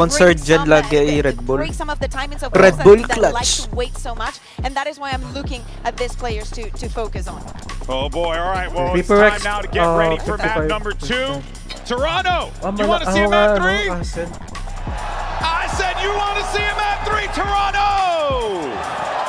Sponsored bring dyan some, lagi ay Red Bull. break some of the timings of Red players Bull that like clutch. to wait so much, and that is why I'm looking at these players to focus on. Oh boy, all right, well, it's Paper time X, now to get ready for map 55. number 2. Toronto, Ah, you want to see a map 3? Ascent. I said you want to see a map 3, Toronto!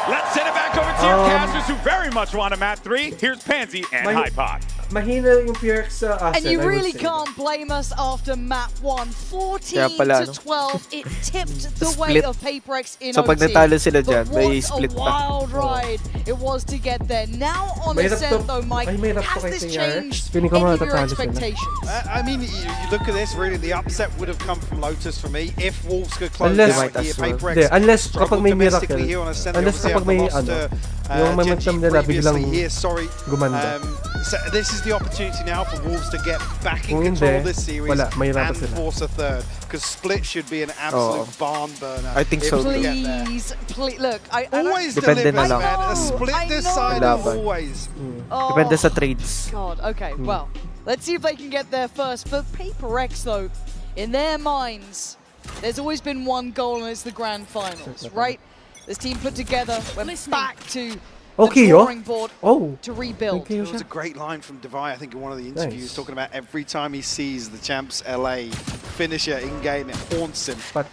Let's send it back over to top-tier casters who very much want a map 3. Here's Pansy and Hypoc. Mahina yung PRX sa asset. And you really can't blame us after map 1. 14 to 12. It tipped the way of PaperX in So pag OT. natalo sila dyan, But may what split a pa. wild ride it was to get there. Now on Mahirap Ascent to- though, Mike, ay, mahirap to has kay this TRX. changed Feeling ko any of your matatalo sila. expectations? I mean, you look at this, really, the upset would have come from Lotus for me. If Wolves could close Unless- out here, PaperX Hindi, unless kapag struggled may domestically miracle. here on Ascent. Unless kapag may yung momentum nila biglang gumanda. So this is the opportunity now for Wolves to get back in Kung control hindi, of this series wala, mahirapan and sila. force a third. Because Split should be an absolute barn burner. I think if so. we get there. Please, look, I Always Depende delivers, na lang. man. A Split this side always. Depende sa trades. God, okay, well, let's see if they can get there first. For PaperX, though, in their minds, there's always been one goal, and it's the grand finals, right? This team put together, went back to the drawing board to rebuild. It was a great line from Devi, I think, in one of the interviews, talking about every time he sees the champs LA finisher in-game, it haunts him. A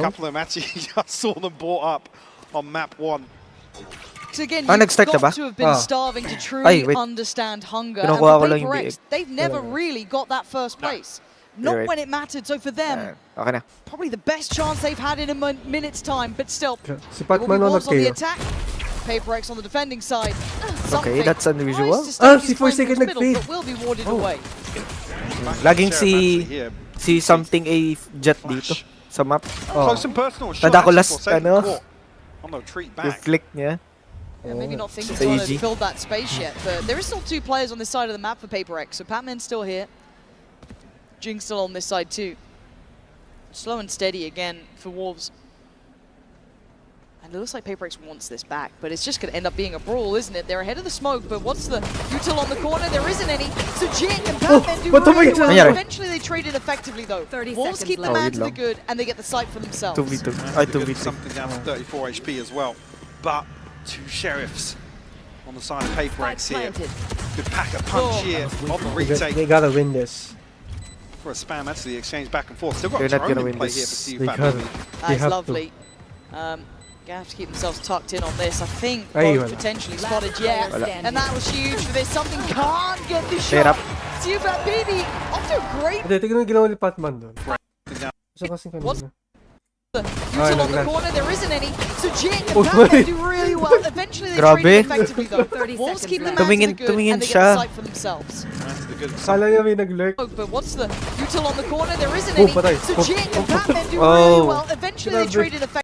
couple of them actually just saw them brought up on map 1. So again, you've nag-start ka ba? got to have been starving to truly understand hunger. And Kinukuha ko for lang yung PaperX, they've never really got that first place. Not You're right. when it mattered. So for them, Okay na. probably the best chance they've had in a minute's time. But still, Si it will be Patman no Wolves on the nag-KO. attack. PaperX on the defending side. Okay, that's unusual. Si Forsaken nag-fade. But will be warded away. Laging si something a jet dito sa map. Close and personal. Tanda ko last, Forsaken ano, caught on the retreat yung back. flick niya. Yeah, maybe not thinking Sa to EG. fill that space yet, but there is still 2 players on this side of the map for PaperX. So Patman's still here. Jing's still on this side too. Slow and steady again for Wolves. And it looks like PaperX wants this back, but it's just going to end up being a brawl, isn't it? They're ahead of the smoke, but what's the util on the corner? There isn't any. So Jing and Patman do really well. Eventually they trade it effectively though. 30 Wolves keep the seconds man left. to the good, and they get the site for themselves. 2v2. That's good for something down to 34 HP as well. But 2 sheriffs on the side of PaperX here. Good pack a punch here on the retake. They gotta win this. For a spam, actually, the exchange back and forth. Still got They're not Jerome gonna in win play here this. for They CFAT. gotta. That is lovely. Gonna have to keep themselves tucked in on this. I think Ay, both wala. potentially spotted yet. Wala. And that was huge for this. Something can't get the Hirap. shot. CFAT BB off to a great Hindi, tignan yung ginawa ni Patman doon. Isa kasing kanina. util on the corner. There isn't any. So Jing and Oh, Patman sorry. do really well. Eventually they Grabe. trade it effectively though. 30 Wolves keep the man Tumingin- to the good tumingin and they siya. get the site for themselves. Kala niya may nag-lurk. But what's the util on the corner? There isn't Oh, any. patay. So Oh, Jing and oh, Patman do oh. really well. Eventually they Grabe. trade it effectively.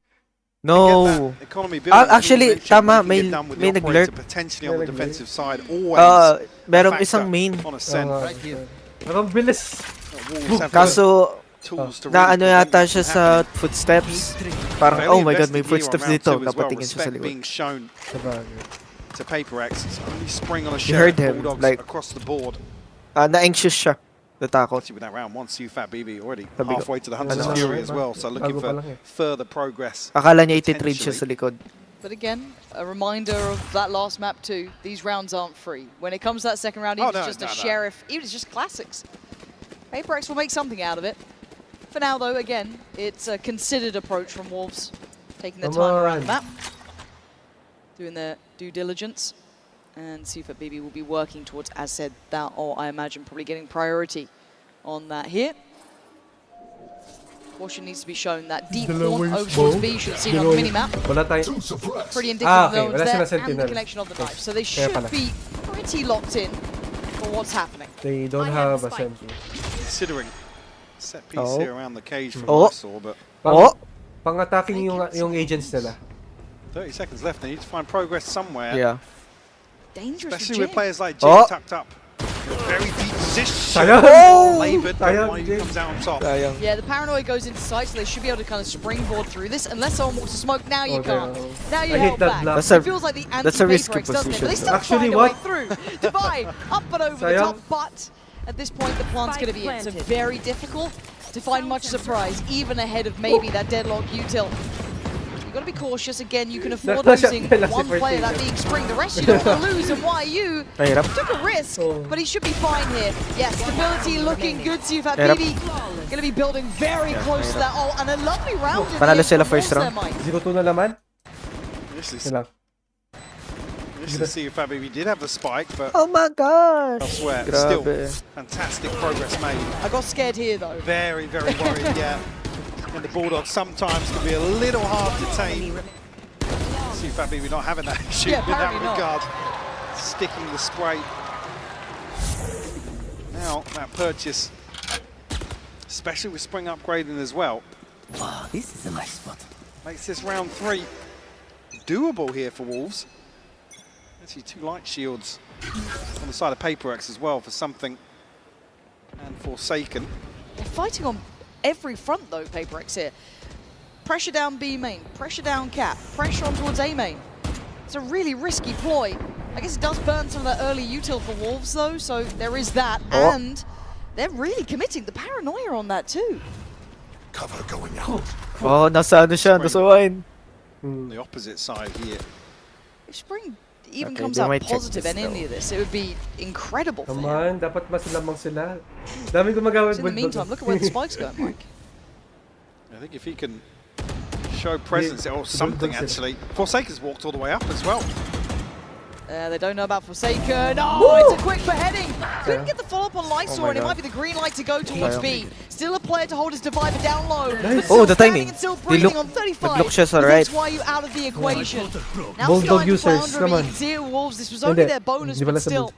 No. Economy Actually, tama, may nag-lurk. Potentially on the defensive side, always. Merong a isang factor main. on Ascent. Ang bilis. Wolves have Kaso, tools to na really ano prevent yata this siya from sa happening. footsteps. Parang, Fairly oh my god, may invested footsteps here on dito. round 2 as well. Napatingin siya sa Respect likod. being shown Sabagay. to PaperX. It's only spring on a You sheriff. heard him, Bulldogs like- across the board. Na-anxious siya. Natakot. With that round 1, CFAT BB already Sabi ko, halfway to the Hunter's ano, Fury as well. So looking bago pa for lang eh. further progress. Akala niya ititrade siya sa likod. But again, a reminder of that last map too. These rounds aren't free. When it comes to that second round, even if it's just a sheriff, even if it's just classics, PaperX will make something out of it. For now, though, again, it's a considered approach from Wolves, taking their time around the map, doing their due diligence, and CFAT BB will be working towards, as said, that, or I imagine probably getting priority on that here. Caution needs to be shown. That deep horn over towards B should see on the mini-map. Wala tayo. Pretty indicative okay. of Wala there sila and the sentinel. connection of the knife. So they Kaya should pala. be pretty locked in for what's happening. They don't have a sentinel. Considering set piece Oh. here around the cage from Oh. what I saw, but Pang-attacking yung agents nila. 30 seconds left. They need to find progress somewhere. Yeah. Dangerous Especially with for Jing. players like Jing Oh. tucked up. Very deep position. Sayang. Laboured, but Sayang, one Jing. comes out on top. Sayang. Yeah, the paranoia goes into sight, so they should be able to kind of springboard through this. Unless someone wants to smoke, now you Okay. can't. Now you I hate held that back. block. That's a- It feels like the that's a risky anti-PaperX, doesn't it? But they position. still Actually, find a way what? through. Divide, up and over the Sayang. top, but at this point the plant's going to be in. So very difficult to find much surprise, even ahead of maybe that deadlock util. You've got to be cautious. Again, you can afford Nasa losing shot pala si one player, that Forsaken. being Spring. The rest you don't want to lose, and YU Mahirap. took a risk, but he should be fine here. Yes, stability looking good. CFAT Hirap. BB going to be building very close to that. Oh, and a lovely round in Panalo the sila end first from round. Wolves there, Mike. 0-2 na naman. This is Yun lang. Just to see if we did have the spike, but Oh my gosh. elsewhere, Grabe. still fantastic progress made. I got scared here though. Very, very worried, yeah. And the Bulldogs sometimes can be a little hard to tame. See if we're not having that issue Yeah, in that apparently not. regard. Sticking the spray. Now, that purchase, especially with spring upgrading as well. Wow, this is a nice spot. Makes this round 3 doable here for Wolves. Actually, 2 light shields on the side of Paper X as well for something and Forsaken. They're fighting on every front though, Paper X here. Pressure down B main, pressure down cap, pressure on towards A main. It's a really risky ploy. I guess it does burn some of that early util for Wolves though, so there is that. Oh. And they're really committing the paranoia on that too. Cover going out. Oh, nasa ano siya, nasa wine. On the opposite side here. If Spring even Okay, comes they out might check positive this in any of this, it would be incredible for Come him. on, dapat mas lamang sila. Dami gumagawa In the meantime, look at where the spike's going, Mike. I think if he can show presence or something actually. Forsaken's walked all the way up as well. They don't know about Forsaken. Oh, it's a quick beheading. Couldn't get the follow-up on Lysor, my and it God. might be the green light to go towards Sayang. B. Still a player to hold his divider down low. Nice. But Oh, still the standing timing. and still They breathing look- on 35. nag-look siya sa He right. takes Why out of the equation. Now Bulldog Sky users, floundering come on. against Zero Wolves. This was Hindi. only their bonus, Hindi but pala sa still Bull-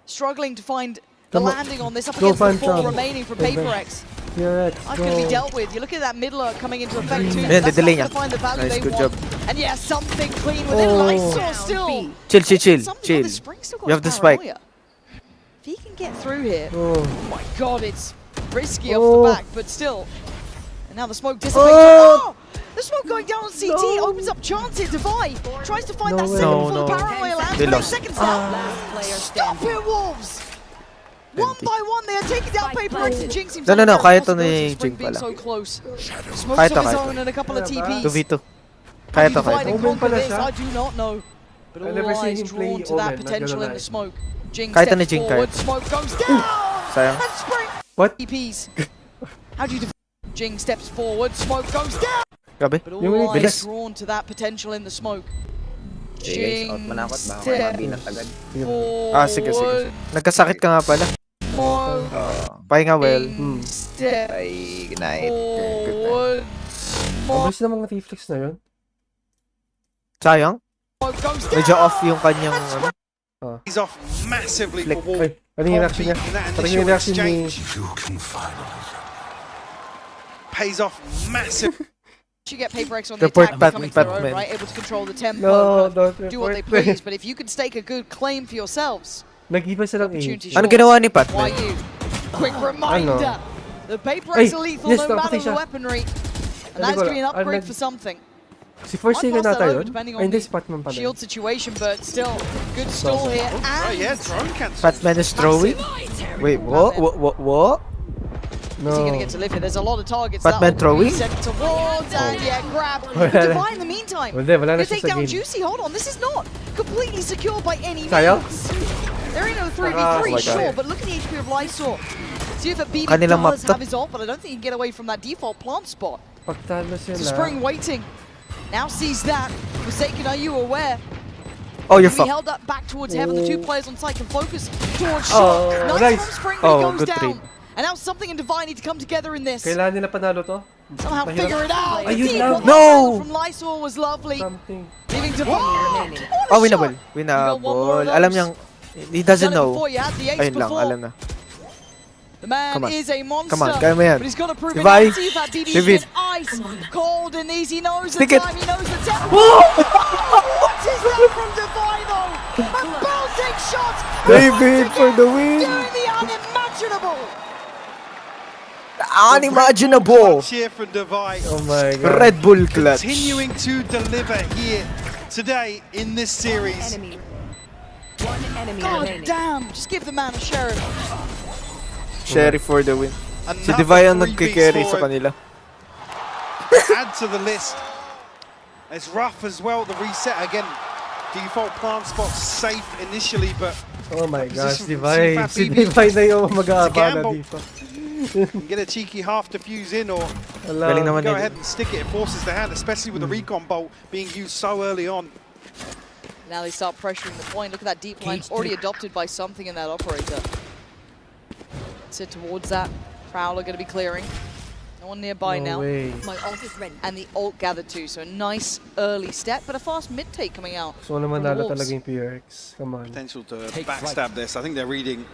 struggling to find the Come on. landing on this up Go against the find 4 some. remaining for Go Paper back. X. PRX, That could be go. dealt with. You look at that mid lurk coming into effect too. Ayan, That's didelay not niya. gonna find the value Nice, they good want. job. And yeah, something clean within Oh. Lysor still. Chill, chill, chill, Something chill. on the Spring still got You have the spike. paranoia. If he can get through here, Oh. my God, it's risky Oh. off the back, but still. And now the smoke dissipates. Oh. Oh! The smoke going down on CT No. opens up chance here. Divide tries to find No that way. second No, full no. paranoia lands, They but 8 lost. seconds down. Last player Stop standing. it, Wolves! One by one, they are taking down Paper X. Jinx seems No, no, like no, a kaya to possibility ni of Spring Jing being pala. so close. Smokes Kaya of to, his kaya own to. and a couple of Kaya ba? TPs. 2v2. How Kaya do to, you divide kaya to. and Omen conquer pala this? siya. I do not know. But I all never seen eyes him play drawn to that Omen, not potential gonna in the lie. smoke. Jing Kahit steps ano, Jing, forward, kahit. smoke goes down! Sayang. And Spring What? TPs. How do you defend? Jing steps forward, smoke goes down! Grabe. But Yung all eyes bilis. drawn to that potential in the smoke. Sige guys, out manakot ba? Ako mabinat agad. Ah, sige, sige. sige. Nagkasakit ka nga pala. Pahinga well. Step Ay, good night. forward, Ang bilis na mga reflex na yun. Sayang. smoke goes Medyo down! off yung kanyang ano. He's off massively Flick. for Wolves. Ay, ano yung reaction niya? In that Parang yung initial reaction ni... exchange You can finally. pays off massive. You get Paper X on the Report attack, Pat- coming to their own, Patman. right? Able to control the tempo, No, don't do what they report me. please. But if you can stake a good claim for yourselves, Nag-iba silang opportunity age. Ano short. ginawa ni Why Patman? you? Quick reminder. Ano? The Paper Ay, X are lethal yes, no matter napatay the siya. weaponry. And Ano that's ko going to be an lang, upgrade nag- for something. Si Forsaken Might pass nata that yun? over, depending Ay, on hindi, the si Patman pala. shield situation, but still, good stall here. Oh And yeah, drone cancel. Patman is throwing? Wait, what? What? is he going to No. get to live here? There's a lot of targets. Patman That'll throwing? reset towards, and yeah, grab. Wala na. Divine in the meantime. Wala na They siya take sa down game. Juicy. Hold on, this is not completely secure by any Sayang. means. They're in a Oh 3v3, my God. sure, but look at the HP of Lysor. See if a BB Kanilang does map to. have his ult, but I don't think he can get away from that default plant spot. Pagtalo sila. So Spring waiting. Now sees that. Forsaken, are you aware? Oh, you're Can be fucked. held up back towards heaven. The two players on site can focus towards Oh, shot. nice. From Spring, but Oh, he goes good down. trade. And now something and Divine need to come together in this. Kailangan nila panalo to. Somehow Mahirap. figure it out. The Ayun deep lang. one No! from Lysor was lovely. Something. Leaving Divine. remaining. Oh, winnable. Winnable. Alam niyang, he doesn't Done it know. before, you had the ace Ayun lang, before. alam na. The man Come on. is a monster. Come on, kaya mo yan. But he's got to prove it Divine. out. See if that BB's David. been ice cold and easy. He knows the Stick it. time, he knows the tempo. What is that from Divine though? A belting shot. David for the win. Doing the unimaginable. Unimaginable. Cheer from Divide. Oh my God. Red Bull clutch. Continuing to deliver here today in this series. Enemy. One enemy God remaining. damn. Just give the man a sheriff. Sheriff for the win. Si Another Divine ang 3v nagkikerry sa score. kanila. Add to the list. It's rough as well, the reset again. Default plant spot safe initially, but Oh my gosh, Position from Divine. Sifat Si BB. Divine na yung mag-aabala gamble. dito. you can get a cheeky half defuse in or Galing naman go nila. ahead and stick it. It forces the hand, especially with the recon bolt being used so early on. Now they start pressuring the point. Look at that deep line already adopted by something in that operator. Sit towards that. Prowler going to be clearing. No one nearby now. My ult is ready. And the ult gathered too. So a nice early step, but a fast mid take coming out. So naman nalo talaga yung PRX. Come on. Potential to backstab this. I think they're reading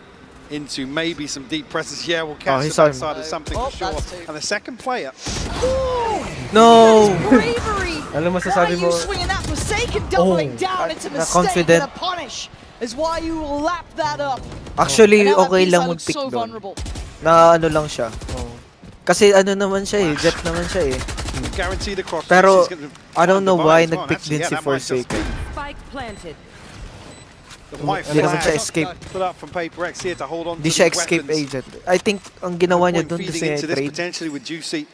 into maybe some deep presence. Yeah, we'll catch the backside of something for sure. And the second player. No! Bravery! Ano Why masasabi are mo? you swinging that Forsaken doubling down? It's a mistake and a punish. Is why you will lap that up. Actually, And now that okay lang B-side looks mag-pick so doon. vulnerable. Na ano lang siya. Kasi ano naman siya eh, jet naman siya eh. Guaranteed across. Pero I don't know why nag-pick din si Forsaken. Spike planted. Hindi naman siya escape. Put up from Paper X here to hold on. Hindi siya escape agent. I think ang ginawa niya doon kasi trade. Potentially with Juicy.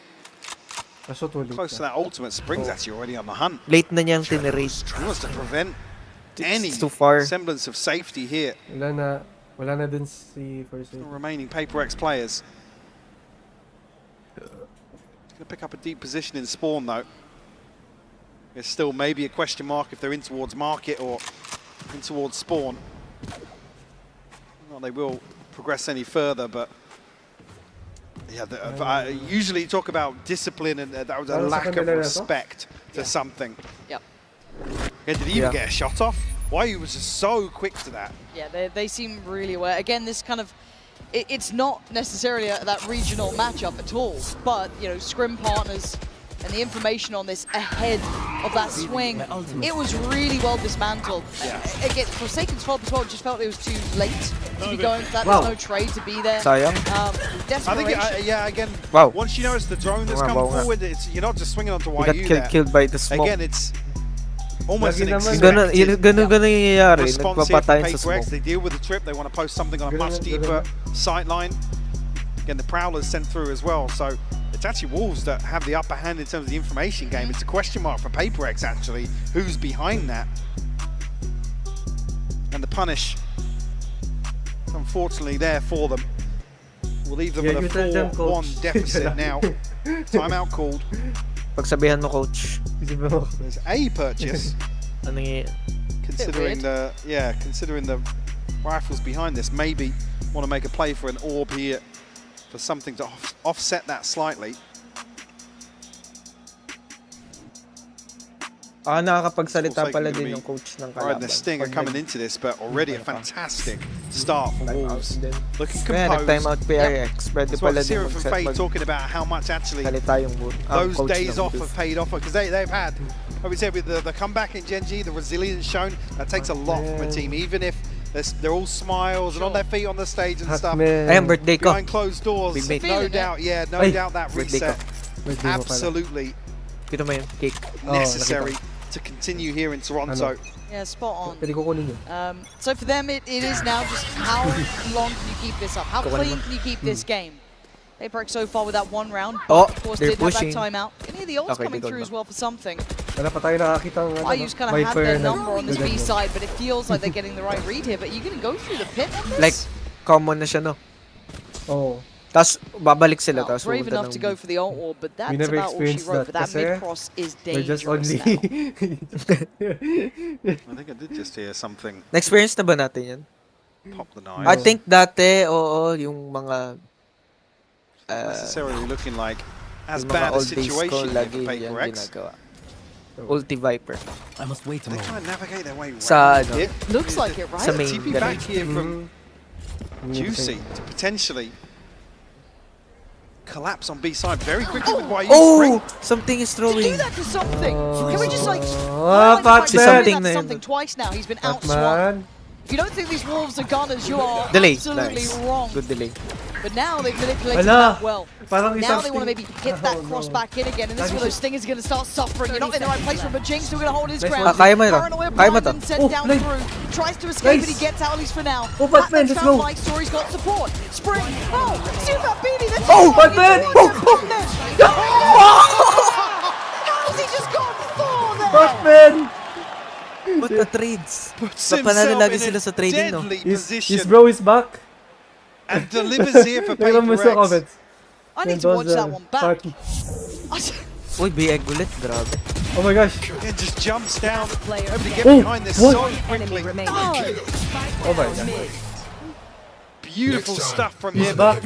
Close to that ultimate. Spring's actually already on the hunt. Late na niyang tinirate. He wants to prevent any too far. semblance of safety here. Wala na din si Forsaken. Remaining Paper X players. Going to pick up a deep position in spawn though. There's still maybe a question mark if they're in towards market or in towards spawn. Well, they will progress any further, but yeah, usually talk about discipline and that was a lack of respect to something. Yep. Yeah, did he even get a shot off? Why he was just so quick to that? Yeah, they seem really aware. Again, this kind of, it's not necessarily that regional matchup at all, but, you know, scrim partners and the information on this ahead of that swing, it was really well dismantled. Again, Forsaken's fault as well, just felt it was too late to be going for that. There's no trade to be there. Sayang. Desperation. I think, yeah, again, once you notice the drone that's come forward, you're not just swinging onto YU there. Killed by the smoke. Again, it's almost an ganun nangyayari. Nagpapatayin sa smoke. They deal with the trip, they want to post something on a much deeper sight line. Again, the Prowler's sent through as well, so it's actually Wolves that have the upper hand in terms of the information game. It's a question mark for Paper X actually, who's behind that. And the punish, unfortunately, there for them. Will leave them with a 4-1 deficit now. Timeout called. Pagsabihan mo, coach. There's a purchase. Considering the rifles behind this, maybe want to make a play for an orb here for something to offset that slightly. Nakakapagsalita pala din yung coach ng kalaban. Right, the Sting are coming into this, but already a fantastic start for Wolves. Looking Kaya composed. nag-timeout PRX. Pwede That's what pala din Sierra from Fate talking about how much actually those days off have paid off, because they've had, like we said, with the comeback in Gen G, the resilience shown, that takes a lot from a team, even if they're all smiles and on their feet on the stage and stuff. Ayun, birthday ko. Behind closed doors, no doubt, no doubt that reset, absolutely Kita mo yung cake. necessary to continue here in Toronto. Yeah, spot on. Pwede ko kunin yun. So for them, it is now just how long can you keep this up? How clean can you keep this game? Paper X so far with that one round, but of course did have that timeout. Can hear the ults coming through as well for something. Wala pa tayo nakakita ng IU's kind of had their number on this B side, but it feels like they're getting the right read here. But you're going to go through the pit on this? Like, common na siya, no? Oh. Tapos, babalik sila. Tapos, brave enough to go for the ult orb, but that's about all she wrote. But that mid-cross is dangerous now. I think I did just hear something. Na-experience na ba natin yan? Pop the knife. I think dati, yung mga necessarily looking like as yung bad a old days ko, situation lagi for yan Paper X. ginagawa. Ulti Viper. I must wait They try and navigate their way Sa around it. Looks like it, right? Sa main. TP back here from Juicy to potentially collapse on B side very quickly with YU Spring. Something is throwing. To do that to something. Can we just like something twice now? He's been outswung. If you don't think these Wolves are gunners, you are absolutely wrong. Good delay. But now they've manipulated that well. Now they want to maybe hit that cross back in again, and this is where those Stingers are going to start suffering. You're not in the right place, but Jinx still going to hold his ground. Paranoia blind and sent down through. Tries to escape, but he gets out at least for now. Batman's found Mike Story's got support. Spring. Oh, see that beanie. That's Batman! How's he just gone for there? Batman! What the trades? Panalo lagi sila sa trading, no? His bro is back. And delivers here for Paper X. I need to watch that one back. Uy, B-egg ulit. Grabe. Oh my gosh. It just jumps down. Able to get Oh, behind this what? so quickly. Oh my god. Beautiful stuff from He's him. back.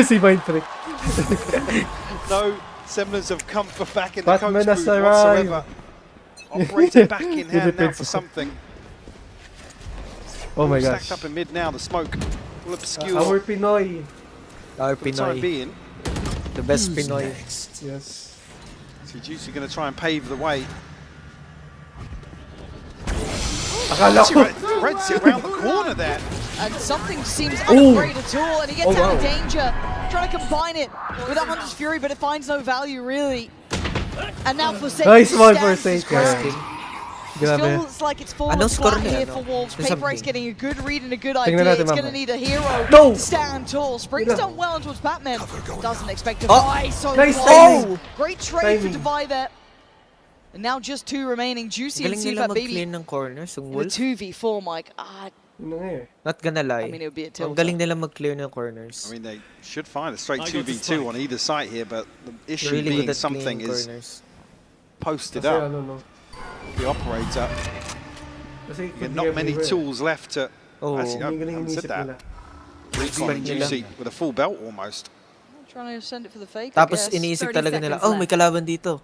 Si Mind Freak. No semblance of comfort back in the Batman coach has booth arrived. whatsoever. Operator back in hand now for something. Oh my All gosh. stacked up in mid now. The smoke will obscure Our Pinoy. Our for the time Pinoy. being. The best Pinoy. Yes. So Juicy going to try and pave the way. Akala ko. Red's it around the corner there. And something seems Ooh. unafraid at all, and he gets out of danger. Trying to combine it with that Hunter's Fury, but it finds no value really. And now Forsaken Nice one, stands his Forsaken. ground. It Grabe. feels like it's fallen flat here for Wolves. Paper X getting a good read and a good Tingnan idea. natin, It's going to Mama. need a hero No. to stand tall. Spring's done well towards Batman. Doesn't expect to Oh. buy so Nice close. timing. Great trade for Timing. Divide there. And now just two remaining. Juicy and Galing nila Sifa mag-clear Baby. ng corners, yung In a Wolves. 2v4, Mike. Yun na nga eh. Not gonna lie. I mean, it would be a Ang tilt. galing nila mag-clear ng corners. I mean, they should find a straight I got the 2v2 on either side here, but the issue Really being good at something clearing is corners. posted Kasi up. ano no. The operator. Kasi it could Not be many everywhere. tools left to. Oh. Actually, I Hindi galing haven't said inisip that. nila. Recon and nila. Juicy with a full belt almost. Trying to send it for the fake. Tapos I guess. iniisip 30 talaga nila, seconds oh, may left. kalaban dito.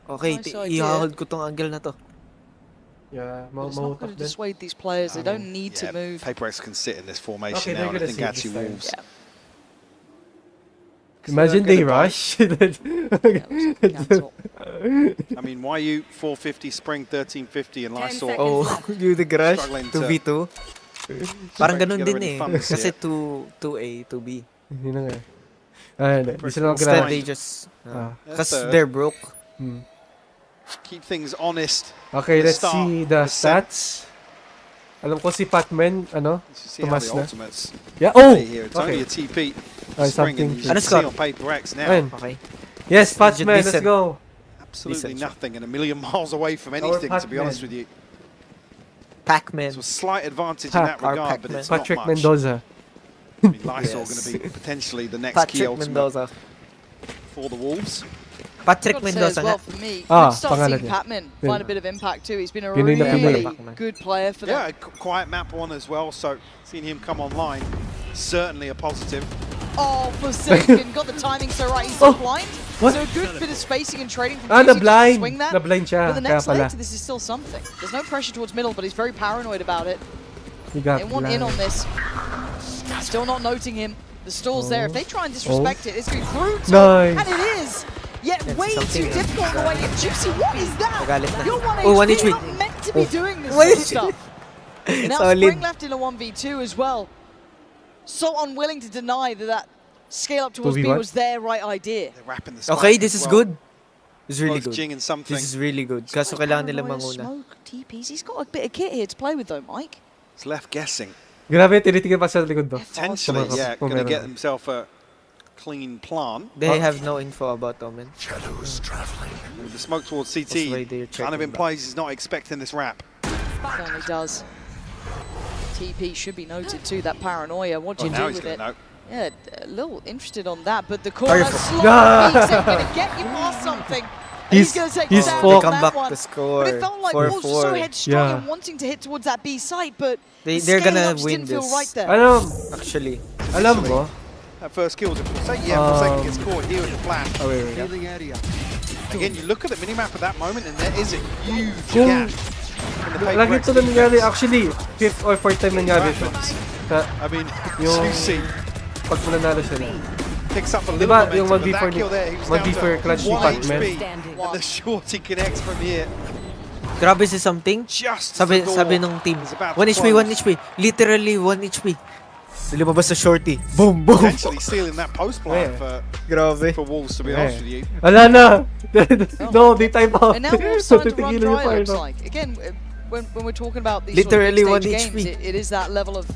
Okay, Nice idea. ihahold ko tong angle na to. Yeah, But it's not mautak going to din. dissuade these players. They don't need to Yeah, move. Paper X can sit in this formation Okay, now, they're and I gonna think see actually this time. Wolves. Imagine they're they gonna rush. I mean, YU 450, Spring 1350, and Lysol. Oh, you the Grush, Struggling to 2v2. Parang strike ganun together din any eh. funds Kasi here. 2A, 2B. Yun na nga. Ayun, di sila Instead mag-grab. they just... Ah. Because That's they're broke. Keep things honest. Okay, at the let's start see of the set. stats. Alam ko si Patman, ano, Let's see how tumas the na. ultimates Yeah, oh! play here. It's only a Okay. TP. Ay, Spring, something. and you Ano can see score? on Paper X now. Ayun. Okay. Yes, Patman, let's Decent. go. Absolutely Decent. nothing and a million miles away from anything, to be Pac-Man. honest with you. Pac-Man. So a slight advantage in that Our regard, but Pac-Man. it's not Patrick much. Mendoza. I mean, Lysol Yes. going to be potentially the next key Patrick ultimate Mendoza. for the Wolves. Patrick I've got to say Mendoza as nga. well for me, Ah, good start pangalan seeing niya. Patman Yun. find a bit of impact too. He's been a Pinoy na really Pinoy. good player for Yeah, them. a quiet map one as well, so seeing him come online, certainly a positive. Oh, Forsaken got the timing so right. He's so blind. What? So a good bit of spacing and trading from Ah, Juicy to na-blind. swing that. Na-blind siya. But the Kaya next pala. leg to this is still something. There's no pressure towards middle, but he's very paranoid about it. You got They want in on blind. this. Still not noting him. The stall's there. If they try and disrespect it, it's going to be brutal. Nice. And it is. Yet It's way too something difficult on the way in. Juicy, what is that? Nagalit na. You're 1 Oh, 1 HP. HP. You're not meant to be doing this One sort of HP. stuff. Now Solid. Spring left in a 1v2 as well. So unwilling to deny that scale up towards B 2v1? was their right idea. They're wrapping the Okay, spike this as is well. good. This is really Both good. Jing and something. This is really good. Kaso kailangan nila Paranoia, manguna. Smoke, TPs. He's got a bit of kit here to play with though, Mike. It's left guessing. Grabe, tinitingnan pa sa likod ba? Potentially, Kung yeah, kung going to meron. get himself a clean plant. They have no info about Omen. Shadows traveling. With the smoke towards That's why CT they're kind of checking implies he's not expecting this wrap. Certainly does. TP should be noted too, that paranoia. What do you now do he's with going it? to know. Yeah, a little interested on that, but the corner Careful. slot Ah. peaks it, gonna get you past something. And He's- gonna take he's the down four- on They come that back one. to score. But it felt like Wolves were so 4-4. headstrong Yeah. and wanting to hit towards that B site, but They're the gonna scale-up just win didn't feel this. right there. Alam, Actually. alam mo, That first kill was a Forsaken. Yeah, Forsaken gets caught here with the flash. oh, wait, wait. Feeling area. Again, you look at the minimap at that moment, and there is a huge Kung- gap. in the Paper Lagi X ito na nangyari. defense. Actually, 5th or 4th time nangyari ito. Sa, I mean, Yung- Juicy pag mananalo sila. picks up a Di little ba, momentum, yung but 1v4 that kill there, he was 1v4 down clutch to ni 1 Pac-Man. HP, and the shorty connects from here. Grabe si something. Just Sabi, as the sabi door nung team. is about to 1 HP, close. 1 HP. Literally 1 HP. Lumabas sa shorty. Boom, boom. Potentially sealing that post plan Yeah. Grabe. for Wolves, to be Yeah. honest with you. Wala na! No, they time out. And now Wolves starting to run Titigilan yung dry, fire, looks no? like. Again, when we're talking about these Literally sort of 1 big stage HP. games, it is that level of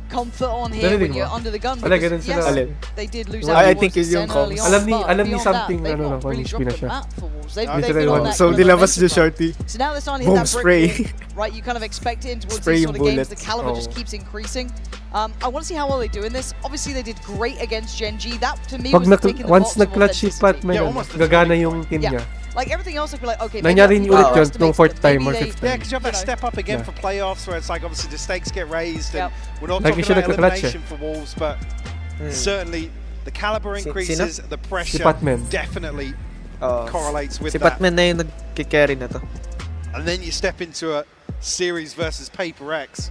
comfort on here Narinig when mo? you're under the gun. Wala, Because, ganun sila. yes, Alin? they did lose I out think towards yun yung 10 early comms. on, Alam ni- but alam ni beyond something that, they've na ano, not really kung dropped na the siya. map for Wolves. They've Literally been on one. that So kind of nilabas momentum yung shorty. front. So now they're starting to Boom, hit that spray. brick wall, right? You kind of expect it in towards Spray these yung sort of games. bullet. The caliber just Oh. keeps increasing. I want to see how well they do in this. Obviously, they did great against Gen G. That, to me, Pag was the tick in the once box of nag-clutch si authenticity. Patman, gagana yung team niya. Like everything else, I'd be like, okay, Nangyari maybe ulit yun that's nung fourth time or maybe fifth Yeah, time. because you have that step up again for playoffs where it's like obviously the stakes get raised and we're not Like, talking siya about nagka-clutch elimination for Wolves, but certainly the caliber increases, the pressure Patman. definitely correlates with Si that. Patman na yung nagkikarry na to. And then you step into a series versus Paper X.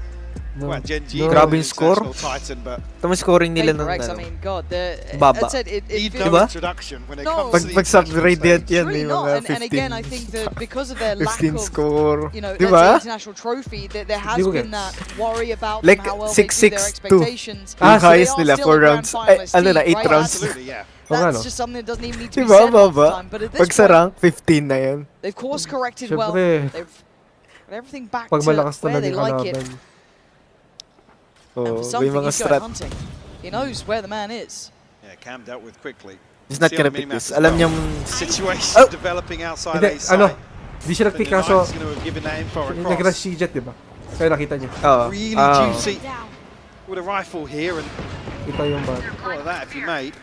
Well, Gen G, Grabe yung score. Titan, but Tama scoring nila ng Paper X, I mean, God, baba. it need feels... no introduction when it comes to the Pag-sub-radiant yan, may Really not. mga 15. And again, I think that because of their lack 15 of, score. you know, Di let's say ba? international trophy, there has Di ko been gets. that worry about Like, how well they do their 6-6-2. expectations. Yung So they highest are nila, still 4 a grand rounds. finalist Ay, ano team, na, 8 right? rounds. Absolutely, yeah. That's just something that doesn't even need to be Diba, said half the baba? time. But at this Pag sa point, rank, 15 na yan. they've course corrected well. Siyempre. They've got everything back Pag to malakas where na they yung like it. kalaban. And Oh, for may something, mga he's going strat. hunting. He knows where the man is. Yeah, Cam dealt with quickly. He's not See on gonna the pick minimap this. as Alam well. niyang... Situation Oh! developing outside Hindi, A side. ano, di siya nag-pick kaso, He's going to have given that info nag-rush across. si Jet, diba? Kaya nakita niya. Really juicy with a rifle here and Kita yung bar. all of that if you mate.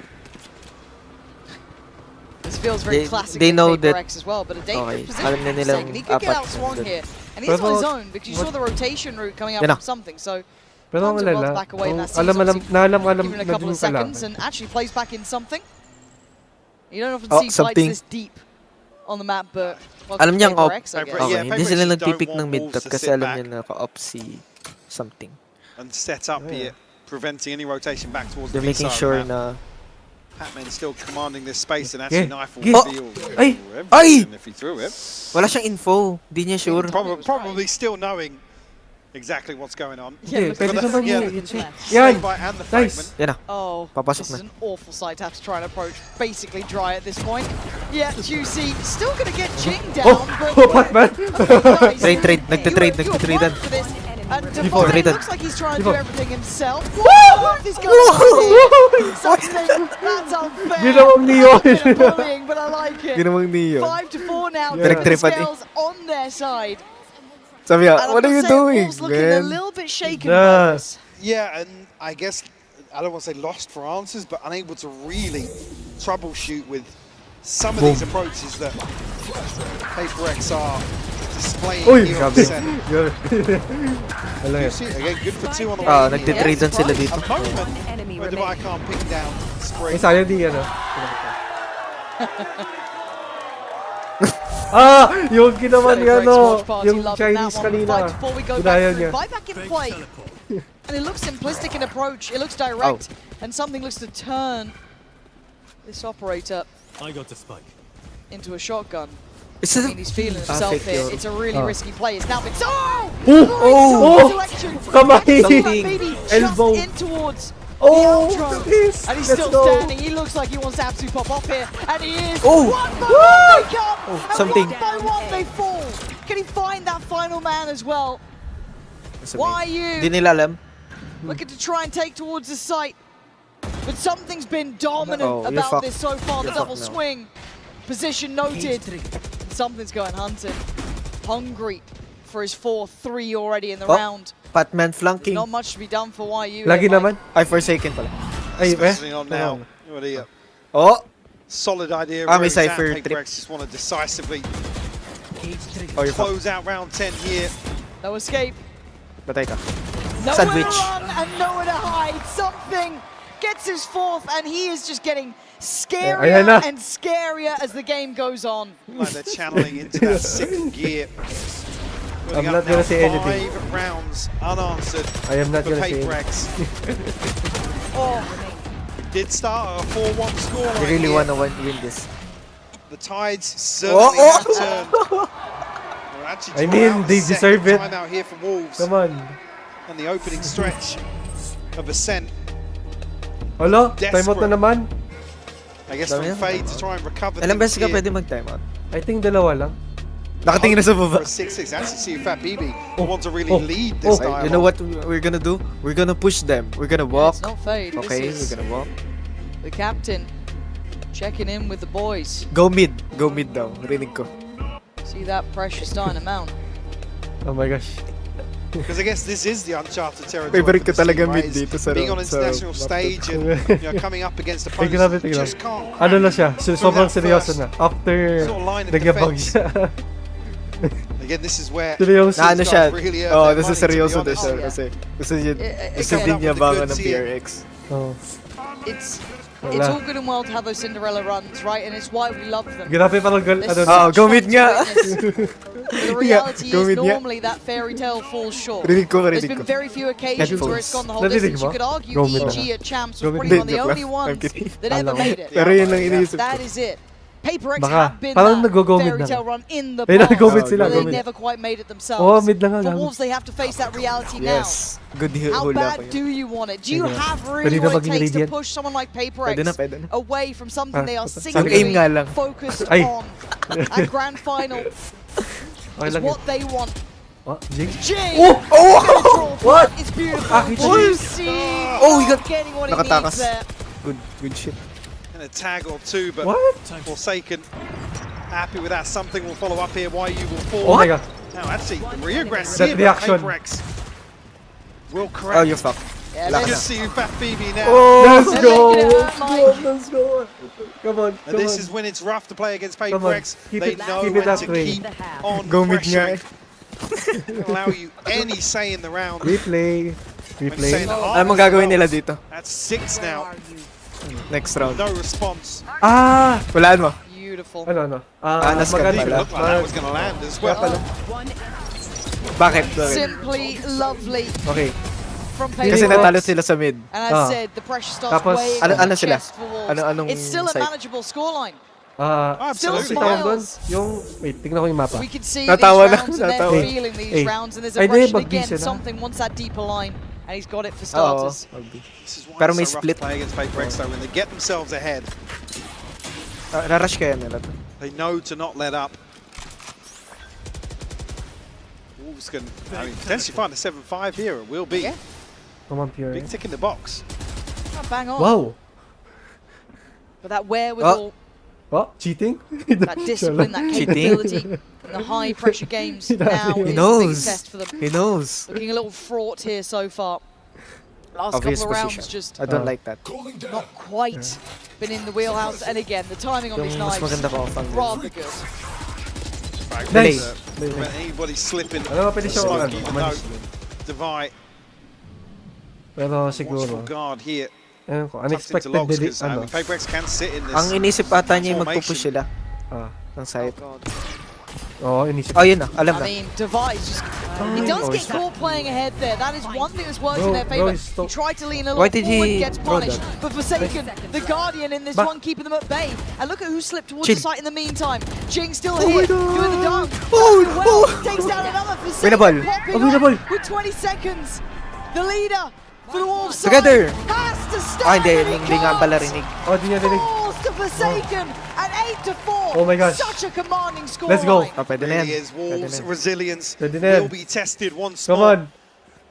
This feels very They- classic they know Paper that- X as well, but a dangerous Okay, position alam na for nilang Forsaken. He could get apat outswung nandun. here. And he's on Pero- his own because you saw the rotation route coming out Yan na. from something. So Pero ang Hunter well alala, back away in that kung alam season, alam given a na couple din of yung kalaban. seconds and actually plays back in something. You don't often Oh, see something. fights this deep on the map, but Alam niyang Paper op. X, I guess. Okay, Yeah, hindi Paper sila X nagpipick don't ng want mid-top Wolves to kasi sit alam back. niya naka-op si something. And set up here, preventing any rotation back towards They're the making side sure of the map. na... Patman still commanding this space and actually Knife will Oh! feel Ay! everything if he threw it. Wala siyang info. Hindi niya sure. Probably still knowing exactly what's going on. Hindi, pwede naman Yeah. yun. Yan! And the Nice! fragment. Yan na. Oh, Papasok this na. is an awful sight to have to try and approach. Basically dry at this point. Yeah, Juicy still going to get Jing down, but... Patman! Trade. Nagtitradean. And Before, Divine rated. looks like he's trying to do Before. everything himself. Whoa! This guy's something that's unfair. Ginawang Neo. That's a bit of bullying, but I like it. Ginawang Neo. 5-4 now. Yeah. Direct Direct-tripan eh. scales on their side. Sabi And niya, I'm what are gonna you say doing, Wolves looking a man? little bit shaken Yeah. by this. Yeah, and I guess, I don't want to say lost for answers, but unable to really troubleshoot with some of these approaches that Paper X are displaying Uy! here on Grabe. the center. Wala You yan. see, again, good for two on the Ah, way. nagtitradean sila dito. A moment Enemy where Divine can't ping down Ay, Spring. sayang di yan ah. Yung ginawa ni Celebrates ano, watch party, yung loving Chinese that one. kanina. Right before we go Ginaya back niya. through, buy back in play. And it looks simplistic in approach. It looks direct. And something looks to turn this operator I got the spike. into a shotgun. Is I it- mean, he's feeling Ah, himself fake here. yun. It's a really Ah. risky play. It's now been... Oh! Oh! Selection. Kamay! Baby Elbow. just in towards Oh! the outro. This! And he's Let's still go! standing. He looks like he wants to absolutely pop off here. And he is. Oh! One by one they come. And something. one by one they fall. Can he find that final man as well? Why you? Hindi nila alam. Looking to try and take towards the site. But something's been dominant Oh, you're about fucked. this so far. The You're double fucked now. swing. Position noted. Something's going hunting. Hungry for his 4-3 already in the Oh. round. Patman flanking. Not much to be done for YU. Lagi here, Mike. naman. Ay, Forsaken pala. Ay, Especially not now. What a Oh! solid idea. Ah, may where he's at. Cypher Paper trip. X just want to decisively Oh, you're fucked. close out round 10 here. No escape. Patay ka. Nowhere Sandwich. to run and nowhere to hide. Something gets his fourth, and he is just getting scarier Ayan na. and scarier as the game goes on. Like they're channeling into that sixth gear. I'm Putting not up now gonna say anything. 5 rounds unanswered I am not for gonna say Paper X. Oh, did start a 4-1 score. You right really here. wanna win this. The tides certainly have turned. We're actually I mean, drawn out they a second deserve it. time out here for Wolves. Come on. And the opening stretch of Ascent. Hala, timeout na naman. I guess Dami from yan. Fade to try and recover Ilang things beses ka here. pwede mag-timeout? I think dalawa lang. Nakatingin na sa For baba. a 6-6, actually see if Fat BB want to really Oh. lead this Okay, dialogue. you know what we're gonna do? We're gonna push them. We're gonna walk. It's not Fade. Okay, This we're is gonna walk. the captain checking in with the boys. Go mid. Go mid daw. Rinig ko. See that pressure starting to mount. Oh my gosh. Because I guess this is the uncharted territory. Favorite for ko this talaga team, right? mid Is dito sa being on sa international stage and coming up against Ay, opponents grabe, that tignan. just can't Ano na siya? through Sobrang that seryoso first na. After sort of line of nagyabang defense. siya. Again, this is where Seryoso. Na ano these siya? guys really earn Oh, their nasa money, to be seryoso din honest. siya kasi gusto din niya with the bangan goods ng here. PRX. Oh. It's Wala. all good and well to have those Cinderella runs, right? And it's why we love them. Grabe parang There's ano. such go mid fun to nga. witness. The reality Go is mid nga. normally that fairy tale falls short. Rinig ko, There's rinig been ko. very few occasions where it's gone the whole Narinig distance. You mo? could argue Go mid EG na. at Champs Go was mid. probably one of the Joke only lang. I'm ones kidding. that ever made it. Pero yun lang iniisip ko. That is it. Paper X Baka. have been Parang that nag-go mid fairy na. tale run in the Ayun, past, nag-go mid sila, but go they mid. never quite made it themselves. Oh, mid lang nga, For gago. Wolves, they have to face that reality now. Yes. Good How hula ko bad yun. do you want it? Do you Pwede na. have Pwede really na what it maging takes to radiant. push someone like Paper X Pwede na, pwede na. away from something they are Ang singularly aim nga lang. focused Ay. on? At Grand Final Okay is lang what they want. What? Jinx? Jing! Oh! Oh! What? It's beautiful. Ah, Do you see? Oh, he got- Getting what he Nakatakas. needs there. Good shit. And a tag or two, but What? Forsaken happy with that. Something will follow up here. YU will fall. Oh my god. Now, actually, reaggress That here, but reaction. Paper X will Oh, correct. you're fucked. Yeah, Wala ka Just na. see Fat BB now. Let's They're go! making it hurt, Mike. Let's go! Come on, And come this on. is when it's rough to play against Come Paper on. X. Keep They it- know keep it when that to way. keep on Go mid nga. pressuring. Don't allow you any say in the round. Replay. When Replay. saying that Ano mong Arthur's gagawin well. nila dito? That's 6 now. Next round. No response. Ah! Walaan mo. Beautiful. Ano? Anas ka Didn't pala. even look like that was going to land as well. Bakit? Simply lovely Okay. from Kasi Paper natalo X. sila sa mid. And as I said, the pressure starts Tapos, weighing ano- on ano the sila? chest for Wolves. Anong It's still a side? manageable scoreline. Still Absolutely. tawag doon? smiles. Yung, wait, tingnan ko yung mapa. We can see Natawa these na, rounds and they're natawa. feeling these Hey. rounds and there's Ay, di, aggression mag-B again. sila. Something wants that deeper line. And he's got it for Oo. starters. This is why Pero it's may so rough split. to play against Paper X though. When they get themselves ahead, Rarash kaya nila to. they know to not let up. Wolves can potentially find a 7-5 here. It will be. Yeah. Come on, Pure. Big tick in the box. Oh, bang on. Wow! But that wherewithal, Oh, cheating? that discipline, that Cheating. capability in the high pressure games He now knows. is He the knows. biggest test for them. He knows. Looking a little fraught here so far. Last Obvious couple of rounds position. just I don't like that. not quite been in the wheelhouse. And again, the timing on these Yung mas knives, maganda pa ang rather good. Nice. Prevent anybody slipping. Alam mo, pwede siya Smoke, ano, even umalis. though Divide, Pero siguro, watchful guard here. ayun ko, Tucked into unexpected logs dili, because ano. Paper X can sit in this. Ang inisip ata niya yung formation. magpupush sila Ah, ng side. oo, inisip. Oh, yun na. Alam I na. mean, Device just he does get caught playing ahead there. That is one thing that's worked in their Bro, favor. stop. He tried to lean a little Why did forward, he gets throw punished. that? But Forsaken, the Guardian in this Ba- one, keeping them at bay. And look at who slipped towards Chill. the site in the meantime. Jing still Oh my here, God. doing the dunk. Oh, Does it well, oh. takes down another Forsaken. Winnable. Popping Oh, winnable. up with 20 seconds. The leader for the Wolves side Together. has to stand. Ah, hindi. and he Hindi nga can't. pala rinig. Oh, di niya dinig. Falls to Forsaken at 8-4. Oh my gosh. Such a commanding score. Let's go. Oh, pwede na yan. Really is. Pwede Wolves' na yan. resilience Pwede na yan. will be tested once Come more on.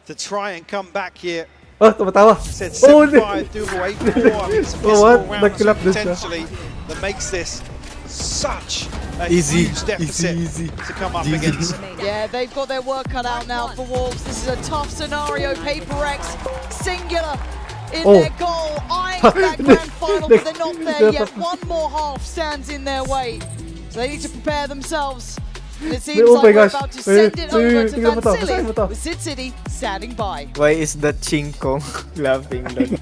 to try and come back here. Oh, tumatawa. Said Oh, 7-5, doable 8-4. I mean, it's a Oh, pistol what? round Nag-clap din siya. potentially that makes this such a Easy. huge deficit Easy. to come up against. Yeah, they've got their work cut out now for Wolves. This is a tough scenario. Paper X singular in Oh. their goal, eyeing that grand final, but they're not there yet. One more half stands in their way, so they need to prepare themselves. And it seems Oh my like we're gosh. about to send it over to Tingnan mo to, Vansili basahin mo to. with Sid City standing by. Why is that Chinkong laughing doon?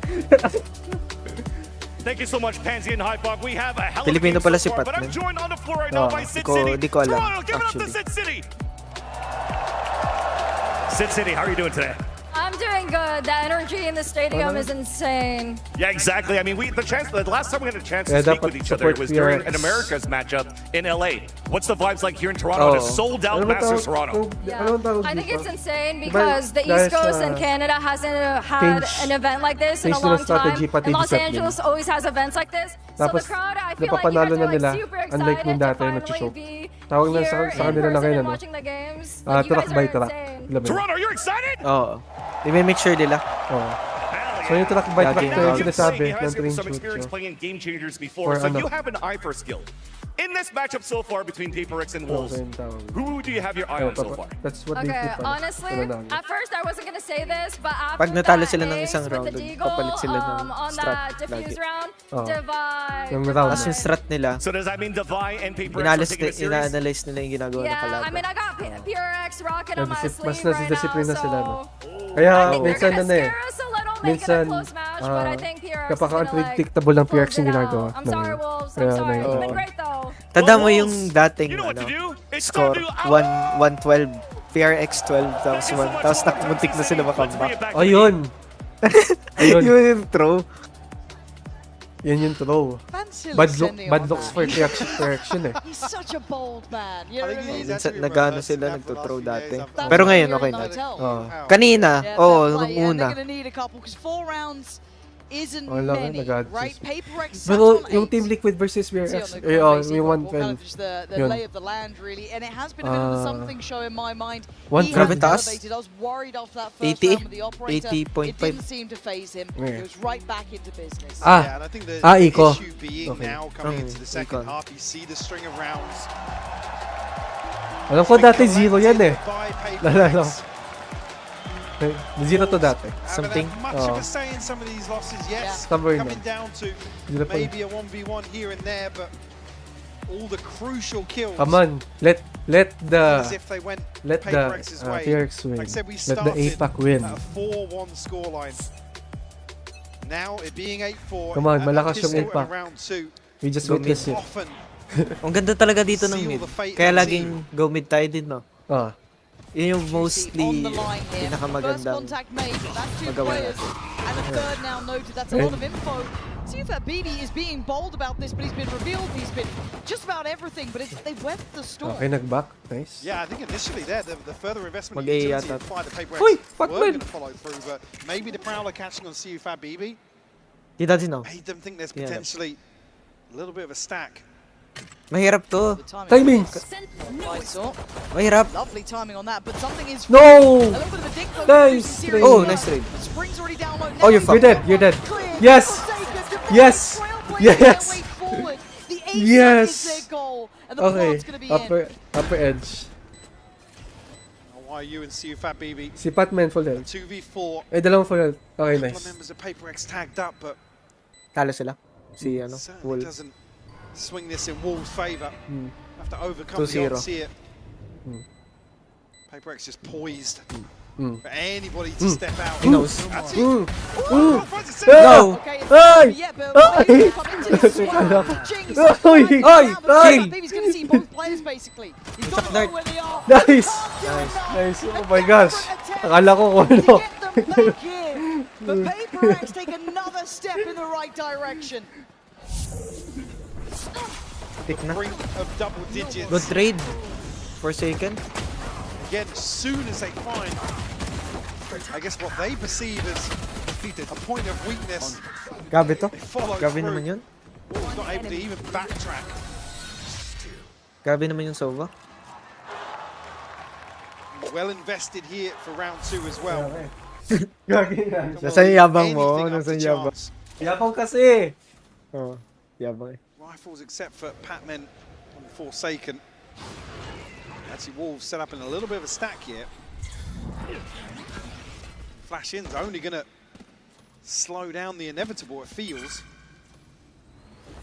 Thank you so much, Pansy and Hypog. We have a hell of a Filipino game pala so si far, but I'm Patman. joined on the floor right now Oh, by Sid di ko- City. di ko alam, Toronto, give it up to actually. Sid City. Sid City, how are you doing today? I'm doing good. The energy in the stadium is insane. Yeah, exactly. I mean, the last time we had a chance Yeah, to speak dapat with each other support was during PRX. an Americas matchup in LA. What's the vibes like here in Toronto at a Oh. sold-out Ano ba Masters tawag- Toronto? Yeah. ano ang tawag I think dito? it's insane Diba, because the dahil East Coast sa and Canada hasn't had change- an event like this in a change nila long time. strategy pati And Los development. Angeles always has events like this. So Tapos, the crowd, I feel like you napapanalo guys na are like nila, super unlike excited nung dati, to finally nagsushow. be Tawag na here sa in kanila na person kayo, and ano? watching the games. Ah, Like, you truck guys by are truck. insane. Laban. Toronto, you're excited? Oo. I-make sure nila. Oo. So yung truck by truck Laging na yung out. sinasabi You ng have train some shoot experience siya. playing in game changers before, Or so ano? you have an eye for skill. In this matchup so far between Paper Rex and Wolves, who do you have your eye on so far? That's what Okay, they do. honestly, at first I wasn't gonna say this, but after Pag natalo that sila ng ace isang with round, the Deagle, papalit sila ng on strat that defuse lagi. round, Oh. Divide. Yung round. Tapos yung strat nila, So does that mean Divine and Paper Rex are taking a series? ina-analyze nila yung ginagawa ng Yeah, I kalaban. mean, I got PRX rocket on my Mas sleeve right now, nadisiplina so sila, no? Kaya, I think they're minsan gonna na eh. scare us a little, make it a Minsan, close match, but I think PRX is gonna, like, kapaka-unpredictable ng PRX yung close it ginagawa. out. I'm sorry, Wolves. I'm Kaya, sorry. You've oo. been great, though. Tanda mo yung dating You know what to do? It's score, time to 112, PRX 12, tapos 1, tapos muntik na sila makamback. Oh, yun! Ayun. Yun yung throw. Yun yung throw. Fancy Bad looks for correction eh. He's such a bold man. You know what I mean? Minsan nag-ano sila, nagto-throw dati. Pero ngayon, okay na. Oh. Kanina, Yeah, oo, fair nung play, and una. they're gonna need a couple because 4 rounds isn't Wala, many, nag-adjust. right? Paper Rex sat Pero on yung 8. Team Liquid versus See on VRX, the basic yung level, kind 112. of just the Yun. lay of the land, really. And it has been a bit of a something show in my mind. One He grabe has taas. elevated. I was worried after that first 80, round with the operator. 80.5. It didn't seem to phase him. Yeah. He was right back into business. Yeah, and I think the Iko. issue being Okay. now coming into the second Iko. half, you see the string of rounds. Alam ko dati 0 yan eh. By Paper Nalala ko. Rex. 0 to dati. Something. Much of Oh. a say in some of these losses, yes. Somewhere in Coming down to Zero pa maybe a 1v1 here and there, but all the crucial kills. Come on, let As if they went the Paper Rex's way. PRX win. Like I said, we Let the started APAC win. at a 4-1 scoreline. Now it being 8-4. Come on, and malakas pistol yung in APAC. round 2. We just Go witnessed it. Often Ang ganda talaga dito ng seal mid. the fate Kaya of the laging go mid tayo din, no? Ah. Yun yung On mostly the line here. First pinakamagandang contact made. That's 2 magawa players. And a third now noted. That's a lot of info. See if BD is being bold about this, but he's been revealed. He's been just about everything, but they've weathered the storm. Okay, nag-back. Nice. Yeah, I think initially there, the further investment in Mag-A utility yata. implied the Paper Uy, Rex fuck were man. going to follow through, but maybe the Prowler catching on CU Fab BB He doesn't know. made them think there's Yeah. potentially a little bit of a stack. Mahirap to. Timing. Mahirap. Lovely timing on that, but something is No! a little bit of a dick poke Nice to Sirius. Oh, nice trade. Spring's already down low. Oh, you're You're dead. You're dead. Yes. Yes. Yes. The ace Yes. is their goal, and the Okay. plant's gonna be in. Upper edge. YU and CU Fab BB. Si Patman full health. 2v4. Eh, dalawang full health. Okay, Couple of nice. members of Paper Rex tagged up, but Talo sila. Si ano, certainly Wolf. doesn't swing this in Wolves' favour. Have to overcome 2-0. the odds here. Paper Rex just poised for anybody to step out. He knows. That's it. Mm. Oh, finds it set. No! Okay, it's Ay! yeah, but Baby's come into this as well. Jinx, Ay! right Ay! now, but Kill! Baby's gonna see both players basically. He's got to know where they are. Nice! Nice. Oh my gosh. Akala ko kung ano. To get them back in. But Paper Rex take another step in the right direction. Pick na. Brink of double digits. Good trade. Forsaken. Again, as soon as they find, I guess, what they perceive as a point of weakness, Grabe to. they follow Grabe through. naman yun. Wolves not able to even backtrack. Grabe naman yung Sova. Well invested here for round 2 as well. Gagi na. Come Nasa on, yabang mo, anything up nasa to yabang. chance. Yabang kasi. Oo. Yabang eh. Rifles except for Patmen on Forsaken. Actually, Wolves set up in a little bit of a stack here. Flash in's only going to slow down the inevitable, it feels.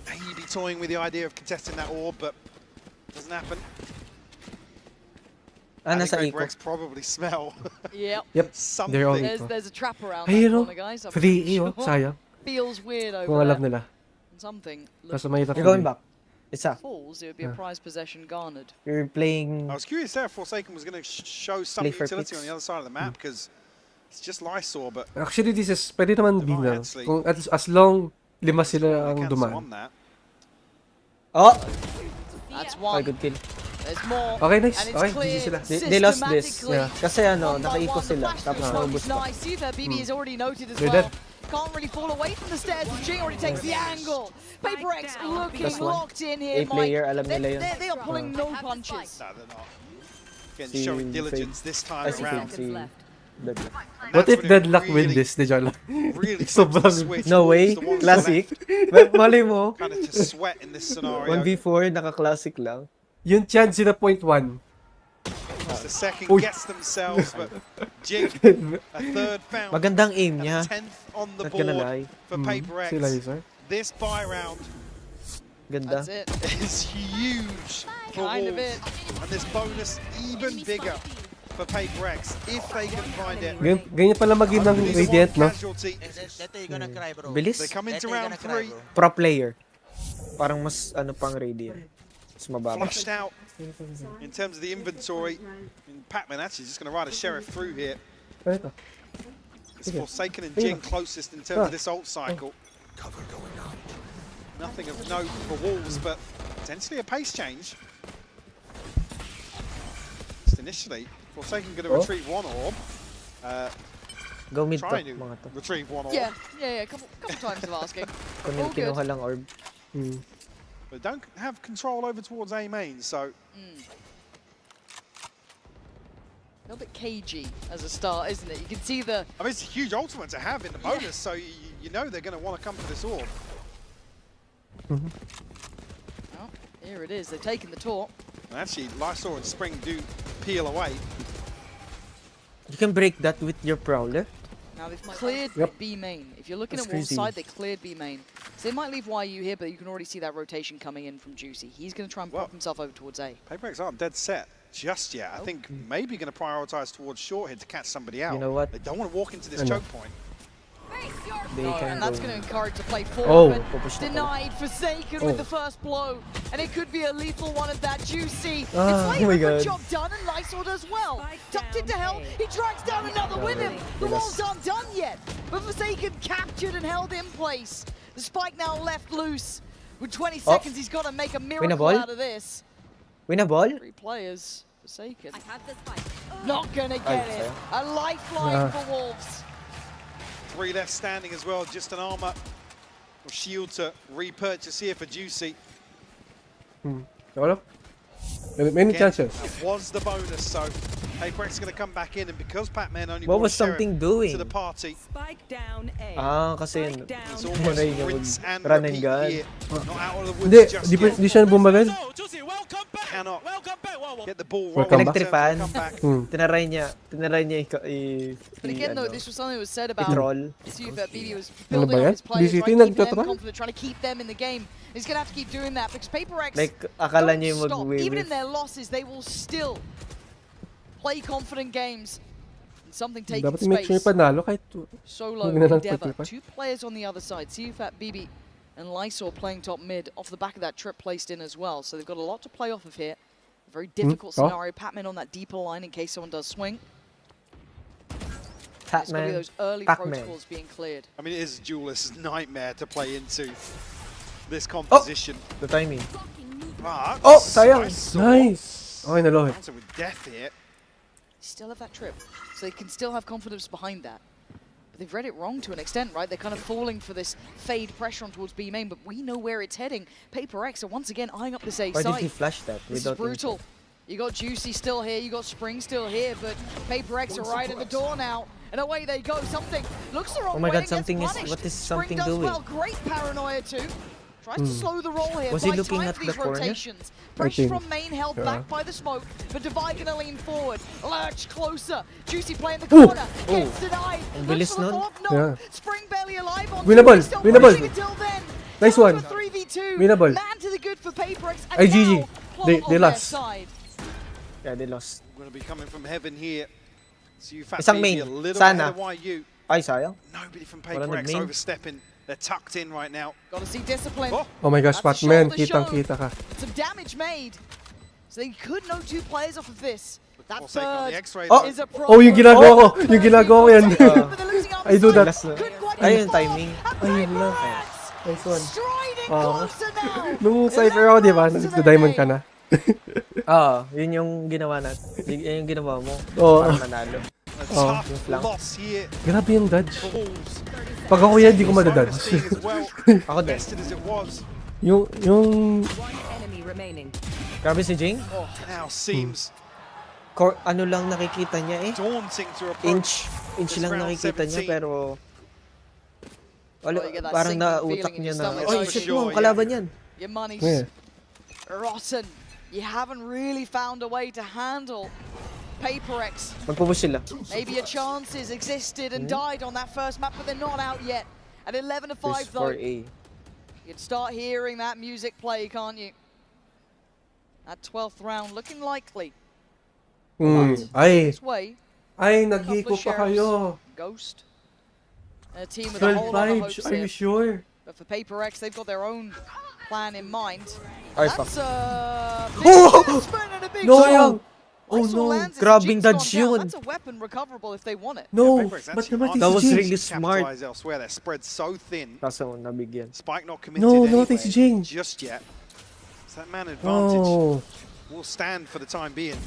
Maybe toying with the idea of contesting that orb, but doesn't happen. Ah, I nasa think Eco. Rex probably smell Yep. Yep. something. They're all There's a trap around Ay, that yun o. corner, guys. I'm Free pretty E, oh. sure. Sayang. Feels weird over Kung alam there. nila. Something Kaso mahirap. You're going back. Isa. falls, it would be a prize possession garnered. You're playing... I was curious there if Forsaken was going to show some Play for utility picks. on the other side of the map, because it's just Lysor, but Actually, this is, pwede naman winner. actually. Kung as long 5 sila ang cancel dumaan. on that. Oh! That's Ay, one. good kill. There's more. Okay, nice. And it's Okay, cleared GG sila. They lost this. systematically. Yeah. Kasi ano, One by naka-eco one. The sila. flash Tapos through naubos is pa. nice. See that BB is already noted as They're well. dead. Can't really fall away from the stairs. Jing already takes the angle. Paper Rex looking Plus one. locked in here, A player, Mike. alam nila yun. They are pulling no punches. No, they're not. Again, Si showing Fade. diligence this time Ay, si around. Fade, si Deadlock. What if Deadlock win this? Di joke lang. Sobrang... No way. Classic. Malay mo. Kind of to sweat in this scenario. 1v4, naka-classic lang. Yung chance 0.1. The second gets themselves, but Jing, a third found. Magandang aim niya. 10th on the Not gonna board lie. for Paper X. This buy round Ganda. is huge for Kind of Wolves. And this bonus even bigger for Paper X if they can find it. Ganyan pala maging ng Radiant, no? Bilis. They come into round 3. Pro player. Parang mas pang Radiant. Mas mababa. Flushed out in terms of the inventory. And Pac-Man actually just going to ride a Sheriff through here. It's Forsaken and Jing closest in terms of this ult cycle. Cover going out. Nothing of note for Wolves, but potentially a pace change. Just initially, Forsaken going to retrieve one orb. Go mid top, Trying to mga to. retrieve one orb. Yeah, couple times of asking. Kung kinuha lang orb. But don't have control over towards A main, so... A little bit cagey as a start, isn't it? You can see the... I mean, it's a huge ultimate to have in the bonus, so you know they're going to want to come for this orb. Oh, here it is. They've taken the top. And actually, Lysor and Spring do peel away. You can break that with your Prowler. Now they've cleared B main. If you're looking That's at Wolves' crazy. side, they cleared B main. So they might leave YU here, but you can already see that rotation coming in from Juicy. He's going to try and pop himself over towards A. Paper X aren't dead set just yet. I think maybe going to prioritize towards short here to catch somebody out. You know what? They don't want to walk into this choke point. They can And that's go. going to encourage to play forward, but Pupush na pala. denied Forsaken with the first blow. And it could be a lethal one at that. Juicy. Oh It's my late, God. good job done, and Lysor does well. Tucked into hell, he drags down another with him. The walls aren't done yet, but Forsaken captured and held in place. The spike now left loose. With 20 seconds, he's got to make a miracle ball? out of this. Win a ball? 3 players, Forsaken. Not gonna get it. A lifeline for Wolves. 3 left standing as well, just an armor or shield to repurchase here for Juicy. Many chances. That was the bonus, so Paper X is going to come back in, and because Pac-Man only What brought was Sheriff something doing? to the party, Spike down A. Kasi it's almost rinse and run and repeat gun. here. Not out of the woods just yet. Di siya bumagal. Cannot get the ball Welcome rolling. back. Electripan. Comeback. Tinaray niya But again, though, this was something that was said about troll. that BB was Ano building ba up yan? his players, VCT right? Keeping them nagtatroll? confident, trying to keep them in the game. He's going to have to keep doing that because Paper X Like, akala don't niya yung stop. mag-wave. Even in their losses, they will still play confident games. And something taking Dapat i-make sure space. yung panalo kahit... Solo Huwag na lang Endeavor. pagtripan. 2 players on the other side. CUFAT, BB, and Lysor playing top mid off the back of that trip placed in as well. So they've got a lot to play off of here. A very difficult scenario. Pac-Man on that deeper line in case someone does swing. It's going to be those early protocols being cleared. I mean, it is a duelist's nightmare to play into this composition. The timing. But Oh, sayang. Nice. Okay, nalohe. Counter with death here. Still have that trip, so they can still have confidence behind that. But they've read it wrong to an extent, right? They're kind of falling for this fade pressure on towards B main, but we know where it's heading. Paper X are once again eyeing up this A Why did he side. flash that? This is without brutal. You got Juicy still here, you got Spring still here, but Paper X are right at the door now. And away they go. Something looks the wrong Oh my way God, and gets something is- punished. what is Spring something does doing? well. Great paranoia too. Tries to slow the roll here. Was he buys looking time at for the these corner? rotations. I Pressure think. from main held back by the smoke, but Divide gonna lean forward. Lurch closer. Juicy playing the corner. Gets denied. Ang Looks bilis for the nun. follow-up. No. Yeah. Spring barely alive on Winnable, two. Still winnable. pushing until then. Nice Down one. to a 3v2. Winnable. Man to the good for Paper X. And Ay, now GG. plot They on their lost. side. Yeah, they lost. We're going to be coming from heaven here. So you Isang maybe main. a little Sana. ahead of YU. Ay, sayang. Nobody from Wala Paper X nag-main. overstepping. They're tucked in right now. Gotta see discipline. Oh my gosh, That's a Pac-Man. shoulder Kitang-kita ka. Some damage made. So they could know 2 players off of this. That Forsaken on the third X-ray Oh! is a problem. Oh, yung ginagawa ko. Yung ginagawa ko yan. But they're losing out I do that. Last na. Couldn't quite Ayun, get the ball. timing. And Ayun Paper lang. X Nice one. striding Oh. closer now. Nung cypher ako, di ba? Nag-diamond ka na. Yun yung ginawa natin. Yun yung ginawa mo. Oo. Para manalo. A Oh. tough loss here Grabe yung dodge. for Wolves. Pag ako yan, di ko madadodge. Being as well Ako din. invested as it was. yung... One enemy remaining. Grabe si Jing. Now seems Ano lang nakikita niya eh. Daunting to approach. Inch lang nakikita niya 17. pero wala, Well, you get that parang sinking nautak feeling in niya your na, stomach, oy, don't shit you? mo, kalaban yan. Your money's Yeah. rotten. You haven't really found a way to handle PaperX. Magpupush sila. Maybe your chances existed and died on that first map, but they're not out yet. At 11-5 though, 4A. you'd start hearing that music play, can't you? That 12th round looking likely. Ay, This way, nag-eco pa kayo. Ghost. A team with a 12 whole lot of vibes, hopes are here. you sure? But for PaperX, they've got their own plan in mind. Ay, That's fuck. a big Oh! investment and a big No! shot. Oh Nice little no! lands as Grabing Jinx gone dodge down. yun. That's a weapon recoverable if they want it. No! PaperX Ba't actually namatay That si was Jinx? really smart. capitalize elsewhere. They're spread so thin. Kaso nabigyan. Spike not committed No, anyway namatay si Jinx. just yet. So that man advantage Oh. will stand for the time being.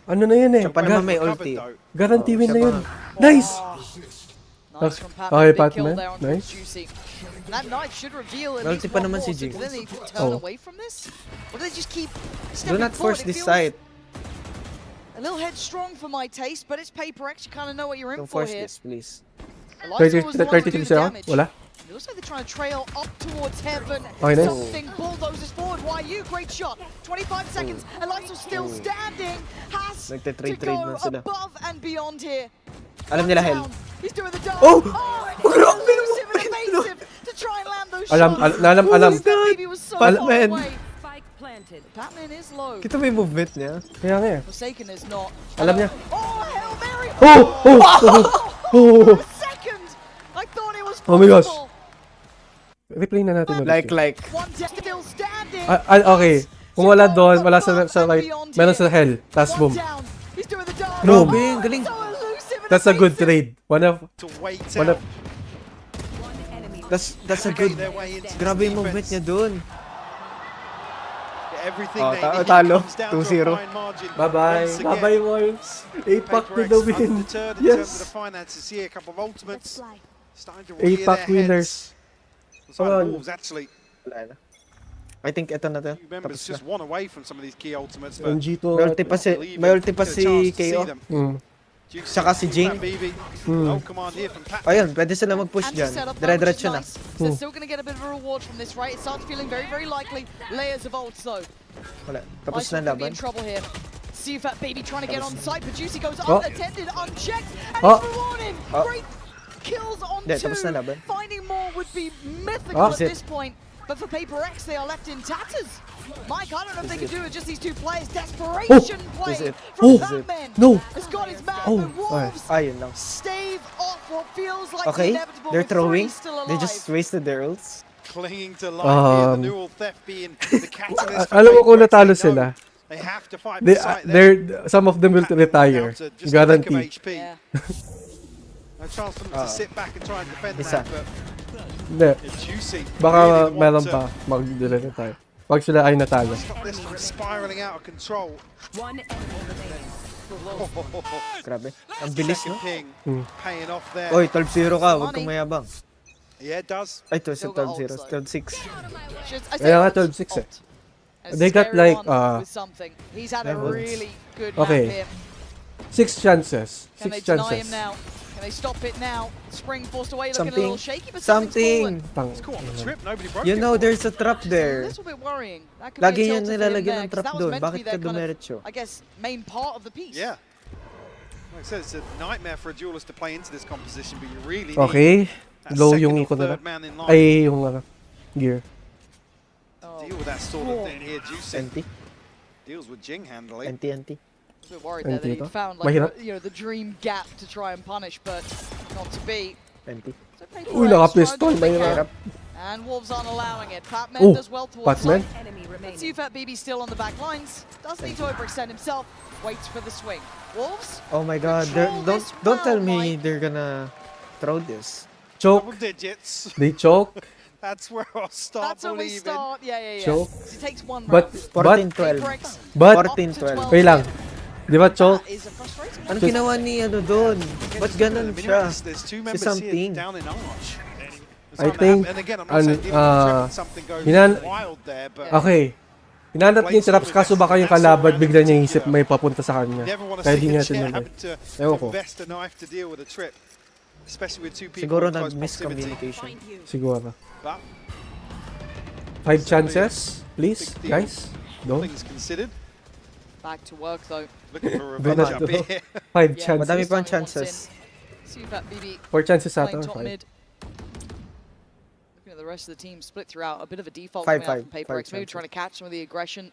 Ano na yun eh? Siya pa naman may Recovered ulti. though. Guarantee win siya na pa yun. nga. Nice! Nice from Patman. Okay, Big kill Patman. there on Nice. Juicy. That knife should reveal at Multi least pa one naman more. si So Jinx. do they need to turn Oh. away from this? Or do they just keep Do stepping not forward? force It this feels side. a little headstrong for my taste, but it's PaperX. You kind of know what you're in Don't for force here. this, please. Eliza was the one to do 33 the sa'yo? damage. Wala? It looks like they're trying to trail up towards heaven. Okay, nice. Something bulldozes forward. YU, great shot. 25 seconds. Eliza still standing. Has to Nagte-trade go na sila. above and beyond here. Alam nila hell. He's doing the dive. Oh! Elusive and evasive to try and land those Alam, shots. alam. Baby was so Patman. far away. Spike planted. Patman is low. Kita mo yung movement niya. Kaya nga eh. Forsaken is not. Alam niya. Oh, Hail Mary! Oh! For a second, I thought it was Oh my gosh. possible. Replay na natin ulit. Like. One still standing. Okay. Kung wala doon, wala sa right, meron sa hell. Tapos boom. One down. He's doing the dive. Boom. Grabe, ang galing. So elusive and That's a good evasive. trade. One of To wait One out. of One enemy. That's a good. Their way into Grabe the yung movement defense. niya dun. Everything Oh, they need talo. comes down to a 2-0. fine margin. bye-bye. Once again, Bye-bye, Wolves. 8 pack to PaperX the win. undeterred in terms of the Yes. finances here. A couple of ultimates starting to 8 rear pack their winners. heads. Side Come on. Wolves actually, Wala na. I think ito na to. few members Tapos na. just one away from some of these key ultimates. But Yung G2. May ulti pa si, may ulti pa si KO. Duke Saka si Jing. No command here from Pat. Ayun, pwede sila mag-push dyan. Anti-setup now, which is Dire-diretso na. nice. So they're still going to get a bit of a reward from this, right? It starts feeling very, very likely. Layers of ults, though. Wala. Tapos Iceland na could be in laban. trouble here. See if that baby trying to get on site, but Juicy goes Oh. unattended, unchecked, and Oh. he's rewarded. Oh. Great kills on Hindi, tapos na two. laban. Finding more would be mythical Oh. at this point. But for PaperX, they are left in tatters. Mike, I don't know if they can do it with just these two players. Desperation play Is it? from Oh. Batman. No. Has got his man, Oh. but Wolves Ayun lang. stave off what feels like Okay, the inevitable. they're with three throwing. still They alive. just wasted their ults. Clinging to life here. The neural theft being the catalyst. for Alam mo kung PaperX. natalo They know sila. They have to fight They, the site there. some of them will retire. Down to just a lick of Guarantee. HP. Yeah. No chance for them to sit back and try and defend Isa. that, but Hindi. it's Juicy. Baka really the one meron to pa mag-retire. Pag sila ay natalo. Stop this from spiraling out of control. One enemy remaining. Grabe. Ang bilis, no? Second ping paying off there. Oy, 12-0 ka. Huwag kang mayabang. Yeah, it does. Ay, ito sa Still got 12-0. ults, 12-6. I say Kaya nga ult, 12-6 eh. ult. And They got scary like, one with something. He's had a levels. really good Okay. map here. 6 chances. Can 6 they deny chances. him now? Can they stop it now? Spring forced away, looking a Something. little shaky, but something's fallen. Tang. It's caught on the trip. Nobody broke You it. know, there's a trap A there. little bit worrying. That could Lagi be a yan tilter for him nilalagyan there, ng 'cause trap that was doon. meant to Bakit be ka their kind of, dumiretso? I guess, main part of the piece. Yeah. Like I said, it's a nightmare for a duelist to play into this composition, but you really need Okay. that Low second yung or ko na third man in line. Ay, yung gear. Oh. Deal with that sort of thing here. Juicy NT. deals with Jing handily. NT. A bit worried there that Antito. he'd found like Mahirap. the dream gap to try and punish, but not to be. NT. So PaperX Uy, trying naka-pistol. to pick Mahirap. out, and Wolves aren't allowing it. Patman Oh, does well towards Patman. side. Enemy Let's remaining. see if that BB still on the back lines. Does need to overextend himself. Waits for the swing. Wolves. Oh my god. Don't tell me they're gonna throw this. Choke. Double digits. They choke. That's where I'll start That's when we believing. start. Yeah. Choke. It takes one But, round. 14-12. PaperX but, up to 14-12. 12 wait lang. here. Di ba choke? That is a frustrating Ano one. ginawa ni doon? Ba't ganun siya? There's two Si members something. here down in Arch. I think, and again, I'm not saying Demon Trip something goes hinan- wild there, but Okay. Hinanap niya yung traps, kaso baka yung kalaban bigla niya isip may papunta sa kanya. Kaya di niya tinuloy. Ewan ko. Siguro nag-miscommunication. Siguro. 5 chances, please, guys. Go. Back to work though. Venado. 5 chances. Madami pang chances. 4 chances ata. Looking at the rest of the team split throughout, a bit of a default Five, coming out from five, Paper five X, maybe chances. trying to catch some of the aggression.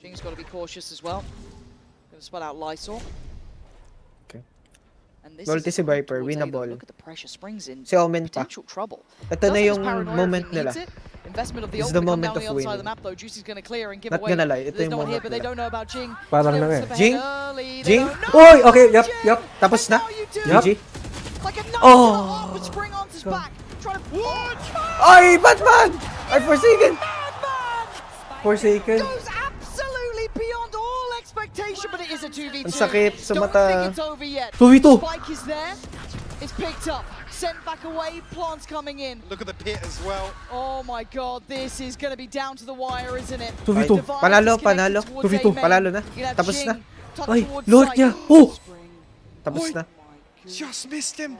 Jing's got to be cautious as well. Going to spell out Lysol. Okay. And this Multi is si a point Viper, towards A, though. winnable. Look at the pressure springs in. Si Omen pa. Potential trouble. Ito na Does have his yung paranoia if moment he nila. needs it. Investment of the This is ult the gonna come moment down the of other side of the winning. map though. Juicy's going to clear and give Not away. gonna lie, ito There's yung no one here, moment but they nila. don't know about Jing. Parang They na don't nga step eh. ahead Jing? early. They Jing? don't know. Oy! Okay, yep. Tapos na? Yup. GG? Like a knife Oh! with spring on his back. Trying to Ay, Batman! Ay, Forsaken! Forsaken. goes absolutely beyond all expectation, but it is a 2v2. Ang sakit sa Don't mata. think it's over yet. 2v2. Spike is there. It's picked up. Sent back away. Plants coming in. Look at the pit as well. Oh my god, this is going to be down to the wire, isn't it? 2v2. Divide Panalo, disconnected panalo. towards 2v2. A main. Panalo na. You're gonna have Tapos Jing na. tucked Ay, towards Lord side. niya. Oh! Tapos na. Just missed him.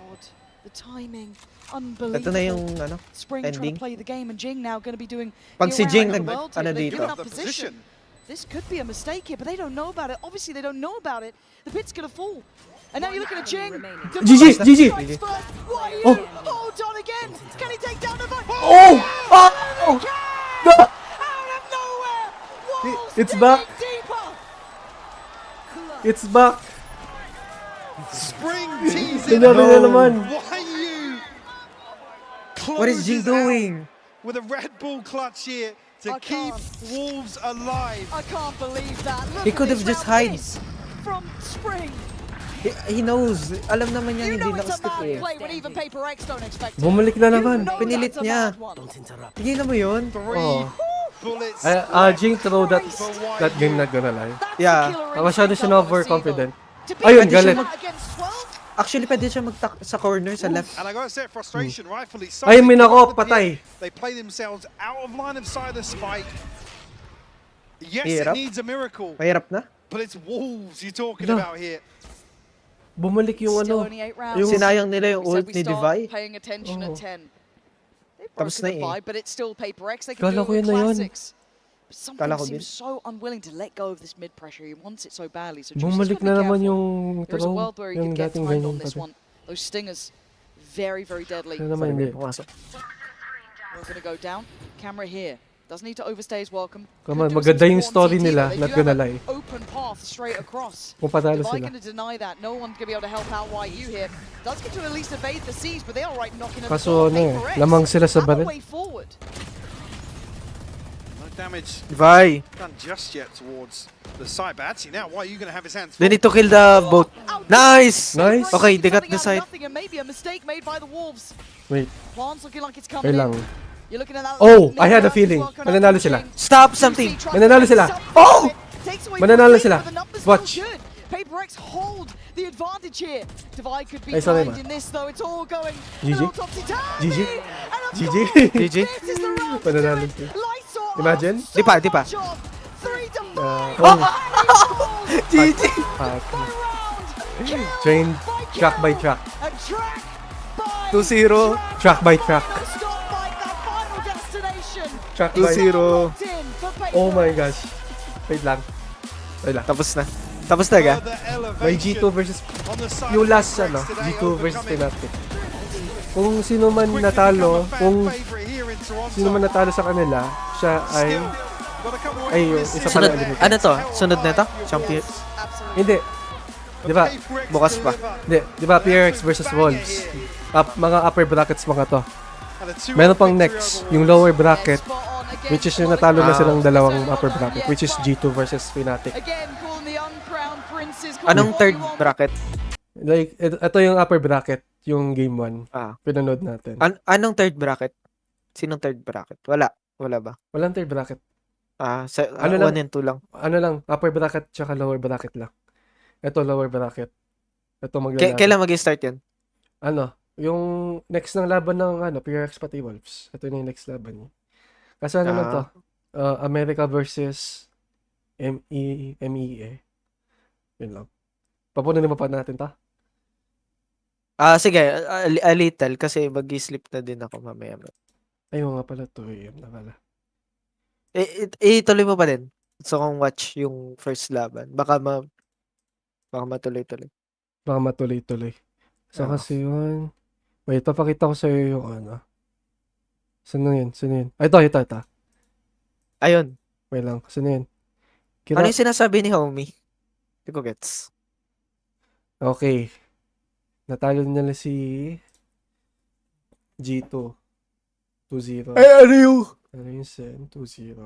The timing, Ito unbelievable. na yung ano, Spring trying ending. to play the game, and Jing now going to be doing. Pag the si all-round Jing of the nag- world ano here, but they've dito. given up The position. This could be a mistake here, but they don't know about it. Obviously, they don't know about it. The pit's going to fall. And now you're looking at Jing. GG, GG. Oh, oh, Don again. Can he take down the fight? Oh! Oh! No! Out of nowhere. Wolves It's digging back. deeper. It's back. Spring teasing. Tinalo na naman. Why you? What is Jing closes out doing? With a Red Bull clutch here to I keep can't. Wolves alive. I can't believe that. Look He at could this have just round hide. miss from Spring. He knows. Alam naman niya You hindi know it's a nakaskip bad eh. play when even Paper X don't expect it. Bumalik na naman. You know Pinilit that's a niya. bad one. Tigilan mo yun? Oh. Bullets. Jing throw that game not gonna lie. That's Yeah. the killer Masyado instinct siya I wanna see, overconfident. though. To be Ayun, able to galit. shoot against 12? Actually, pwede siya magtak sa corner sa left. And I gotta say, frustration, rightfully so. Ay, They min give ako, up the pit. patay. They play themselves out of line of sight of the spike. Yes, Hirap. it needs a miracle, Mahirap na. but it's Wolves you're talking No. about here. Bumalik yung Still ano. only 8 rounds. Yung Sinayang nila yung We said ult we ni start Divide. paying attention Oh. at 10. They've Tapos broken na the eh. vibe, but it's still Paper X. They can Kala do ko it with yun na yun. classics. But something Kala ko seems din. so unwilling to let go of this mid pressure. He wants it so badly. So Juicy's Bumalik gotta be na naman careful. yung There's a throw. world where he Yung could get dating timed ganyan on this pati. one. Those stingers, very, very deadly. Ano naman hindi. Pumasok. We're going to go down. Camera here. Doesn't need to overstay his welcome. Come on, Could do maganda some yung support on story CT, nila, but they not do have gonna an lie. Open path straight across. Kung patalo Divide sila. going to deny that. No one's going to be able to help out YU here. Does get to at least evade the siege, but they are right knocking at the Kaso door. ano eh, Paper X lamang sila sa have a baril. way forward. No damage Divide. done just yet towards the side, but actually now, why are you going to have his hands They full? need to kill the boat. Nice! Nice. Okay, they got Something the out of side. nothing, and maybe a mistake made by the Wolves. Wait, Plans looking like it's coming wait lang. in. You're looking at that Oh, lead I had a round as feeling. well, coming out Mananalo from sila. Jing. Stop something! VCT tries to Mananalo make sila. something Oh! of it. Takes away Mananalo from sila. Jing, but the numbers Watch. still good. Paper X hold the advantage here. Divide could be Ay, sorry, behind ma. in this though. It's all going GG. a little topsy-turvy. GG. And of GG. course, GG. this is the round to do Mananalo it. sila. Lysol Imagine. off Di pa, so di pa. much off. 3 to 5. Oh. GG! Train track by track. A track by 2-0. Track by track. no stop by that final destination. Track Is by 2-0. locked in for Paper Oh my X. gosh. Wait lang. Wait lang. Tapos na. Tapos na ga? Further May elevation G2 versus on the side yung of last Paper ano, X today, G2 versus overcoming Fnatic. Kung sino man quickly natalo, become a fan kung favorite here in Toronto. sino man natalo sa kanila, siya ay Still, gotta come away ay from yung this isa series. pala Sunod, eliminated. ano to? Sunod na to? Champion. Hindi. Di ba? Paper X Bukas pa. deliver. Hindi. Di ba? PRX versus Wolves. Mga upper brackets mga to. And a 2-1 Meron pang victory next, overall. yung lower bracket, Spot on again. which is yung natalo na Ah. silang dalawang upper bracket, which is G2 versus Fnatic. Again, calling the uncrowned princes. Anong third bracket? Like, ito yung upper bracket, yung game 1. Ah. Pinanood natin. Anong third bracket? Sinong third bracket? Wala. Wala ba? Walang third bracket. Ano lang? 1 and 2 lang. Ano lang, upper bracket tsaka lower bracket lang. Ito, lower bracket. Ito maglalaro. Kailan mag-start yan? Ano, yung next ng laban ng PRX pati Wolves. Ito na yung next laban niya. Kasi ano lang to, America versus MEA. Yun lang. Papunin mo pa natin ta? Sige, a little kasi mag-sleep na din ako mamaya. Ayun nga pala, 2 AM na pala. Tuloy mo pa din. Gusto kong watch yung first laban. Baka matuloy-tuloy. Baka matuloy-tuloy. So Oo. kasi yun... Wait, papakita ko sa'yo yung ano. Sino yun? Ito. Ayun. Wait lang, sino yun? Ano yung sinasabi ni homie? Hindi ko gets. Okay. Natalo nila si G2. 2-0. Ay, ano yung? Ano yung Sen? 2-0.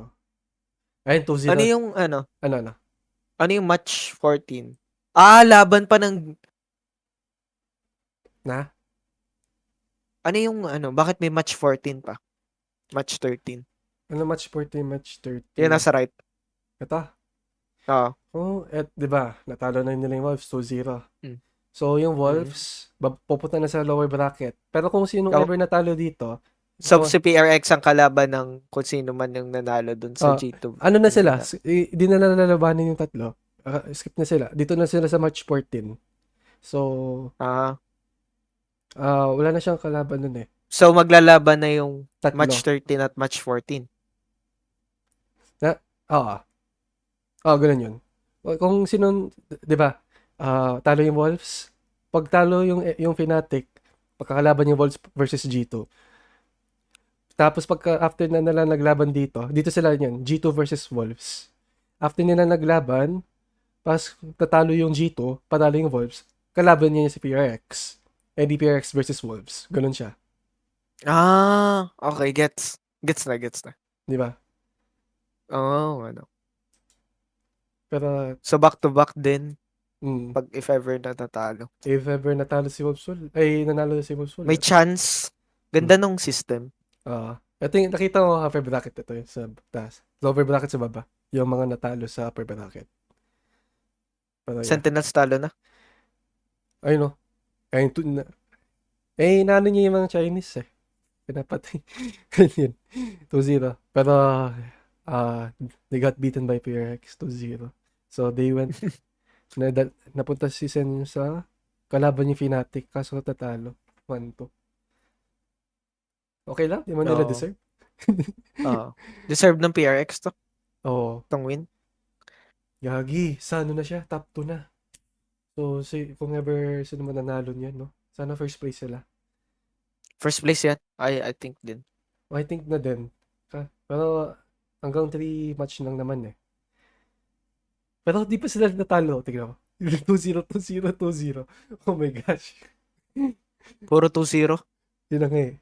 Ayun, 2-0. Ano yung ano? Ano? Ano yung match 14? Laban pa ng... Na? Ano yung ano? Bakit may match 14 pa? Match 13. Ano match 14, match 13? Yan nasa right. Ito? Oo. Oh, di ba? Natalo na nila yung Wolves, 2-0. So, yung Mm. Wolves, pupunta na sa lower bracket. Pero kung sinong Oh. ever natalo dito, So, si PRX ang kalaban ng kung sino man yung nanalo dun sa G2. ano na sila? Di na lalabanin yung tatlo. Skip na sila. Dito na sila sa match 14. So, wala na siyang kalaban nun eh. So, maglalaban na yung Tatlo. match 13 at match 14. Ganun yun. Kung sino, di ba, talo yung Wolves, pag talo yung Fnatic, pagkakalaban yung Wolves versus G2. Tapos after na nila naglaban dito sila yun, G2 versus Wolves. After nila naglaban, pas tatalo yung G2, patalo yung Wolves, kalaban niya si PRX. Di PRX versus Wolves. Ganun siya. Okay, gets na. Di ba? Ano. Pero, so, back to back din, pag if ever natatalo. If ever natalo si Wolves, nanalo si Wolves. May chance. Ganda nung system. Ito yung nakita mo upper bracket ito yung sa taas. Lower bracket sa baba. Yung mga natalo sa upper bracket. Pero, Sentinels talo na. Ayun o. Inaano niya yung mga Chinese eh. Pinapatay. Yun. 2-0. Pero, they got beaten by PRX 2-0. So, they went, napunta si Sen sa kalaban yung Fnatic, kaso tatalo. 1-2. Okay lang? Di mo nila deserve? Deserve ng PRX to. Oo. Itong win. Gagi, sa ano na siya? Top 2 na. So, kung ever sino man nanalo niyan, no? Sana first place sila. First place yan? I think din. I think na din. Pero, hanggang 3 match lang naman eh. Pero di pa sila natalo. Tignan mo. 2-0, 2-0, 2-0. Oh my gosh. Puro 2-0? Yun na nga eh.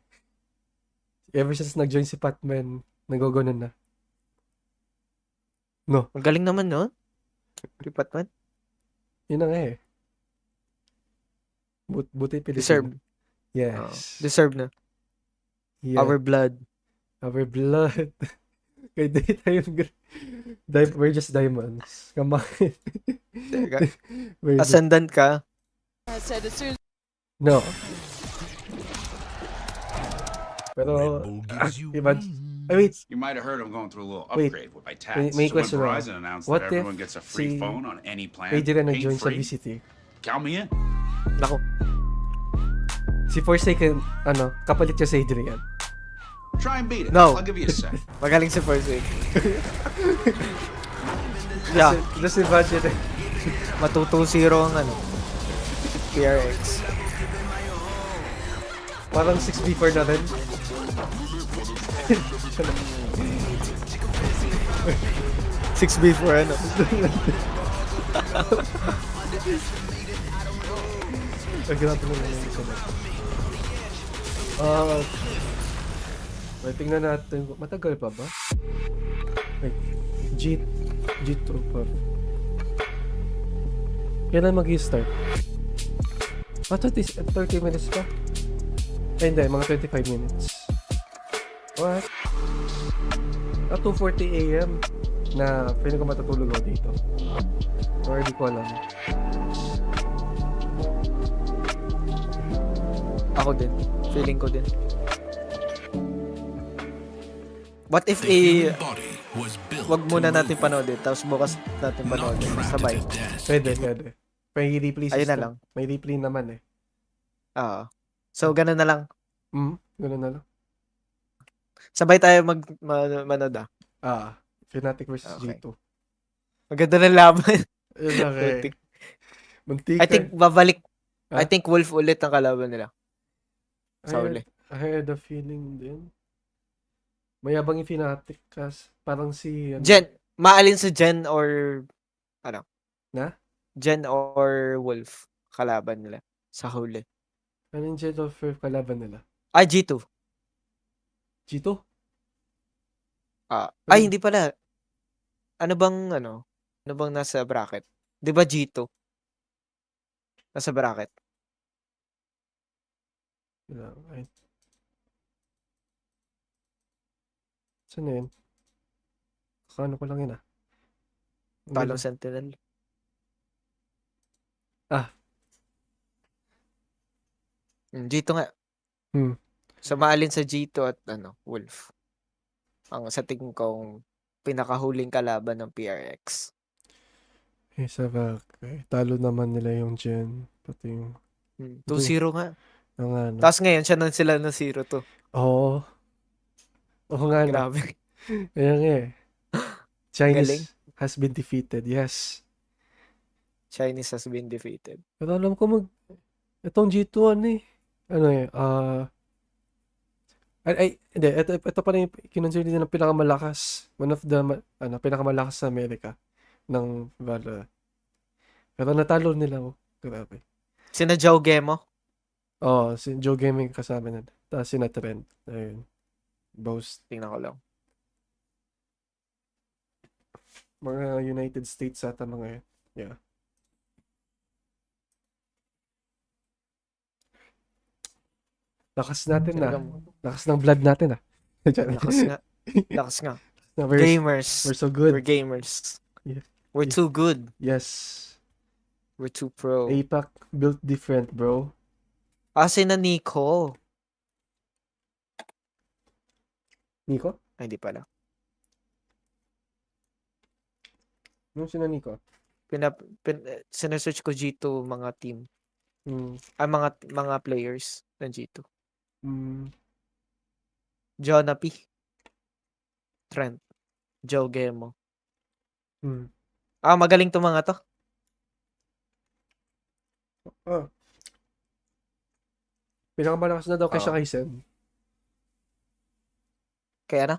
Ever since nag-join si Patman, nag-gogonan na. No. Ang galing naman, no? Si Patman. Yun na nga eh. Buti Pilipino. Deserve. Yes. Deserve na. Yeah. Our blood. Kaya di tayo we're just diamonds. Come on. Ascendant ka? No. Pero, wait. You might have heard I'm going through a little Wait. upgrade with my tats. May So when question Verizon ako. announced What that if everyone gets a free si phone on any plan, Adrian nag-join sa pain-free, VCT? count me in. Nako. Si Forsaken, kapalit siya sa Adrian. Try and beat it. No. I'll give you a sec. Magaling si Forsaken. Yeah. Just imagine eh. Matutu-0 ang PRX. Parang 6v4 na rin. 6v4 Ay, grabe naman yung isa na. Tingnan natin. Matagal pa ba? Wait. G2 pa. Kailan mag-i-start? 30 minutes pa? Hindi, mga 25 minutes. What? 2:40 AM na feeling ko matutulog ako dito. Or di ko alam. Ako din. Feeling ko din. What if wag muna natin panoodin, tapos bukas natin panoodin. Sabay. Pwede. May replay system. Ayun na lang. May replay naman eh. Oo. So, ganun na lang. Ganun na lang. Sabay tayo manood Fnatic versus Okay. G2. Maganda na laban. Yun lang eh. Muntik I think babalik. Ha? I think Wolf ulit ang kalaban nila. Sa uli. I had a feeling din. Mayabang yung Fnatic kas parang si Jen. Maalin sa Jen or ano? Na? Jen or Wolf kalaban nila sa huli. Anong Jet of kalaban nila? G2. G2? Ay, hindi pala. Ano bang nasa bracket? 'Di ba G2? Nasa bracket. Saan na yun? Kakano ko lang yun Talong Sentinel. G2 nga. So, maalin sa G2 at Wolf. Ang sa tingin kong pinakahuling kalaban ng PRX. Sa bagay. Talo naman nila yung Gen. Pati yung... 2-0 nga. Ang Tapos ngayon, siya na sila ng 0-2. Oo. Oo nga. Grabe. Ayan nga eh. Chinese Galing. has been defeated. Yes. Chinese has been defeated. Pero alam ko itong G2 hindi. Ito pa rin yung kinonsider nila ng pinakamalakas. One of the pinakamalakas sa Amerika ng Valorant. Pero natalo nila Grabe. Sina Joe Gemo? Si Joe Gaming kasama nila. Tapos sina Trent. Ayun. Boast. Tingnan ko lang. Mga United States ata mga yun. Yeah. Lakas natin Lakas ng blood natin Lakas nga. Gamers. We're so good. We're gamers. Yeah. We're too good. Yes. We're too pro. APAC built different, bro. Sina Nico. Nico? Ay, hindi pala. Ano sina Nico? Sinesearch ko G2 mga team. Mga players ng G2. Jonah P. Trent. Joe Gemo. Magaling to mga to. Pinakamalakas na daw kay Kaisen. Kaya na?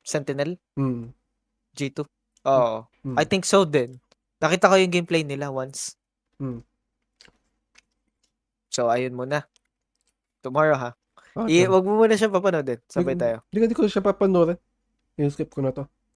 Sentinel? G2? I think so din. Nakita ko yung gameplay nila once. So, ayun muna. Tomorrow, ha? Wag mo muna siya papanoodin. Sabay tayo. Hindi ko siya papanoodin. I-skip ko na to.